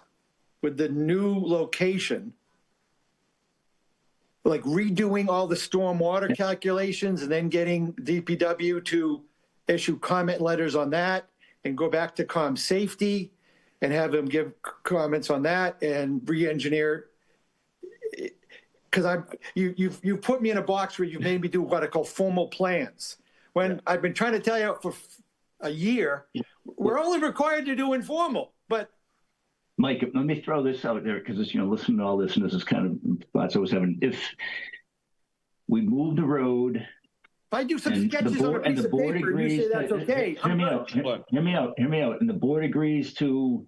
with the new location, like redoing all the stormwater calculations and then getting DPW to issue comment letters on that and go back to comm safety and have them give comments on that and re-engineer? Because you've put me in a box where you've made me do what I call formal plans. When I've been trying to tell you for a year, we're only required to do informal. But Mike, let me throw this out there, because it's, listening to all this, and this is kind of thoughts I was having. If we move the road If I do some And the sketches on a board, and piece the of board paper and you agrees say that's to, okay, hear me out, hear me out. And the board agrees to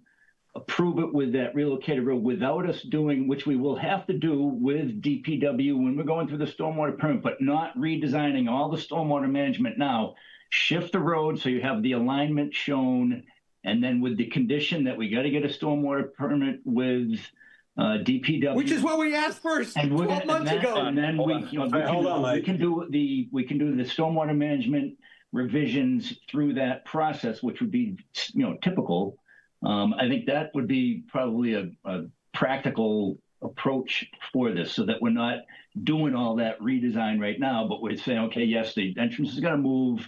approve it with that relocated road without us doing, which we will have to do with DPW when we're going through the stormwater permit, but not redesigning all the stormwater management now. Shift the road so you have the alignment shown, and then with the condition that we got to get a stormwater permit with DPW, which is what we asked first and 12 months ago. And then we can do the stormwater management revisions through that process, which would be typical. I think that would be probably a practical approach for this, so that we're not doing all that redesign right now, but we're saying, okay, yes, the entrance is going to move.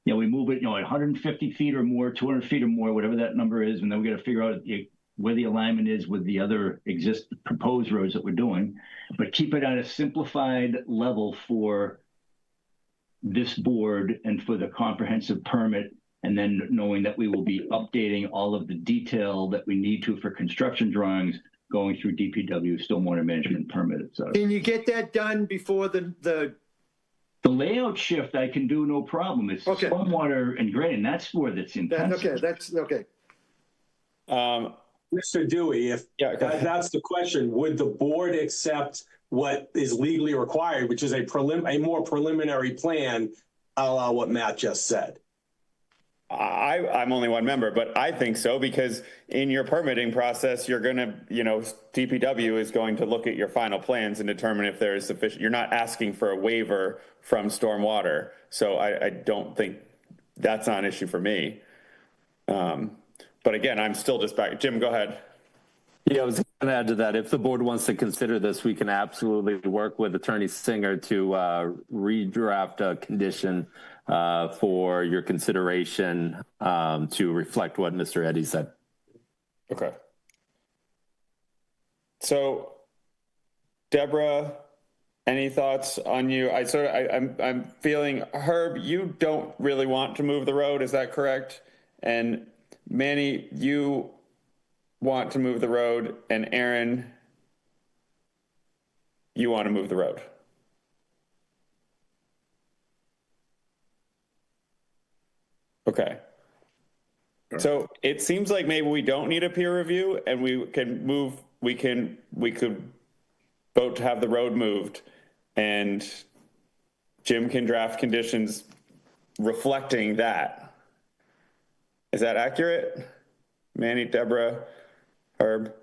We move it, 150 feet or more, 200 feet or more, whatever that number is, and then we got to figure out where the alignment is with the other proposed roads that we're doing, but keep it at a simplified level for this board and for the comprehensive permit, and then knowing that we will be updating all of the detail that we need to for construction drawings going through DPW, stormwater management permit, et cetera. Can you get that done before the layout shift? I can do, no problem. It's okay. Stormwater and grading, that's where that's intense. Okay, that's okay. Mr. Dewey, if that's the question, would the board accept what is legally required, which is a more preliminary plan, a la what Matt just said? I'm only one member, but I think so, because in your permitting process, you're going to, DPW is going to look at your final plans and determine if there is sufficient. You're not asking for a waiver from stormwater. So I don't think that's not an issue for me. But again, I'm still just back. Jim, go ahead. Yeah, I was going to add to that. If the board wants to consider this, we can absolutely work with Attorney Singer to redraft a condition for your consideration to reflect what Mr. Eddy said. Okay. So, Deborah, any thoughts on you? I'm feeling, Herb, you don't really want to move the road. Is that correct? And Manny, you want to move the road, and Aaron, you want to move the road. Okay. So it seems like maybe we don't need a peer review, and we could vote to have the road moved, and Jim can draft conditions reflecting that. Is that accurate? Manny, Deborah, Herb?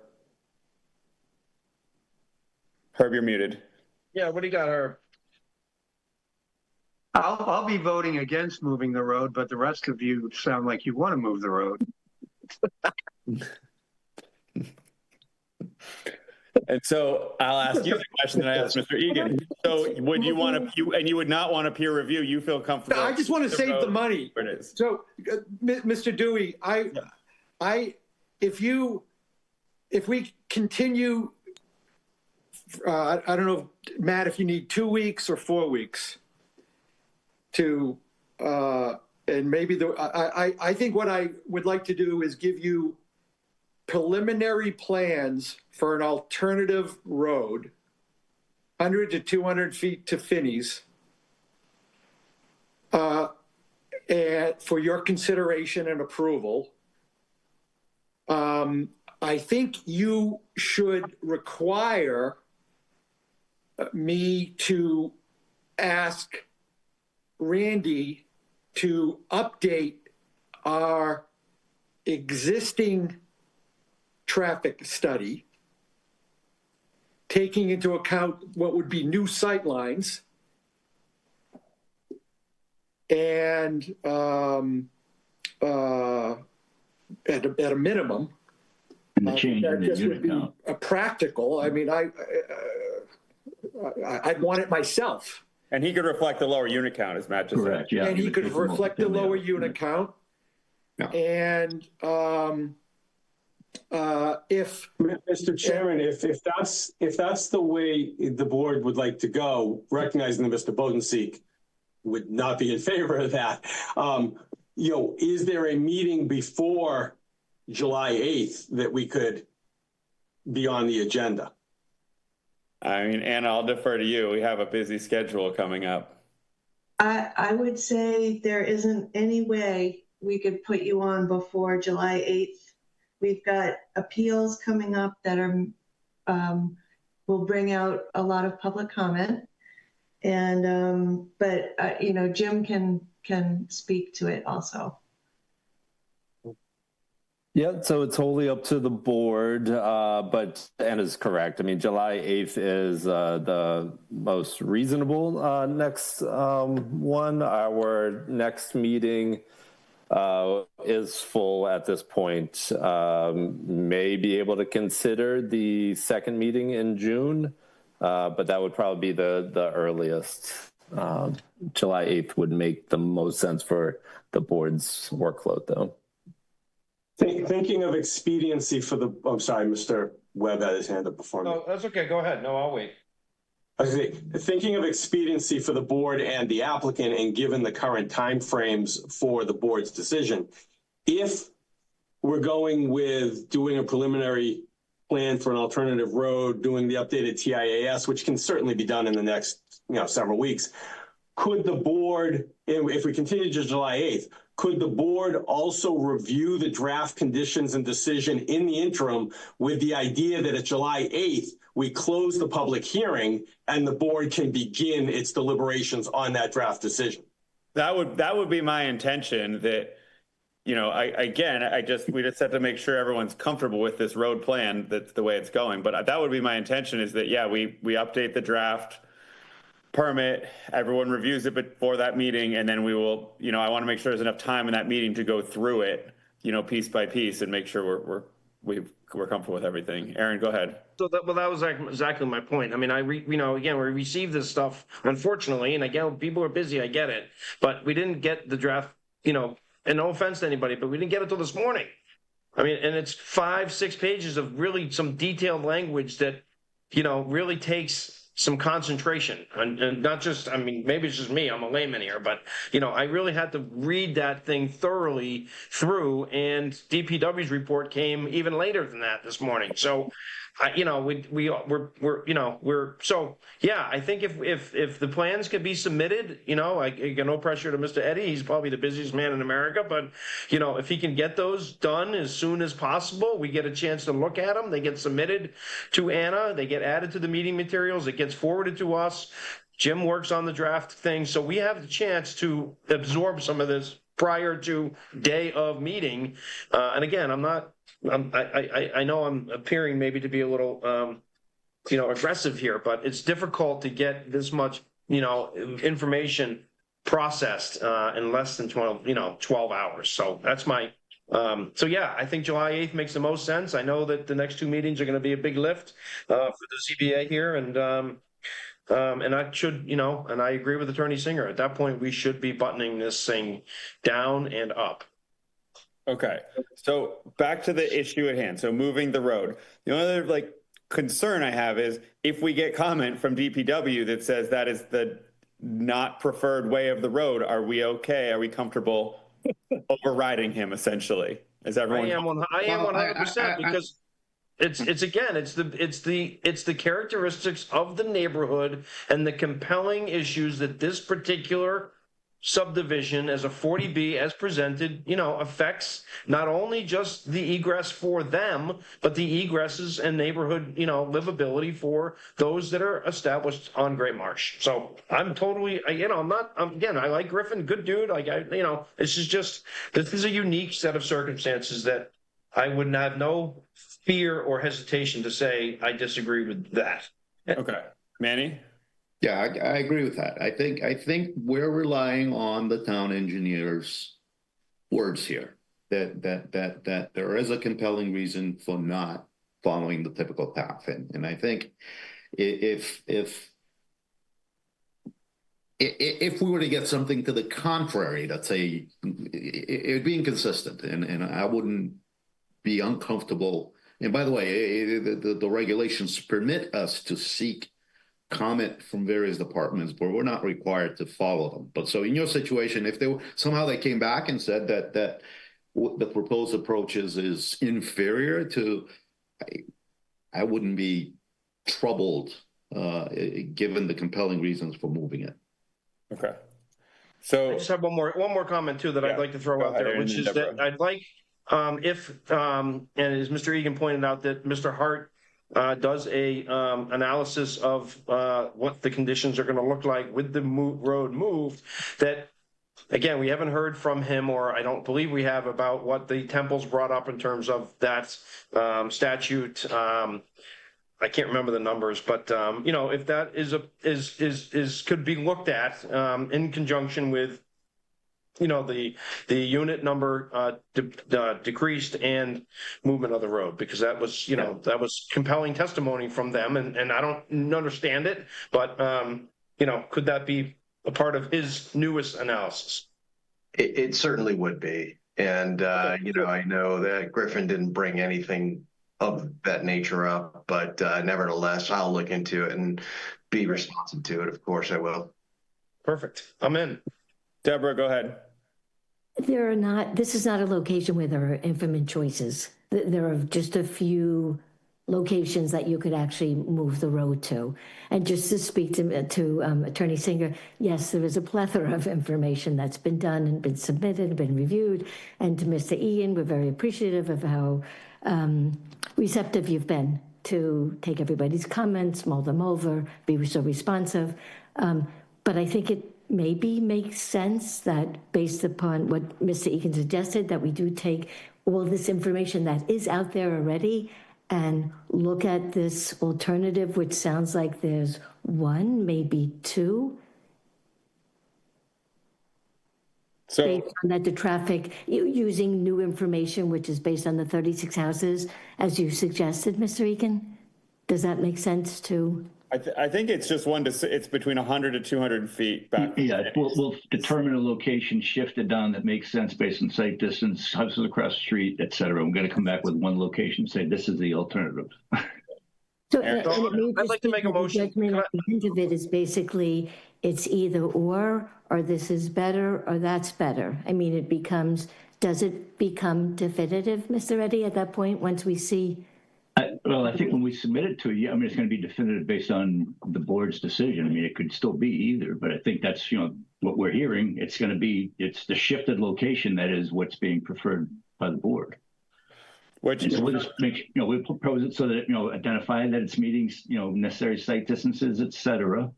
Herb, you're muted. Yeah, what do you got, Herb? I'll be voting against moving the road, but the rest of you sound like you want to move the road. And so I'll ask you the question that I asked Mr. Egan. So would you want to, and you would not want a peer review? You feel comfortable? I just want to save the money. Where it is. So, Mr. Dewey, if we continue, I don't know, Matt, if you need 2 weeks or 4 weeks to, and maybe I think what I would like to do is give you preliminary plans for an alternative road, 100 to 200 feet to Finney's, and for your consideration and approval. I think you should require me to ask Randy to update our existing traffic study, taking into account what would be new sight lines, and at a minimum, and the change in the unit count. A practical. I mean, I'd want it myself. And he could reflect the lower unit count, as Matt just said. Yeah, and he could reflect the lower unit count. Yeah. And if Mr. Chairman, if that's the way the board would like to go, recognizing that Mr. Bodenseek would not be in favor of that, is there a meeting before July 8th that we could be on the agenda? I mean, Anna, I'll defer to you. We have a busy schedule coming up. I would say there isn't any way we could put you on before July 8th. We've got appeals coming up that are will bring out a lot of public comment. And but you know, Jim can speak to it also. Yeah, so it's wholly up to the board, but Anna's correct. I mean, July 8th is the most reasonable next one. Our next meeting is full at this point. May be able to consider the second meeting in June, but that would probably be the earliest. July 8th would make the most sense for the board's workload, though. Thinking of expediency for the, I'm sorry, Mr. Webb had his hand up before me. No, that's okay. Go ahead. No, I'll wait. Okay, thinking of expediency for the board and the applicant, and given the current timeframes for the board's decision, if we're going with doing a preliminary plan for an alternative road, doing the updated TIAS, which can certainly be done in the next, several weeks, could the board, if we continue to July 8th, could the board also review the draft conditions and decision in the interim with the idea that at July 8th, we close the public hearing and the board can begin its deliberations on that draft decision? That would be my intention. That, we just have to make sure everyone's comfortable with this road plan, that's the way it's going. But that would be my intention, is that, yeah, we update the draft permit, everyone reviews it before that meeting, and then we will, I want to make sure there's enough time in that meeting to go through it, piece by piece, and make sure we're comfortable with everything. Aaron, go ahead. So that was exactly my point. I mean, again, we received this stuff, unfortunately, and again, people are busy, I get it, but we didn't get the draft, and no offense to anybody, but we didn't get it till this morning. I mean, and it's 5-6 pages of really some detailed language that, really takes some concentration, and not just, I mean, maybe it's just me, I'm a layman here, but, I really had to read that thing thoroughly through, and DPW's report came even later than that this morning. So, I think if the plans could be submitted, I get no pressure to Mr. Eddie. He's probably the busiest man in America, but if he can get those done as soon as possible, we get a chance to look at them. They get submitted to Anna. They get added to the meeting materials. It gets forwarded to us. Jim works on the draft thing, so we have the chance to absorb some of this prior to day of meeting. And again, I know I'm appearing maybe to be a little, aggressive here, but it's difficult to get this much, information processed in less than 12 hours. So that's my, I think July 8th makes the most sense. I know that the next two meetings are going to be a big lift for the ZBA here, and I should, and I agree with Attorney Singer. At that point, we should be buttoning this thing down and up. Okay, so back to the issue at hand. So moving the road. The only other concern I have is if we get comment from DPW that says that is the not preferred way of the road, are we okay? Are we comfortable overriding him essentially? Is everyone? I am 100% because it's the characteristics of the neighborhood and the compelling issues that this particular subdivision as a 40B as presented, affects not only just the egress for them, but the egresses and neighborhood, livability for those that are established on Great Marsh. So I'm totally, I like Griffin, good dude. This is a unique set of circumstances that I would have no fear or hesitation to say I disagree with that. Okay. Manny? Yeah, I agree with that. I think we're relying on the town engineer's words here, that there is a compelling reason for not following the typical path. And I think if we were to get something to the contrary, let's say, it'd be inconsistent, and I wouldn't be uncomfortable. And by the way, the regulations permit us to seek comment from various departments, but we're not required to follow them. But so in your situation, if they came back and said that the proposed approach is inferior to, I wouldn't be troubled given the compelling reasons for moving it. Okay. So I just have one more comment too that I'd like to throw out there, which is that I'd like and as Mr. Egan pointed out, that Mr. Hart does a analysis of what the conditions are going to look like with the road moved. That again, we haven't heard from him, or I don't believe we have, about what the Temple's brought up in terms of that statute. I can't remember the numbers, but you know, if that is could be looked at in conjunction with, you know, the unit number decreased and movement of the road, because that was, you know, that was compelling testimony from them, and I don't understand it, but you know, could that be a part of his newest analysis? It certainly would be, and you know, I know that Griffin didn't bring anything of that nature up, but nevertheless, I'll look into it and be responsive to it. Of course, I will. Perfect. I'm in. Deborah, go ahead. This is not a location where there are infinite choices. There are just a few locations that you could actually move the road to. And just to speak to Attorney Singer, yes, there is a plethora of information that's been done and been submitted, been reviewed. And to Mr. Ian, we're very appreciative of how receptive you've been to take everybody's comments, mull them over, be so responsive. But I think it maybe makes sense that, based upon what Mr. Egan suggested, that we do take all this information that is out there already and look at this alternative, which sounds like there's one, maybe two. So based on that, the traffic, using new information, which is based on the 36 houses, as you suggested, Mr. Egan, does that make sense to? I think it's just it's between 100 to 200 feet back. Yeah, we'll determine a location, shift it down that makes sense based on site distance, houses across the street, et cetera. I'm going to come back with one location and say this is the alternative. So I'd like to make a motion. The end of it is basically it's either or this is better or that's better. I mean, does it become definitive, Mr. Reddy, at that point once we see? Well, I think when we submit it to you, I mean, it's going to be definitive based on the board's decision. I mean, it could still be either, but I think that's, you know, what we're hearing. It's the shifted location that is what's being preferred by the board. So we'll just make, you know, we'll propose it so that, you know, identify that it's meeting, you know, necessary site distances, et cetera.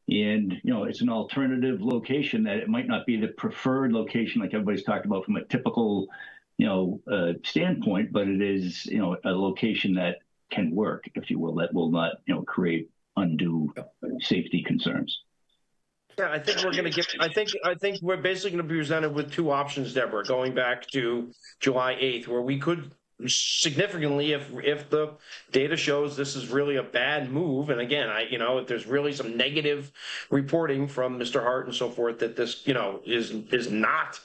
And, you know, it's an alternative location that it might not be the preferred location like everybody's talked about from a typical, you know, standpoint, but it is, you know, a location that can work, if you will, that will not, you know, create undue safety concerns. Yeah, I think we're going to get. I think we're basically going to be presented with two options, Deborah, going back to July 8th, where we could significantly, if the data shows this is really a bad move, and again, you know, if there's really some negative reporting from Mr. Hart and so forth that this, you know, is not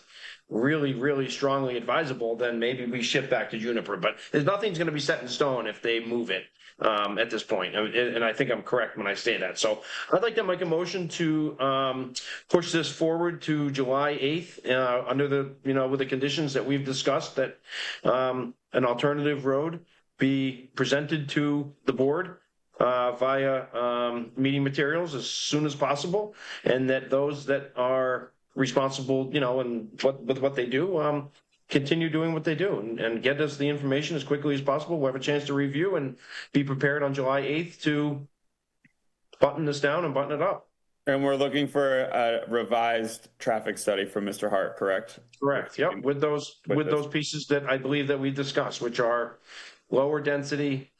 really strongly advisable, then maybe we shift back to Juniper. But nothing's going to be set in stone if they move it at this point, and I think I'm correct when I say that. So I'd like to make a motion to push this forward to July 8th under the, you know, with the conditions that we've discussed, that an alternative road be presented to the board via meeting materials as soon as possible, and that those that are responsible, you know, and with what they do, continue doing what they do and get us the information as quickly as possible. We'll have a chance to review and be prepared on July 8th to button this down and button it up. And we're looking for a revised traffic study from Mr. Hart, correct? Correct. Yep. With those pieces that I believe that we discussed, which are lower density,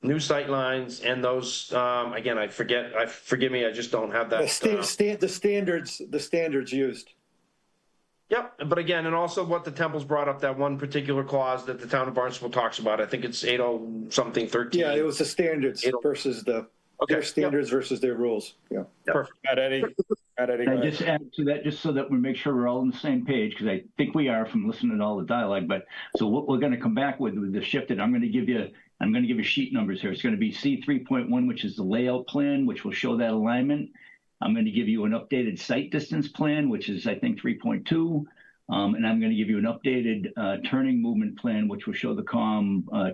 new sight lines, and those, again, forgive me, I just don't have that. The standards used. Yep, but again, and also what the Temple's brought up, that one particular clause that the town of Barnstable talks about. I think it's 80-something-13. Yeah, it was the standards versus their standards versus their rules. Yeah. Perfect. Eddie. Can I just add to that, just so that we make sure we're all on the same page, because I think we are from listening to all the dialogue. But so what we're going to come back with the shifted, I'm going to give you sheet numbers here. It's going to be C3.1, which is the layout plan, which will show that alignment. I'm going to give you an updated site distance plan, which is, I think, 3.2. And I'm going to give you an updated turning movement plan, which will show the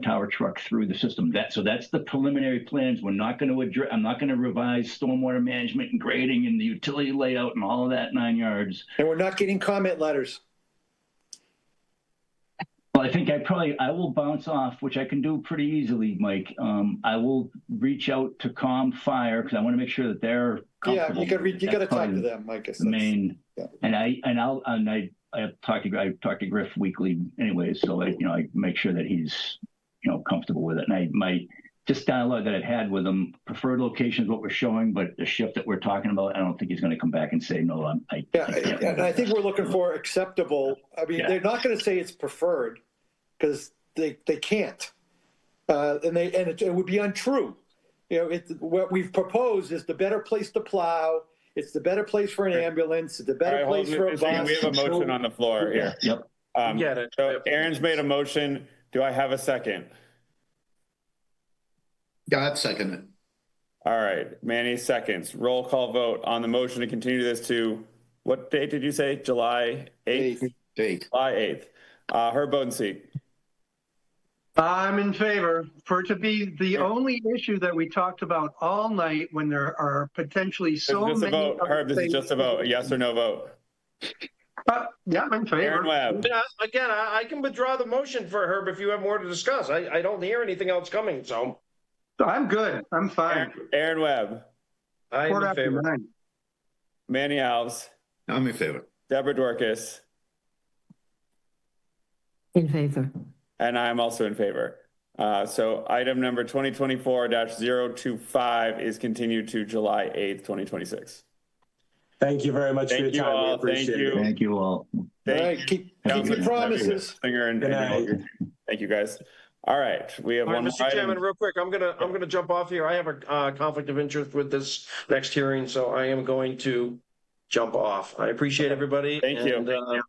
tower truck through the system. So that's the preliminary plans. We're not going to address. I'm not going to revise stormwater management and grading and the utility layout and all of that 9 yards. And we're not getting comment letters. Well, I think I will bounce off, which I can do pretty easily, Mike. I will reach out to Fire because I want to make sure that they're comfortable. Yeah, you got to talk to them, Mike. The main, yeah. And I talk to Griff weekly anyway, so I make sure that he's comfortable with it. And my just dialogue that I've had with him, preferred location is what we're showing, but the shift that we're talking about, I don't think he's going to come back and say no. And I think we're looking for acceptable. I mean, they're not going to say it's preferred because they can't, and it would be untrue. What we've proposed is the better place to plow. It's the better place for an ambulance. It's the better place for a bus. We have a motion on the floor here. Yep. Get it. So Aaron's made a motion. Do I have a second? Yeah, I'd second it. All right, Manny seconds. Roll call vote on the motion to continue this to, what date did you say? July 8th? July 8th. Herb Bodenseek. I'm in favor for it to be the only issue that we talked about all night when there are potentially so This is just many. a vote. Herb, this is just a vote. A yes or no vote. Yeah, I'm in favor. Aaron Webb. Again, I can withdraw the motion for Herb if you have more to discuss. I don't hear anything else coming, so. I'm good. I'm fine. Aaron Webb. I'm in favor. Manny Alves. I'm in favor. Deborah Dorcas. In favor. And I'm also in favor. So item number 2024-025 is continued to July 8th, 2026ase. Thank you very much for your time. We appreciate it. Thank you all. Keep your promises. Singer and thank you guys. All right, we have one more Mr. Chairman, real quick, I'm gonna jump off here. I have a conflict of interest with this next hearing, so I am going to jump off. I appreciate everybody. Thank you.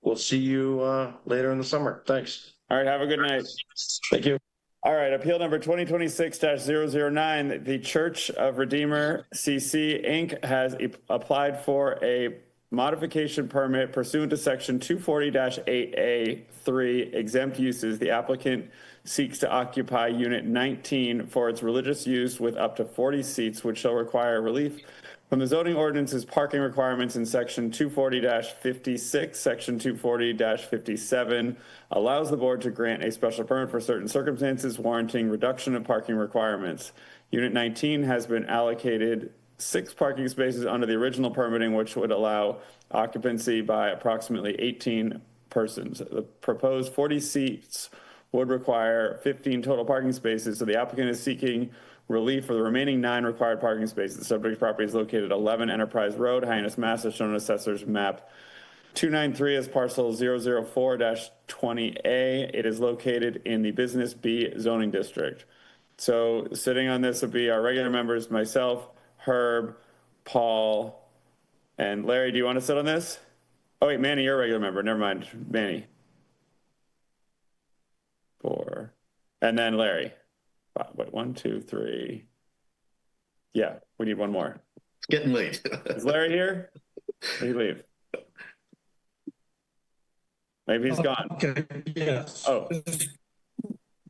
We'll see you later in the summer. Thanks. All right, have a good night. Thank you. All right, appeal number 2026-009. The Church of Redeemer CC Inc. has applied for a modification permit pursuant to section 240-8A3 exempt uses. The applicant seeks to occupy unit 19 for its religious use with up to 40 seats, which shall require relief from the zoning ordinance's parking requirements in section 240-56. Section 240-57 allows the board to grant a special permit for certain circumstances warranting reduction of parking requirements. Unit 19 has been allocated 6 parking spaces under the original permitting, which would allow occupancy by approximately 18 persons. The proposed 40 seats would require 15 total parking spaces, so the applicant is seeking relief for the remaining 9 required parking spaces. The subject property is located at 11 Enterprise Road, Hyannis, Mass, as shown on Assessor's Map 293 as parcel 004-20A. It is located in the Business B zoning district. So sitting on this would be our regular members, myself, Herb, Paul, and Larry. Do you want to sit on this? Oh wait, Manny, you're a regular member. Never mind, Manny. 4, and then Larry. Wait, 1, 2, 3. Yeah, we need one more. It's getting late. Is Larry here? Did he leave? Maybe he's gone. Okay. Yes. Oh,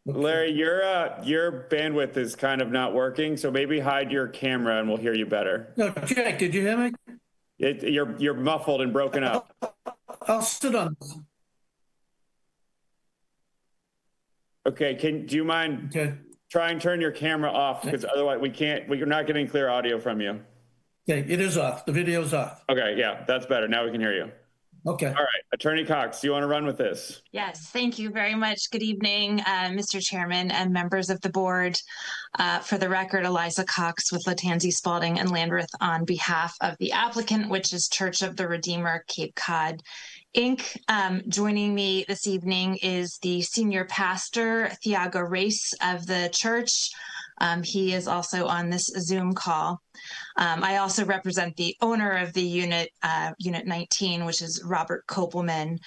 Larry, your bandwidth is kind of not working, so maybe hide your camera and we'll hear you better. No, Jack, did you hear me? You're muffled and broken up. I'll sit on. Okay, do you mind try and turn your camera off, because otherwise we're not getting clear audio from you. Okay, it is off. The video's off. Okay, yeah, that's better. Now we can hear you. Okay. All right, Attorney Cox, do you want to run with this? Yes, thank you very much. Good evening, Mr. Chairman and members of the board. For the record, Eliza Cox with Latanzi Spalding and Landreth on behalf of the applicant, which is Church of the Redeemer Cape Cod, Inc. Joining me this evening is the senior pastor, Thiago Race of the church. He is also on this Zoom call. I also represent the owner of the unit, Unit 19, which is Robert Kopelman.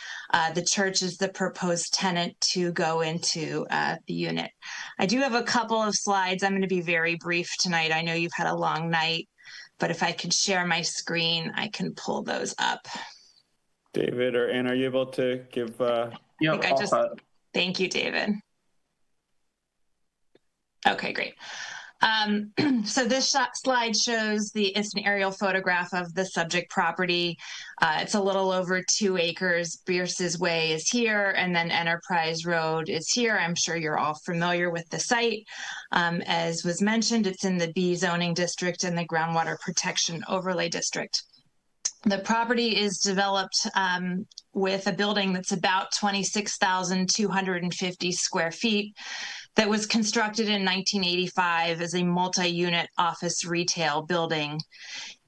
The church is the proposed tenant to go into the unit. I do have a couple of slides. I'm going to be very brief tonight. I know you've had a long night, but if I could share my screen, I can pull those up. David or Ann, are you able to give? Thank you, David. Okay, great. So this slide shows it's an aerial photograph of the subject property. It's a little over 2 acres. Bierce's Way is here, and then Enterprise Road is here. I'm sure you're all familiar with the site. As was mentioned, it's in the B zoning district and the groundwater protection overlay district. The property is developed with a building that's about 26,250 square feet that was constructed in 1985 as a multi-unit office retail building.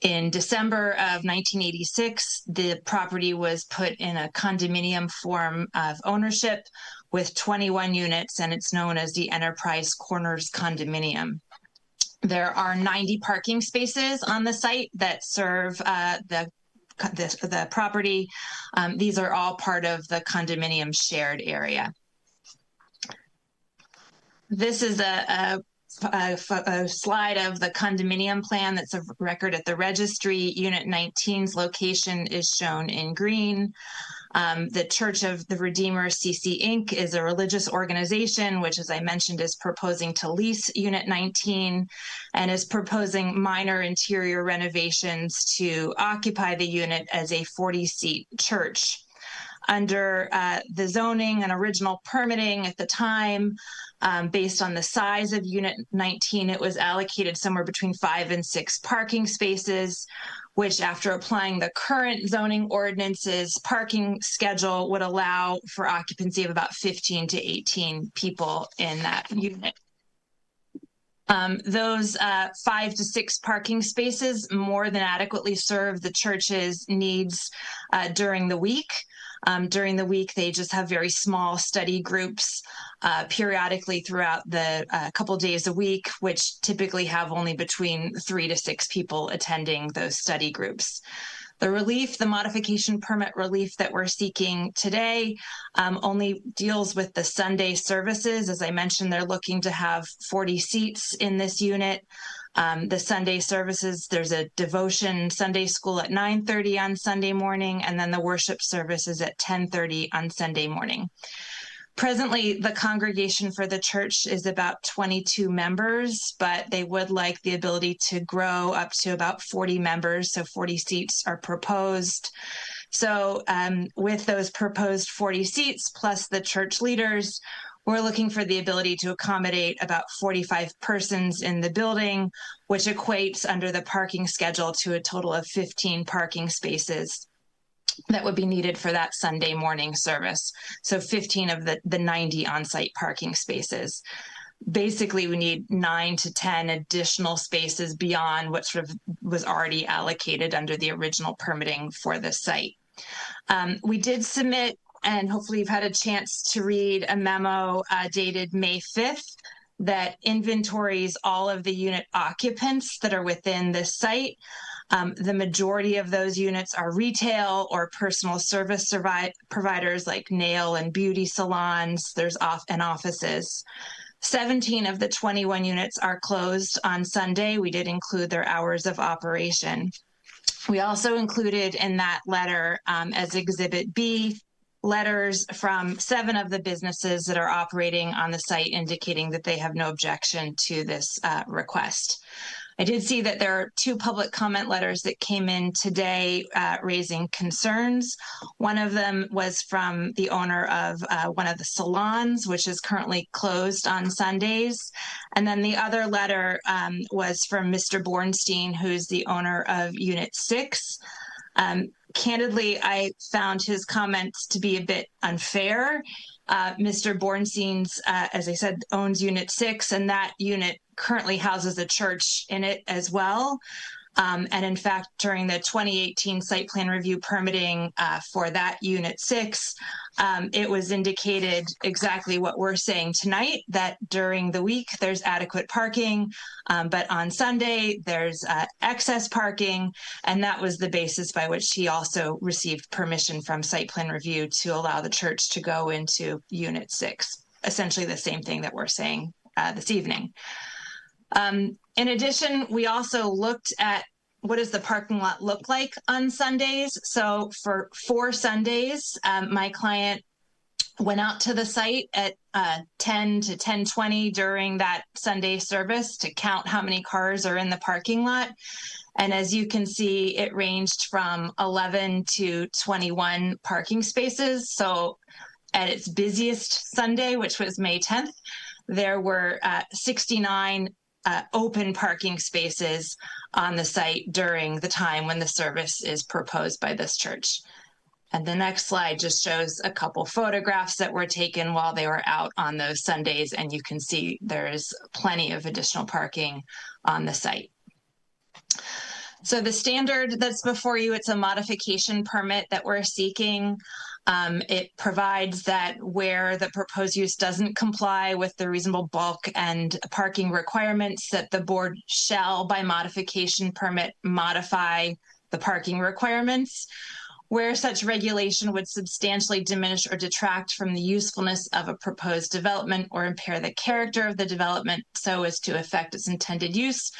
In December of 1986, the property was put in a condominium form of ownership with 21 units, and it's known as the Enterprise Corners Condominium. There are 90 parking spaces on the site that serve the property. These are all part of the condominium shared area. This is a slide of the condominium plan that's a record at the registry. Unit 19's location is shown in green. The Church of the Redeemer CC Inc. is a religious organization, which, as I mentioned, is proposing to lease Unit 19 and is proposing minor interior renovations to occupy the unit as a 40-seat church. Under the zoning and original permitting at the time, based on the size of Unit 19, it was allocated somewhere between 5 and 6 parking spaces, which, after applying the current zoning ordinances parking schedule, would allow for occupancy of about 15 to 18 people in that unit. Those 5 to 6 parking spaces more than adequately serve the church's needs during the week. During the week, they just have very small study groups periodically throughout the couple days a week, which typically have only between 3 to 6 people attending those study groups. The modification permit relief that we're seeking today only deals with the Sunday services. As I mentioned, they're looking to have 40 seats in this unit. The Sunday services, there's a devotion Sunday school at 9:30 on Sunday morning, and then the worship service is at 10:30 on Sunday morning. Presently, the congregation for the church is about 22 members, but they would like the ability to grow up to about 40 members, so 40 seats are proposed. So with those proposed 40 seats plus the church leaders, we're looking for the ability to accommodate about 45 persons in the building, which equates under the parking schedule to a total of 15 parking spaces that would be needed for that Sunday morning service. So 15 of the 90 on-site parking spaces. Basically, we need 9 to 10 additional spaces beyond what sort of was already allocated under the original permitting for the site. We did submit, and hopefully you've had a chance to read, a memo dated May 5th that inventories all of the unit occupants that are within this site. The majority of those units are retail or personal service providers like nail and beauty salons, and offices. 17 of the 21 units are closed on Sunday. We did include their hours of operation. We also included in that letter as Exhibit B, letters from 7 of the businesses that are operating on the site indicating that they have no objection to this request. I did see that there are 2 public comment letters that came in today raising concerns. One of them was from the owner of one of the salons, which is currently closed on Sundays. And then the other letter was from Mr. Bornstein, who's the owner of Unit 6. Candidly, I found his comments to be a bit unfair. Mr. Bornstein's, as I said, owns Unit 6, and that unit currently houses a church in it as well. And in fact, during the 2018 site plan review permitting for that Unit 6, it was indicated exactly what we're saying tonight, that during the week there's adequate parking, but on Sunday there's excess parking, and that was the basis by which he also received permission from site plan review to allow the church to go into Unit 6. Essentially the same thing that we're saying this evening. In addition, we also looked at what does the parking lot look like on Sundays? So for 4 Sundays, my client went out to the site at 10 to 10:20 during that Sunday service to count how many cars are in the parking lot. And as you can see, it ranged from 11 to 21 parking spaces. So at its busiest Sunday, which was May 10th, there were 69 open parking spaces on the site during the time when the service is proposed by this church. And the next slide just shows a couple photographs that were taken while they were out on those Sundays, and you can see there's plenty of additional parking on the site. So the standard that's before you, it's a modification permit that we're seeking. It provides that where the proposed use doesn't comply with the reasonable bulk and parking requirements, that the board shall, by modification permit, modify the parking requirements. Where such regulation would substantially diminish or detract from the usefulness of a proposed development or impair the character of the development so as to affect its intended use,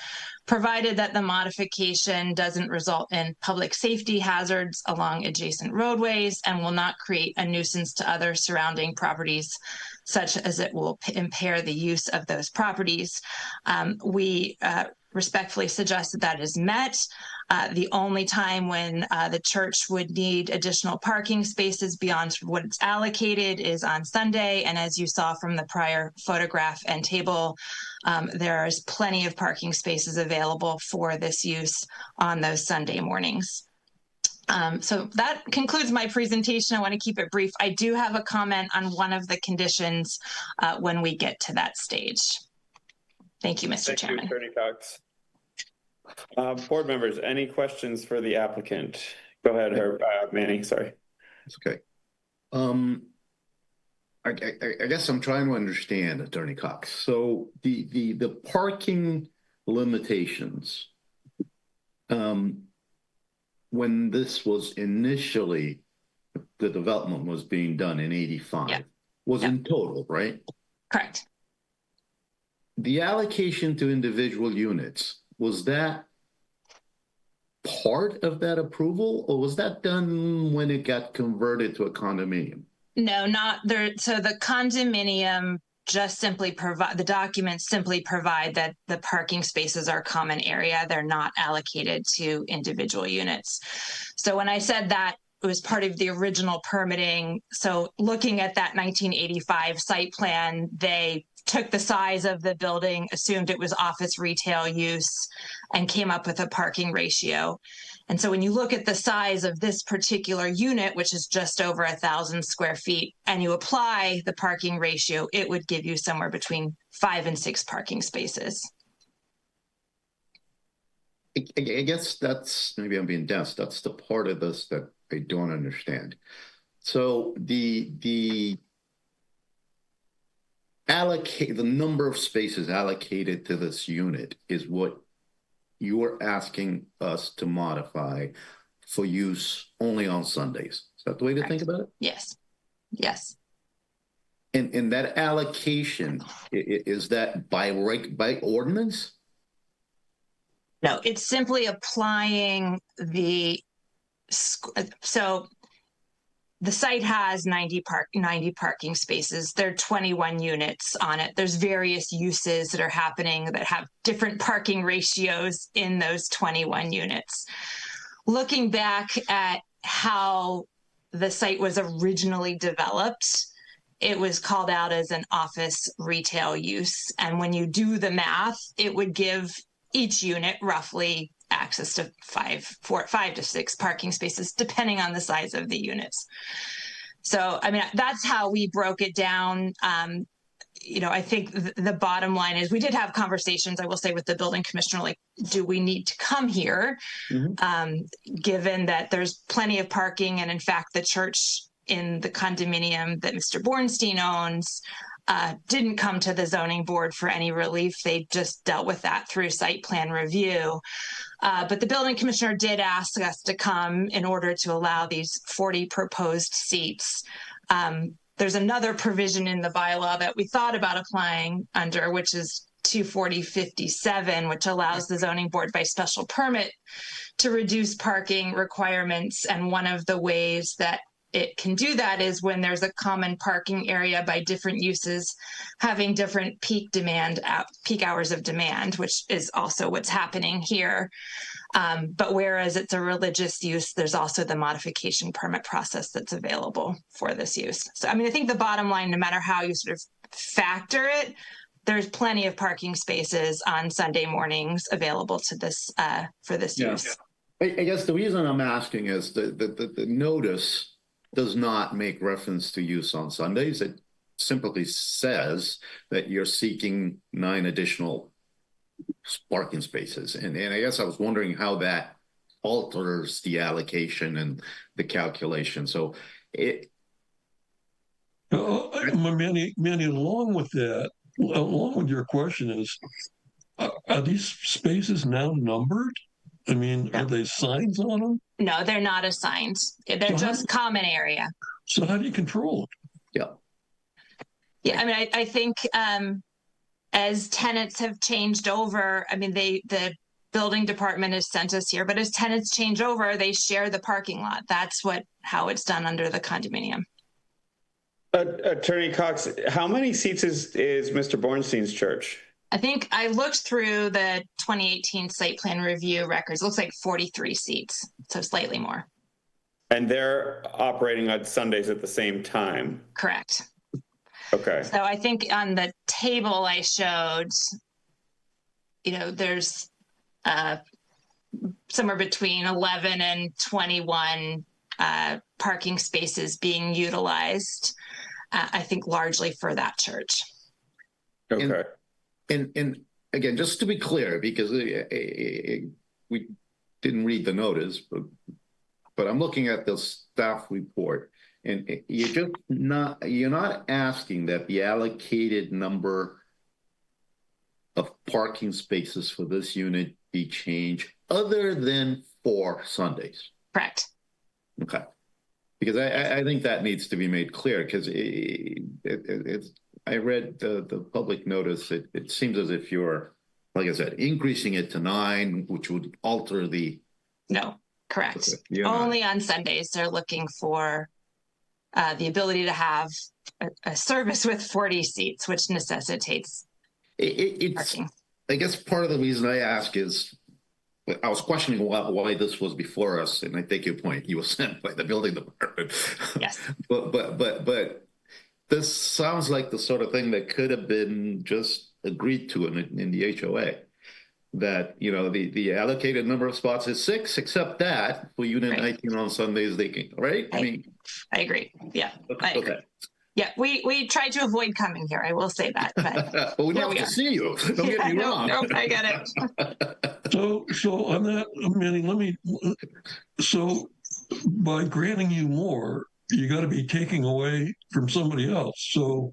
provided that the modification doesn't result in public safety hazards along adjacent roadways and will not create a nuisance to other surrounding properties, such as it will impair the use of those properties. We respectfully suggest that that is met. The only time when the church would need additional parking spaces beyond what it's allocated is on Sunday. And as you saw from the prior photograph and table, there's plenty of parking spaces available for this use on those Sunday mornings. So that concludes my presentation. I want to keep it brief. I do have a comment on one of the conditions when we get to that stage. Thank you, Mr. Chairman. Thank you, Attorney Cox. Board members, any questions for the applicant? Go ahead, Manny, sorry. It's okay. I guess I'm trying to understand, Attorney Cox. So the parking limitations, when this was initially, the development was being done in 85, was in total, right? Correct. The allocation to individual units, was that part of that approval, or was that done when it got converted to a condominium? No, not there. So the condominium just simply provide, the documents simply provide that the parking spaces are common area. They're not allocated to individual units. So when I said that, it was part of the original permitting. So looking at that 1985 site plan, they took the size of the building, assumed it was office retail use, and came up with a parking ratio. And so when you look at the size of this particular unit, which is just over 1,000 square feet, and you apply the parking ratio, it would give you somewhere between 5 and 6 parking spaces. I guess that's, maybe I'm being dense, that's the part of this that I don't understand. So the number of spaces allocated to this unit is what you're asking us to modify for use only on Sundays. Is that the way to think about it? Yes. Yes. And that allocation, is that by ordinance? No, it's simply applying the, so the site has 90 parking spaces. There are 21 units on it. There's various uses that are happening that have different parking ratios in those 21 units. Looking back at how the site was originally developed, it was called out as an office retail use. And when you do the math, it would give each unit roughly access to 5 to 6 parking spaces, depending on the size of the units. So, I mean, that's how we broke it down. You know, I think the bottom line is we did have conversations, I will say, with the building commissioner, like, do we need to come here? Given that there's plenty of parking, and in fact, the church in the condominium that Mr. Bornstein owns didn't come to the zoning board for any relief. They just dealt with that through site plan review. But the building commissioner did ask us to come in order to allow these 40 proposed seats. There's another provision in the bylaw that we thought about applying under, which is 24057, which allows the zoning board by special permit to reduce parking requirements. And one of the ways that it can do that is when there's a common parking area by different uses having different peak hours of demand, which is also what's happening here. But whereas it's a religious use, there's also the modification permit process that's available for this use. So, I mean, I think the bottom line, no matter how you sort of factor it, there's plenty of parking spaces on Sunday mornings available to this for this use. I guess the reason I'm asking is the notice does not make reference to use on Sundays. It simply says that you're seeking 9 additional parking spaces. And I guess I was wondering how that alters the allocation and the calculation. So Manny, along with that, along with your question is, are these spaces now numbered? I mean, are they signs on them? No, they're not assigned. They're just common area. So how do you control it? Yeah, I mean, I think as tenants have changed over, I mean, the building department has sent us here, but as tenants change over, they share the parking lot. That's how it's done under the condominium. Attorney Cox, how many seats is Mr. Bornstein's church? I think I looked through the 2018 site plan review records. It looks like 43 seats, so slightly more. And they're operating on Sundays at the same time? Correct. Okay. So I think on the table I showed, there's somewhere between 11 and 21 parking spaces being utilized, I think largely for that church. Okay. And again, just to be clear, because we didn't read the notice, but I'm looking at the staff report, and you're not asking that the allocated number of parking spaces for this unit be changed other than for Sundays. Correct. Okay. Because I think that needs to be made clear, because I read the public notice. It seems as if you're, like I said, increasing it to 9, which would alter the. No, correct. Only on Sundays they're looking for the ability to have a service with 40 seats, which necessitates parking. I guess part of the reason I ask is I was questioning why this was before us, and I take your point. You were sent by the building department. Yes. but this sounds like the sort of thing that could have been just agreed to in the HOA. That the allocated number of spots is 6, except that for unit 19 on Sundays they can, right? I agree. Yeah. I agree. Yeah, we tried to avoid coming here. I will say that, but we'd love to see you. Don't get me wrong. Nope, I get it. So on that, Manny, so by granting you more, you got to be taking away from somebody else. So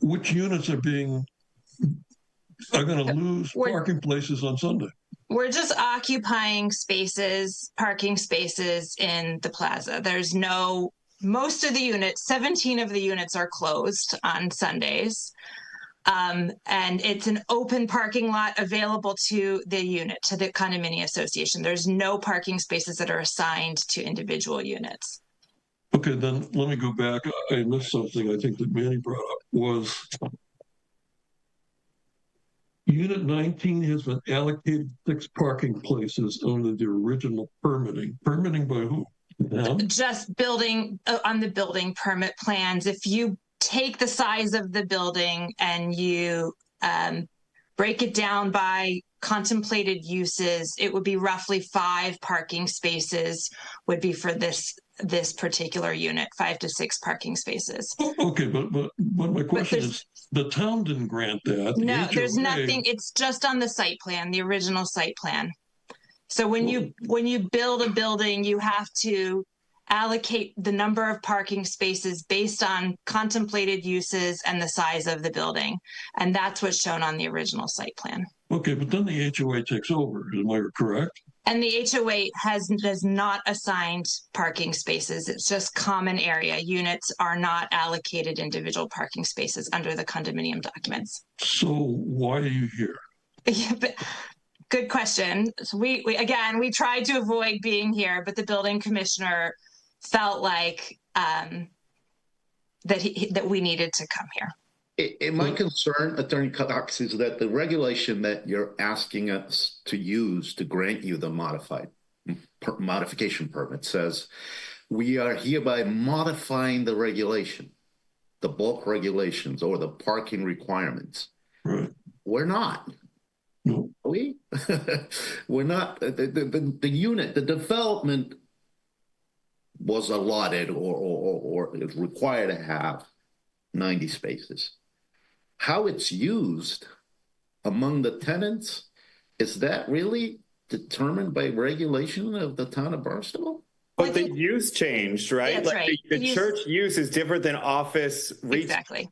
which units are going to lose parking places on Sunday? We're just occupying parking spaces in the plaza. There's most of the units, 17 of the units are closed on Sundays. And it's an open parking lot available to the unit, to the condominium association. There's no parking spaces that are assigned to individual units. Okay, then let me go back. I missed something I think that Manny brought up was Unit 19 has been allocated 6 parking places under the original permitting. Permitting by who? Just building on the building permit plans. If you take the size of the building and you break it down by contemplated uses, it would be roughly 5 parking spaces would be for this particular unit, 5 to 6 parking spaces. Okay, but my question is, the town didn't grant that. No, there's nothing. It's just on the site plan, the original site plan. So when you build a building, you have to allocate the number of parking spaces based on contemplated uses and the size of the building. And that's what's shown on the original site plan. Okay, but then the HOA takes over, am I correct? And the HOA does not assigned parking spaces. It's just common area. Units are not allocated individual parking spaces under the condominium documents. So why are you here? Yeah, but good question. So we tried to avoid being here, but the building commissioner felt like that we needed to come here. My concern, Attorney Cox, is that the regulation that you're asking us to use to grant you the modification permit says we are hereby modifying the regulation, the bulk regulations or the parking requirements. Right. We're not. No. We? We're not. The unit, the development was allotted or is required to have 90 spaces. How it's used among the tenants, is that really determined by regulation of the town of Barnstable? But the use changed, right? That's right. The church use is different than office retail. Exactly.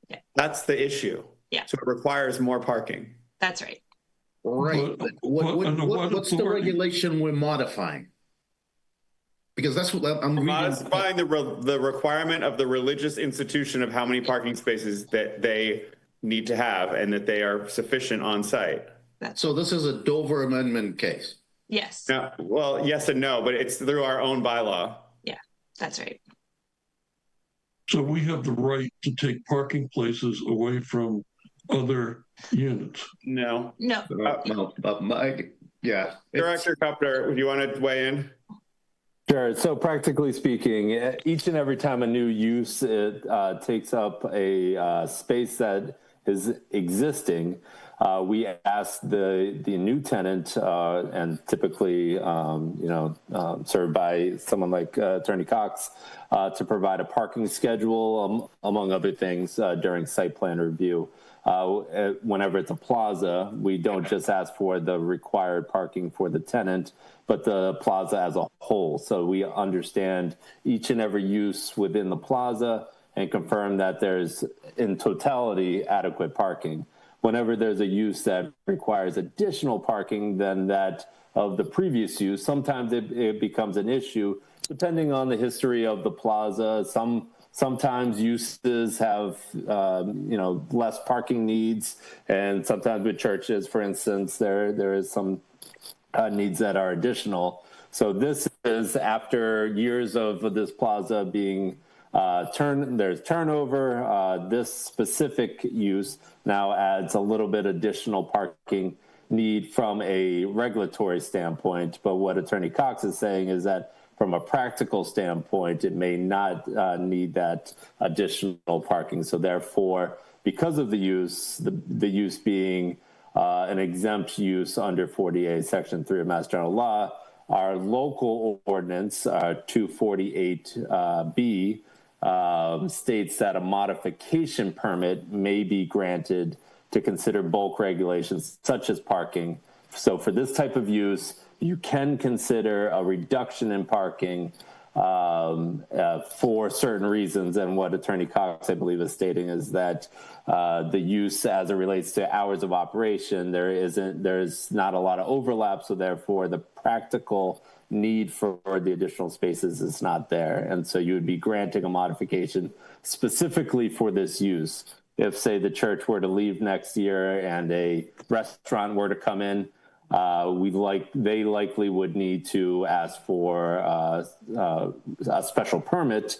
Yeah. That's the issue. Yeah. So it requires more parking. That's right. Right. What's the regulation we're modifying? Because that's what I'm modifying the requirement of the religious institution of how many parking spaces that they need to have and that they are sufficient on site. So this is a Dover Amendment case. Yes. No, well, yes and no, but it's through our own bylaw. Yeah, that's right. So we have the right to take parking places away from other units. No. No. Yeah. Director Kupner, do you want to weigh in? Sure. So practically speaking, each and every time a new use takes up a space that is existing, we ask the new tenant, and typically, served by someone like Attorney Cox, to provide a parking schedule, among other things, during site plan review. Whenever it's a plaza, we don't just ask for the required parking for the tenant, but the plaza as a whole. So we understand each and every use within the plaza and confirm that there's, in totality, adequate parking. Whenever there's a use that requires additional parking than that of the previous use, sometimes it becomes an issue, depending on the history of the plaza. Sometimes uses have, less parking needs, and sometimes with churches, for instance, there is some needs that are additional. So this is after years of this plaza being there's turnover. This specific use now adds a little bit additional parking need from a regulatory standpoint. But what Attorney Cox is saying is that from a practical standpoint, it may not need that additional parking. So therefore, because of the use, the use being an exempt use under 48 Section 3 of Mass General Law, our local ordinance, 248B, states that a modification permit may be granted to consider bulk regulations such as parking. So for this type of use, you can consider a reduction in parking for certain reasons. And what Attorney Cox, I believe, is stating is that the use as it relates to hours of operation, there's not a lot of overlap. So therefore, the practical need for the additional spaces is not there. And so you would be granting a modification specifically for this use. If, say, the church were to leave next year and a restaurant were to come in, they likely would need to ask for a special permit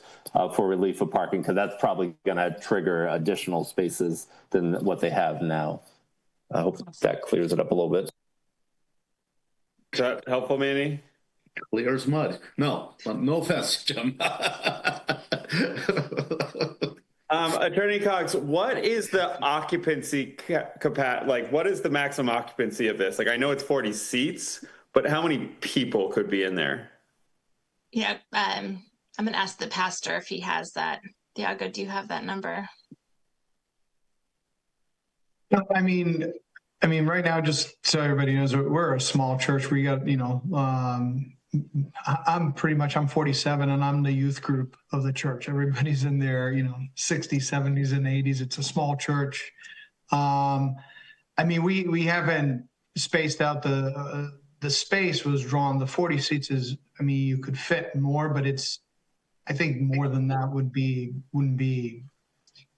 for relief of parking, because that's probably going to trigger additional spaces than what they have now. I hope that clears it up a little bit. Is that helpful, Manny? Clear as mud. No offense, Jim. Attorney Cox, what is the occupancy capacity? Like, what is the maximum occupancy of this? Like, I know it's 40 seats, but how many people could be in there? Yeah, I'm going to ask the pastor if he has that. Diago, do you have that number? I mean, right now, just so everybody knows, we're a small church. We got, I'm 47 and I'm the youth group of the church. Everybody's in their, 60s, 70s and 80s. It's a small church. We haven't spaced out the the space was drawn, the 40 seats is, I mean, you could fit more, but I think more than that wouldn't be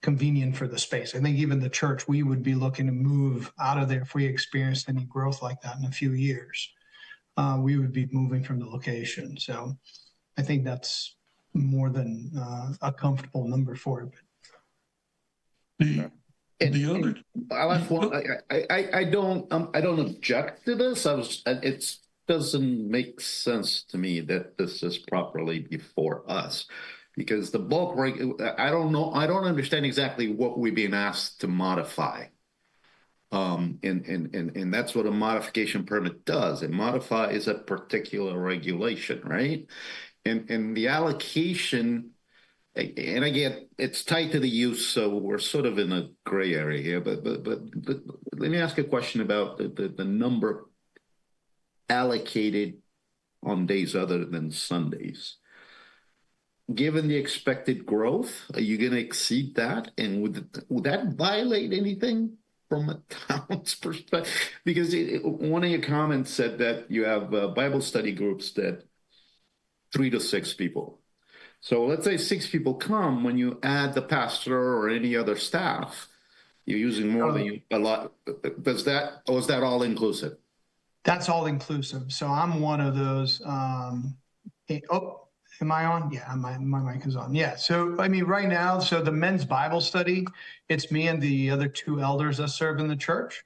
convenient for the space. I think even the church, we would be looking to move out of there if we experienced any growth like that in a few years. We would be moving from the location. So I think that's more than a comfortable number for it. I'll ask one. I don't object to this. It doesn't make sense to me that this is properly before us, because the bulk reg. I don't know. I don't understand exactly what we're being asked to modify. And that's what a modification permit does. It modifies a particular regulation, right? And the allocation. And again, it's tied to the use, so we're sort of in a gray area here. But let me ask a question about the number allocated on days other than Sundays. Given the expected growth, are you going to exceed that? And would that violate anything from a town's perspective? Because one of your comments said that you have Bible study groups that 3 to 6 people. So let's say 6 people come. When you add the pastor or any other staff, you're using more than a lot. Does that, or is that all inclusive? That's all inclusive. So I'm one of those. Am I on? Yeah, my mic is on. Yeah. So I mean, right now, so the men's Bible study, it's me and the other 2 elders that serve in the church,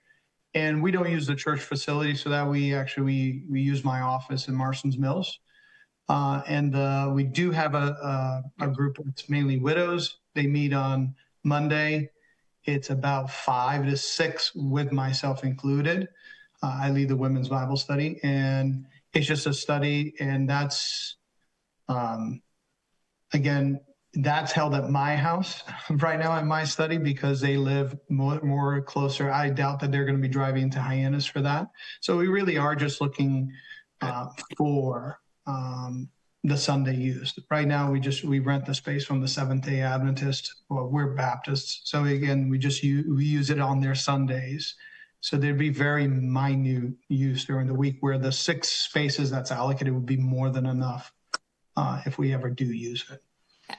and we don't use the church facility, so that we use my office in Marston's Mills. And we do have a group that's mainly widows. They meet on Monday. It's about 5 to 6 with myself included. I lead the women's Bible study, and it's just a study. And that's, again, that's held at my house right now at my study, because they live more closer. I doubt that they're going to be driving to Hyannis for that. So we really are just looking for the Sunday use. Right now, we rent the space from the Seventh-day Adventist. Well, we're Baptists, so again, we use it on their Sundays. So there'd be very minute use during the week, where the 6 spaces that's allocated would be more than enough if we ever do use it.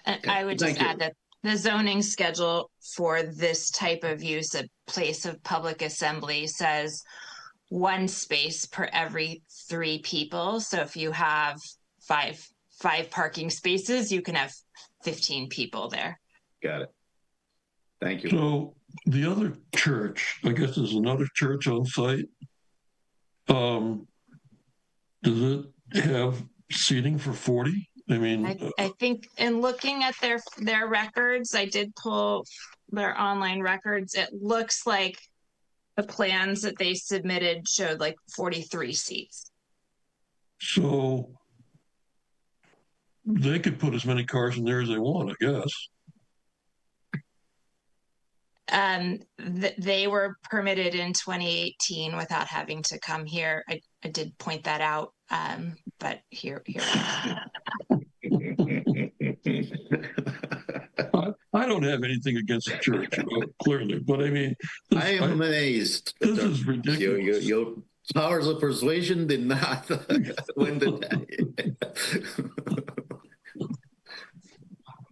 And I would just add that the zoning schedule for this type of use, a place of public assembly, says 1 space per every 3 people. So if you have five parking spaces, you can have 15 people there. Got it. Thank you. So the other church, I guess there's another church on site. Does it have seating for 40? I mean, I think in looking at their records, I did pull their online records. It looks like the plans that they submitted showed like 43 seats. So they could put as many cars in there as they want, I guess. They were permitted in 2018 without having to come here. I did point that out, but here we are. I don't have anything against the church, clearly, but I mean, I am amazed. This is ridiculous. Your powers of persuasion did not win the day.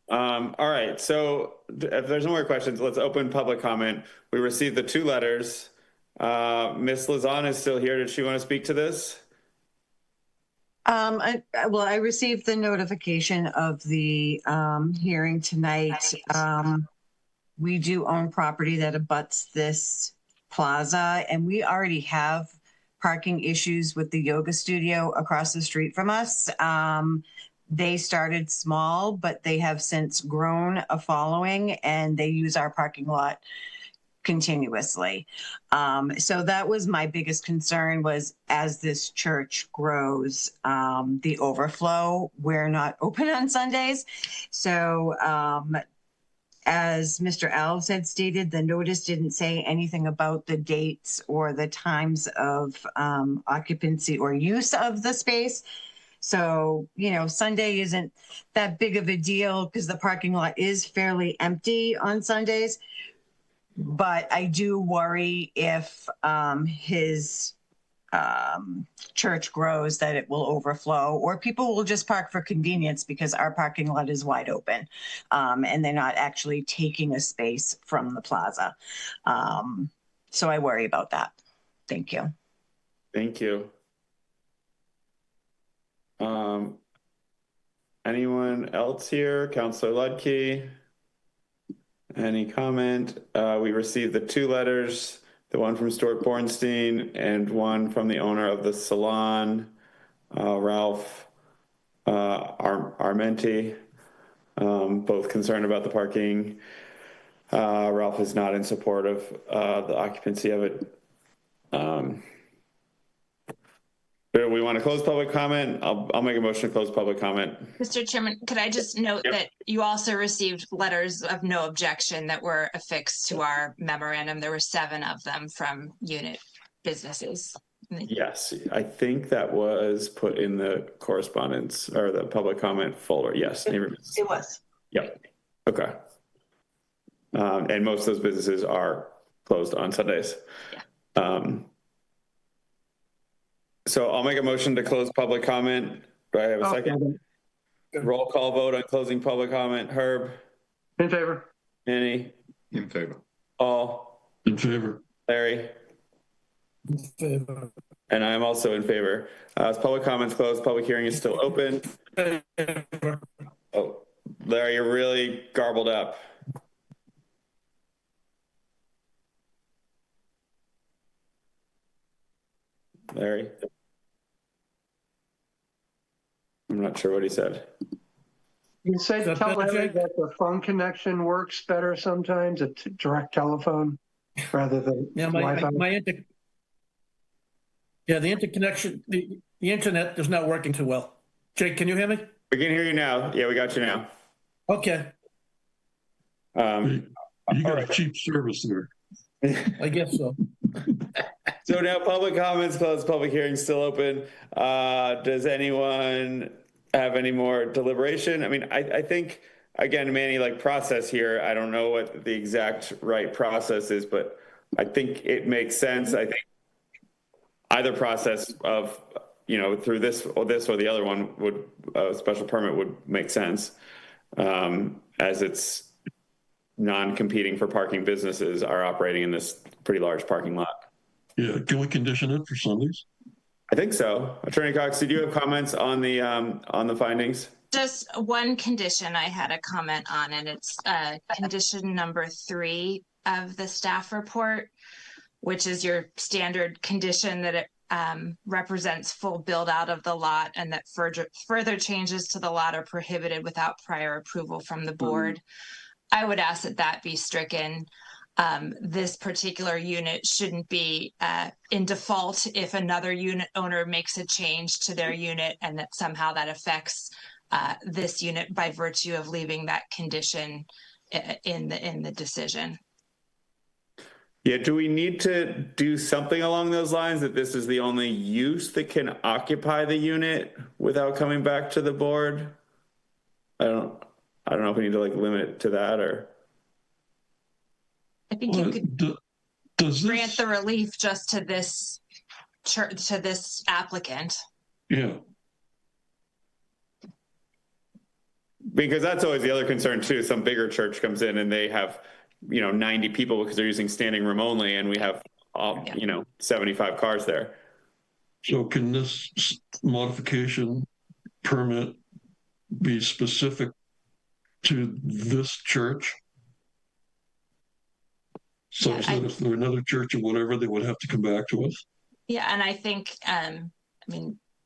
All right, so if there's no more questions, let's open public comment. We received the 2 letters. Ms. Lazan is still here. Did she want to speak to this? I received the notification of the hearing tonight. We do own property that abuts this plaza, and we already have parking issues with the yoga studio across the street from us. They started small, but they have since grown a following, and they use our parking lot continuously. So that was my biggest concern, was as this church grows, the overflow. We're not open on Sundays. So as Mr. Alves had stated, the notice didn't say anything about the dates or the times of occupancy or use of the space. So, Sunday isn't that big of a deal because the parking lot is fairly empty on Sundays. But I do worry if his church grows, that it will overflow, or people will just park for convenience because our parking lot is wide open, and they're not actually taking a space from the plaza. So I worry about that. Thank you. Thank you. Anyone else here? Councilor Ludke? Any comment? We received the 2 letters, the one from Stuart Bornstein and one from the owner of the salon, Ralph Armenti, both concerned about the parking. Ralph is not in support of the occupancy of it. We want to close public comment. I'll make a motion to close public comment. Mr. Chairman, could I just note that you also received letters of no objection that were affixed to our memorandum? There were 7 of them from unit businesses. Yes, I think that was put in the correspondence or the public comment folder. Yes, it was. Yep. Okay. And most of those businesses are closed on Sundays. Yeah. So I'll make a motion to close public comment. Do I have a second? Roll call vote on closing public comment. Herb? In favor. Annie? In favor. Paul? In favor. Larry? In favor. And I am also in favor. As public comments closed, public hearing is still open. Oh, Larry, you're really garbled up. Larry? I'm not sure what he said. You say tell Larry that the phone connection works better sometimes, a direct telephone rather than Wi-Fi. The interconnection, the internet is not working too well. Jake, can you hear me? We can hear you now. Yeah, we got you now. Okay. You got a cheap service there. I guess so. So now public comments closed, public hearing still open. Does anyone have any more deliberation? I mean, I think, again, Manny, like process here, I don't know what the exact right process is, but I think it makes sense. I think either process of, through this or the other one would, special permit would make sense, as it's non-competing for parking businesses are operating in this pretty large parking lot. Yeah, can we condition it for Sundays? I think so. Attorney Cox, did you have comments on the findings? Just one condition I had a comment on, and it's condition number 3 of the staff report, which is your standard condition that it represents full build out of the lot and that further changes to the lot are prohibited without prior approval from the board. I would ask that that be stricken. This particular unit shouldn't be in default if another unit owner makes a change to their unit and that somehow that affects this unit by virtue of leaving that condition in the decision. Yeah, do we need to do something along those lines, that this is the only use that can occupy the unit without coming back to the board? I don't know if we need to limit it to that, or. I think you could grant the relief just to this church, to this applicant. Yeah. Because that's always the other concern too. Some bigger church comes in and they have, 90 people because they're using standing room only, and we have, 75 cars there. So can this modification permit be specific to this church? Such that if there were another church or whatever, they would have to come back to us? Yeah, and I think,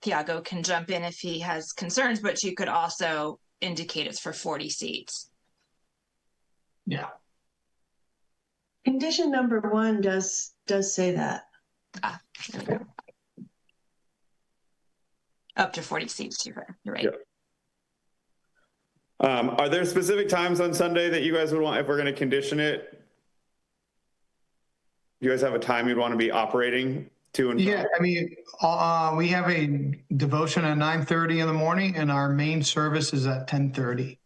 Thiago can jump in if he has concerns, but you could also indicate it's for 40 seats. Yeah. Condition number 1 does say that. Up to 40 seats, you're right. Yeah. Are there specific times on Sunday that you guys would want, if we're going to condition it? You guys have a time you'd want to be operating to and from? Yeah, we have a devotion at 9:30 in the morning, and our main service is at 10:30.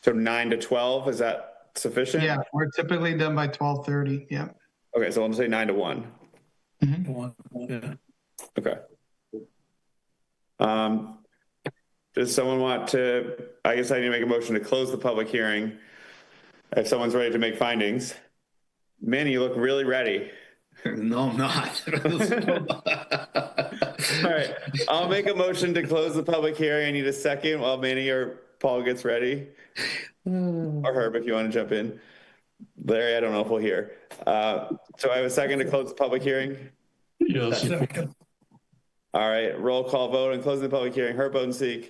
So 9 to 12, is that sufficient? Yeah, we're typically done by 12:30. Yeah. Okay, so I'll say 9 to 1. Mm-hmm. Yeah. Okay. Does someone want to, I guess I need to make a motion to close the public hearing if someone's ready to make findings. Manny, you look really ready. No, I'm not. All right, I'll make a motion to close the public hearing. I need a second while Manny or Paul gets ready. Or Herb, if you want to jump in. Larry, I don't know if we'll hear. So I have a second to close the public hearing. Yes. All right, roll call vote on closing the public hearing. Herb Bodenseek.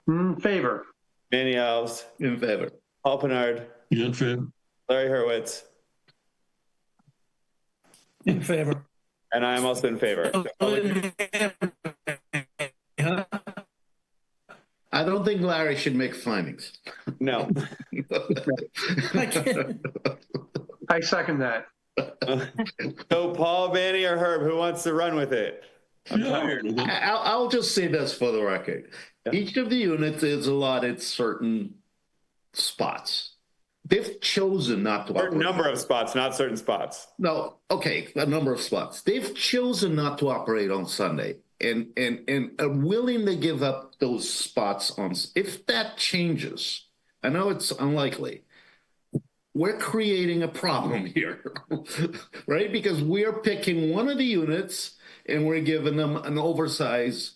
In favor. Manny Alves. In favor. Paul Pinard. In favor. Larry Hurwitz. In favor. And I am also in favor. I don't think Larry should make findings. No. I second that. So Paul, Manny, or Herb, who wants to run with it? I'm tired. I'll just say this for the record. Each of the units is allotted certain spots. They've chosen not to operate. A number of spots, not certain spots. No, okay, a number of spots. They've chosen not to operate on Sunday and are willing to give up those spots on. If that changes, I know it's unlikely. We're creating a problem here, right? Because we're picking one of the units and we're giving them an oversized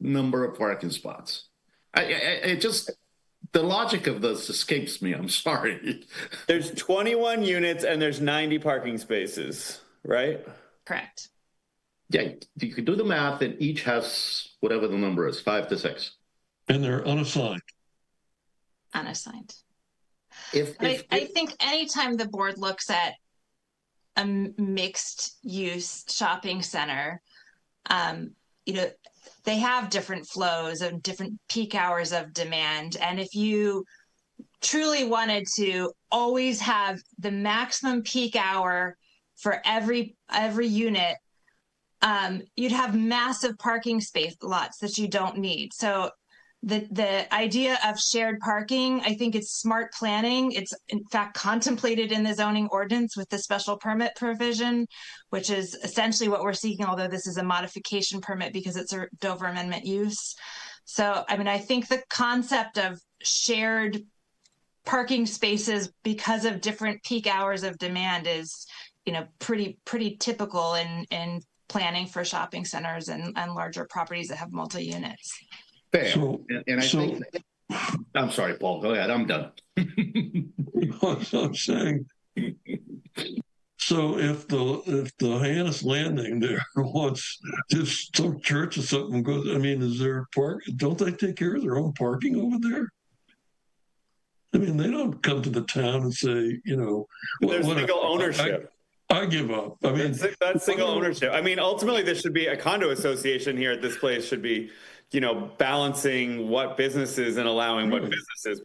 number of parking spots. I just, the logic of this escapes me. I'm sorry. There's 21 units and there's 90 parking spaces, right? Correct. Yeah, you can do the math and each has whatever the number is, 5 to 6. And they're unassigned. Unassigned. I think anytime the board looks at a mixed use shopping center, they have different flows and different peak hours of demand. And if you truly wanted to always have the maximum peak hour for every unit, you'd have massive parking space lots that you don't need. So the idea of shared parking, I think it's smart planning. It's in fact contemplated in the zoning ordinance with the special permit provision, which is essentially what we're seeking, although this is a modification permit because it's a Dover Amendment use. So, I mean, I think the concept of shared parking spaces because of different peak hours of demand is, pretty typical in planning for shopping centers and larger properties that have multi-units. Fair. And I think, I'm sorry, Paul, go ahead. I'm done. I'm saying, so if the Hyannis Landing there wants just some church or something goes, I mean, is there don't they take care of their own parking over there? I mean, they don't come to the town and say, there's single ownership. I give up. I mean, that's single ownership. I mean, ultimately, there should be a condo association here at this place should be, balancing what businesses and allowing what businesses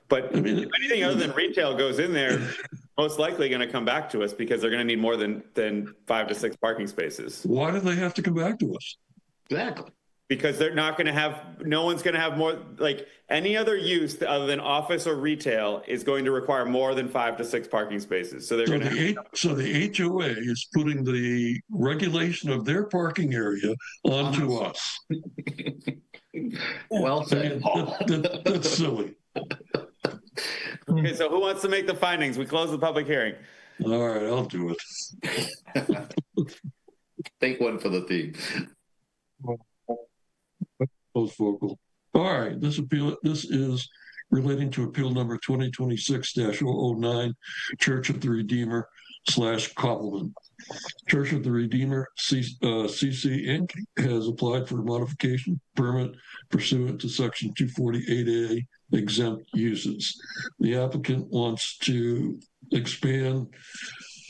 but I mean, if anything other than retail goes in there, most likely going to come back to us because they're going to need more than 5 to 6 parking spaces. Why do they have to come back to us? Exactly. Because they're not going to have, no one's going to have more, like any other use other than office or retail is going to require more than 5 to 6 parking spaces. So they're going to So the HOA is putting the regulation of their parking area onto us. Well said. That's silly. Okay, so who wants to make the findings? We close the public hearing. All right, I'll do it. Take one for the team. Post vocal. All right, this is relating to appeal number 2026-009, Church of the Redeemer /Koppelman. Church of the Redeemer CC Inc. has applied for a modification permit pursuant to section 248A exempt uses. The applicant wants to expand,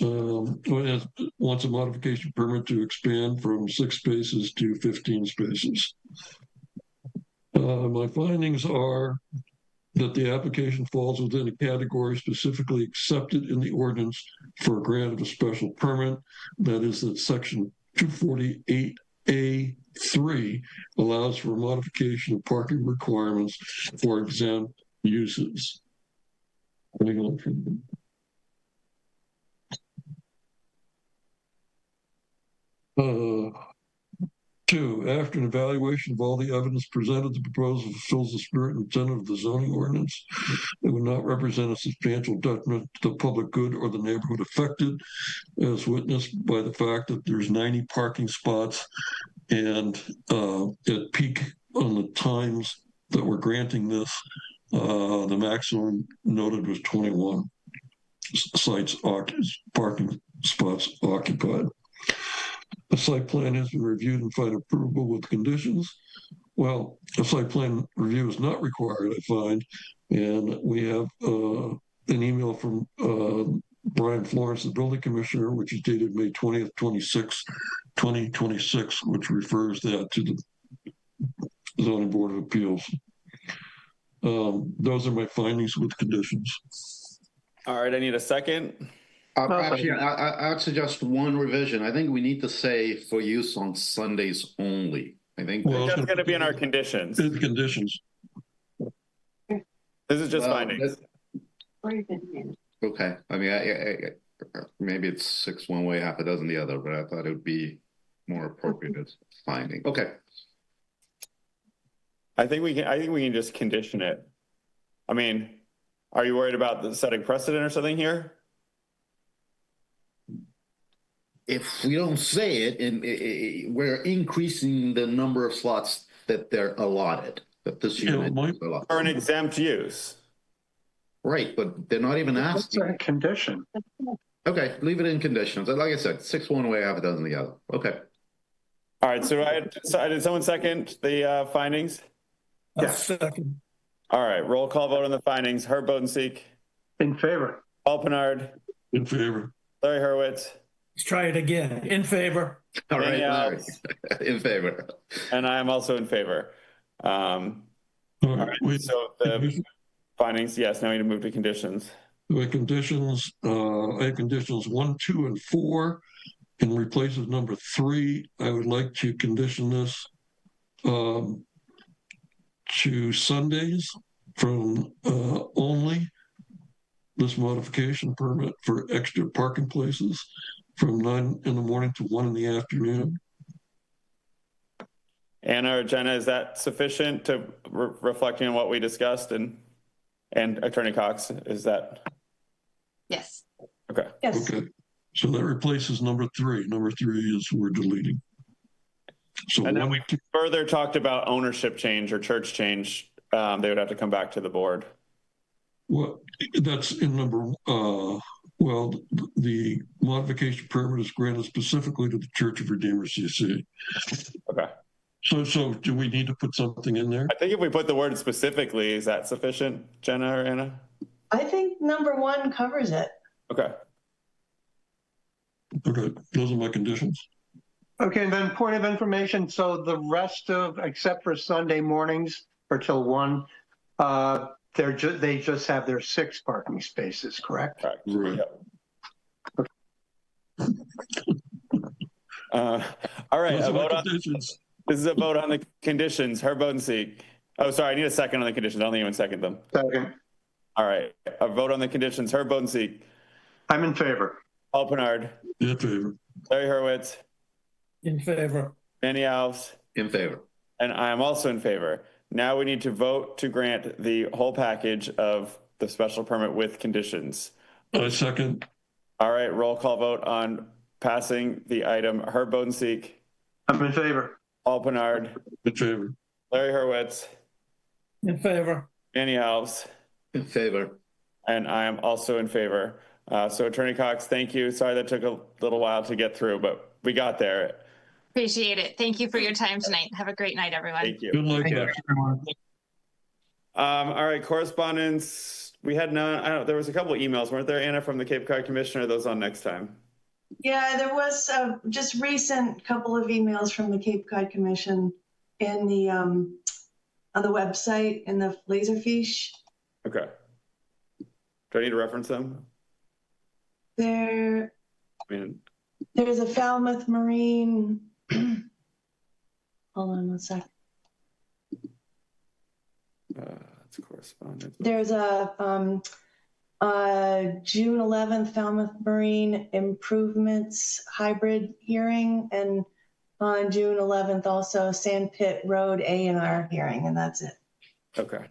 wants a modification permit to expand from 6 spaces to 15 spaces. My findings are that the application falls within a category specifically accepted in the ordinance for a grant of a special permit. That is that section 248A3 allows for a modification of parking requirements for exempt uses. 2, after an evaluation of all the evidence presented, the proposal fulfills the spirit and intent of the zoning ordinance. It would not represent a substantial detriment to the public good or the neighborhood affected, as witnessed by the fact that there's 90 parking spots, and at peak on the times that we're granting this, the maximum noted was 21 parking spots occupied. The site plan has been reviewed and find approvable with conditions. Well, a site plan review is not required, I find, and we have an email from Brian Florence, the building commissioner, which is dated May 20th, 2026, which refers that to the zoning board of appeals. Those are my findings with conditions. All right, I need a second. Actually, I'd suggest one revision. I think we need to say for use on Sundays only. I think that's going to be in our conditions. In conditions. This is just findings. Okay. I mean, maybe it's 6 one way, half a dozen the other, but I thought it would be more appropriate as finding. Okay. I think we can just condition it. I mean, are you worried about the setting precedent or something here? If we don't say it, and we're increasing the number of slots that they're allotted, that this unit is allotted. Or an exempt use. Right, but they're not even asking. That's a condition. Okay, leave it in conditions. Like I said, 6 one way, half a dozen the other. Okay. All right, so did someone second the findings? Yes. Second. All right, roll call vote on the findings. Herb Bodenseek. In favor. Paul Pinard. In favor. Larry Hurwitz. Let's try it again. In favor. All right, Larry. In favor. And I am also in favor. All right, so the findings, yes, now we need to move to conditions. The conditions, I have conditions 1, 2, and 4. In replace of number 3, I would like to condition this to Sundays from only this modification permit for extra parking places from 9 in the morning to 1 in the afternoon. Anna or Jenna, is that sufficient to reflecting on what we discussed and Attorney Cox, is that? Yes. Okay. Yes. Okay. So that replaces number 3. Number 3 is we're deleting. So and then we further talked about ownership change or church change. They would have to come back to the board. Well, that's in number, well, the modification permit is granted specifically to the Church of Redeemer CC. Okay. So do we need to put something in there? I think if we put the word specifically, is that sufficient, Jenna or Anna? I think number 1 covers it. Okay. Okay, those are my conditions. Okay, and then point of information. So the rest of, except for Sunday mornings or till 1, they just have their 6 parking spaces, correct? Correct. Right. Yep. All right. This is a vote on the conditions. Herb Bodenseek. Oh, sorry. I need a second on the conditions. I don't think anyone second them. Second. All right. A vote on the conditions. Herb Bodenseek. I'm in favor. Paul Pinard. In favor. Larry Hurwitz. In favor. Danny Alves. In favor. And I am also in favor. Now we need to vote to grant the whole package of the special permit with conditions. I second. All right. Roll call vote on passing the item. Herb Bodenseek. I'm in favor. Paul Pinard. In favor. Larry Hurwitz. In favor. Danny Alves. In favor. And I am also in favor. So Attorney Cox, thank you. Sorry that took a little while to get through, but we got there. Appreciate it. Thank you for your time tonight. Have a great night, everyone. Thank you. Good luck, everyone. All right, correspondence. We had none. There was a couple of emails, weren't there, Anna, from the Cape Cod Commissioner? Are those on next time? Yeah, there was just recent couple of emails from the Cape Cod Commission in the on the website in the Laserfiche. Okay. Do I need to reference them? There's a Falmouth Marine. Hold on 1 sec. That's correspondence. There's a June 11th Falmouth Marine Improvements hybrid hearing, and on June 11th, also Sand Pit Road A&R hearing, and that's it. Okay.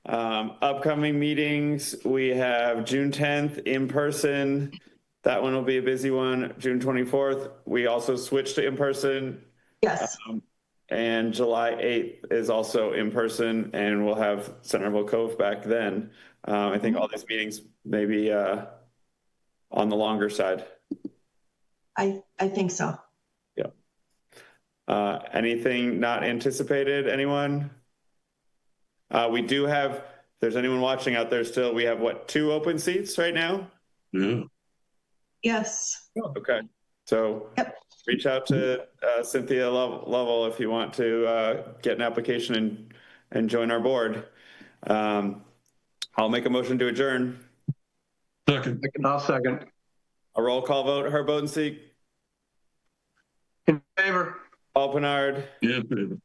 Upcoming meetings, we have June 10th in person. That one will be a busy one. June 24th, we also switched to in person. Yes. And July 8th is also in person, and we'll have Centerville Cove back then. I think all these meetings may be on the longer side. I think so. Yeah. Anything not anticipated, anyone? We do have, if there's anyone watching out there still, we have what, 2 open seats right now? Yeah. Yes. Okay. So reach out to Cynthia Lovell if you want to get an application and join our board. I'll make a motion to adjourn. Second. I'll second. A roll call vote. Herb Bodenseek. In favor. Paul Pinard. Yeah, baby.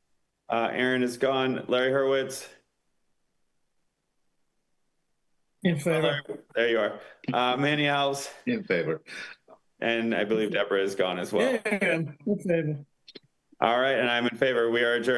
Aaron is gone. Larry Hurwitz. In favor. There you are. Manny Alves. In favor. And I believe Deborah is gone as well. Yeah, in favor. All right, and I'm in favor. We are adjourned.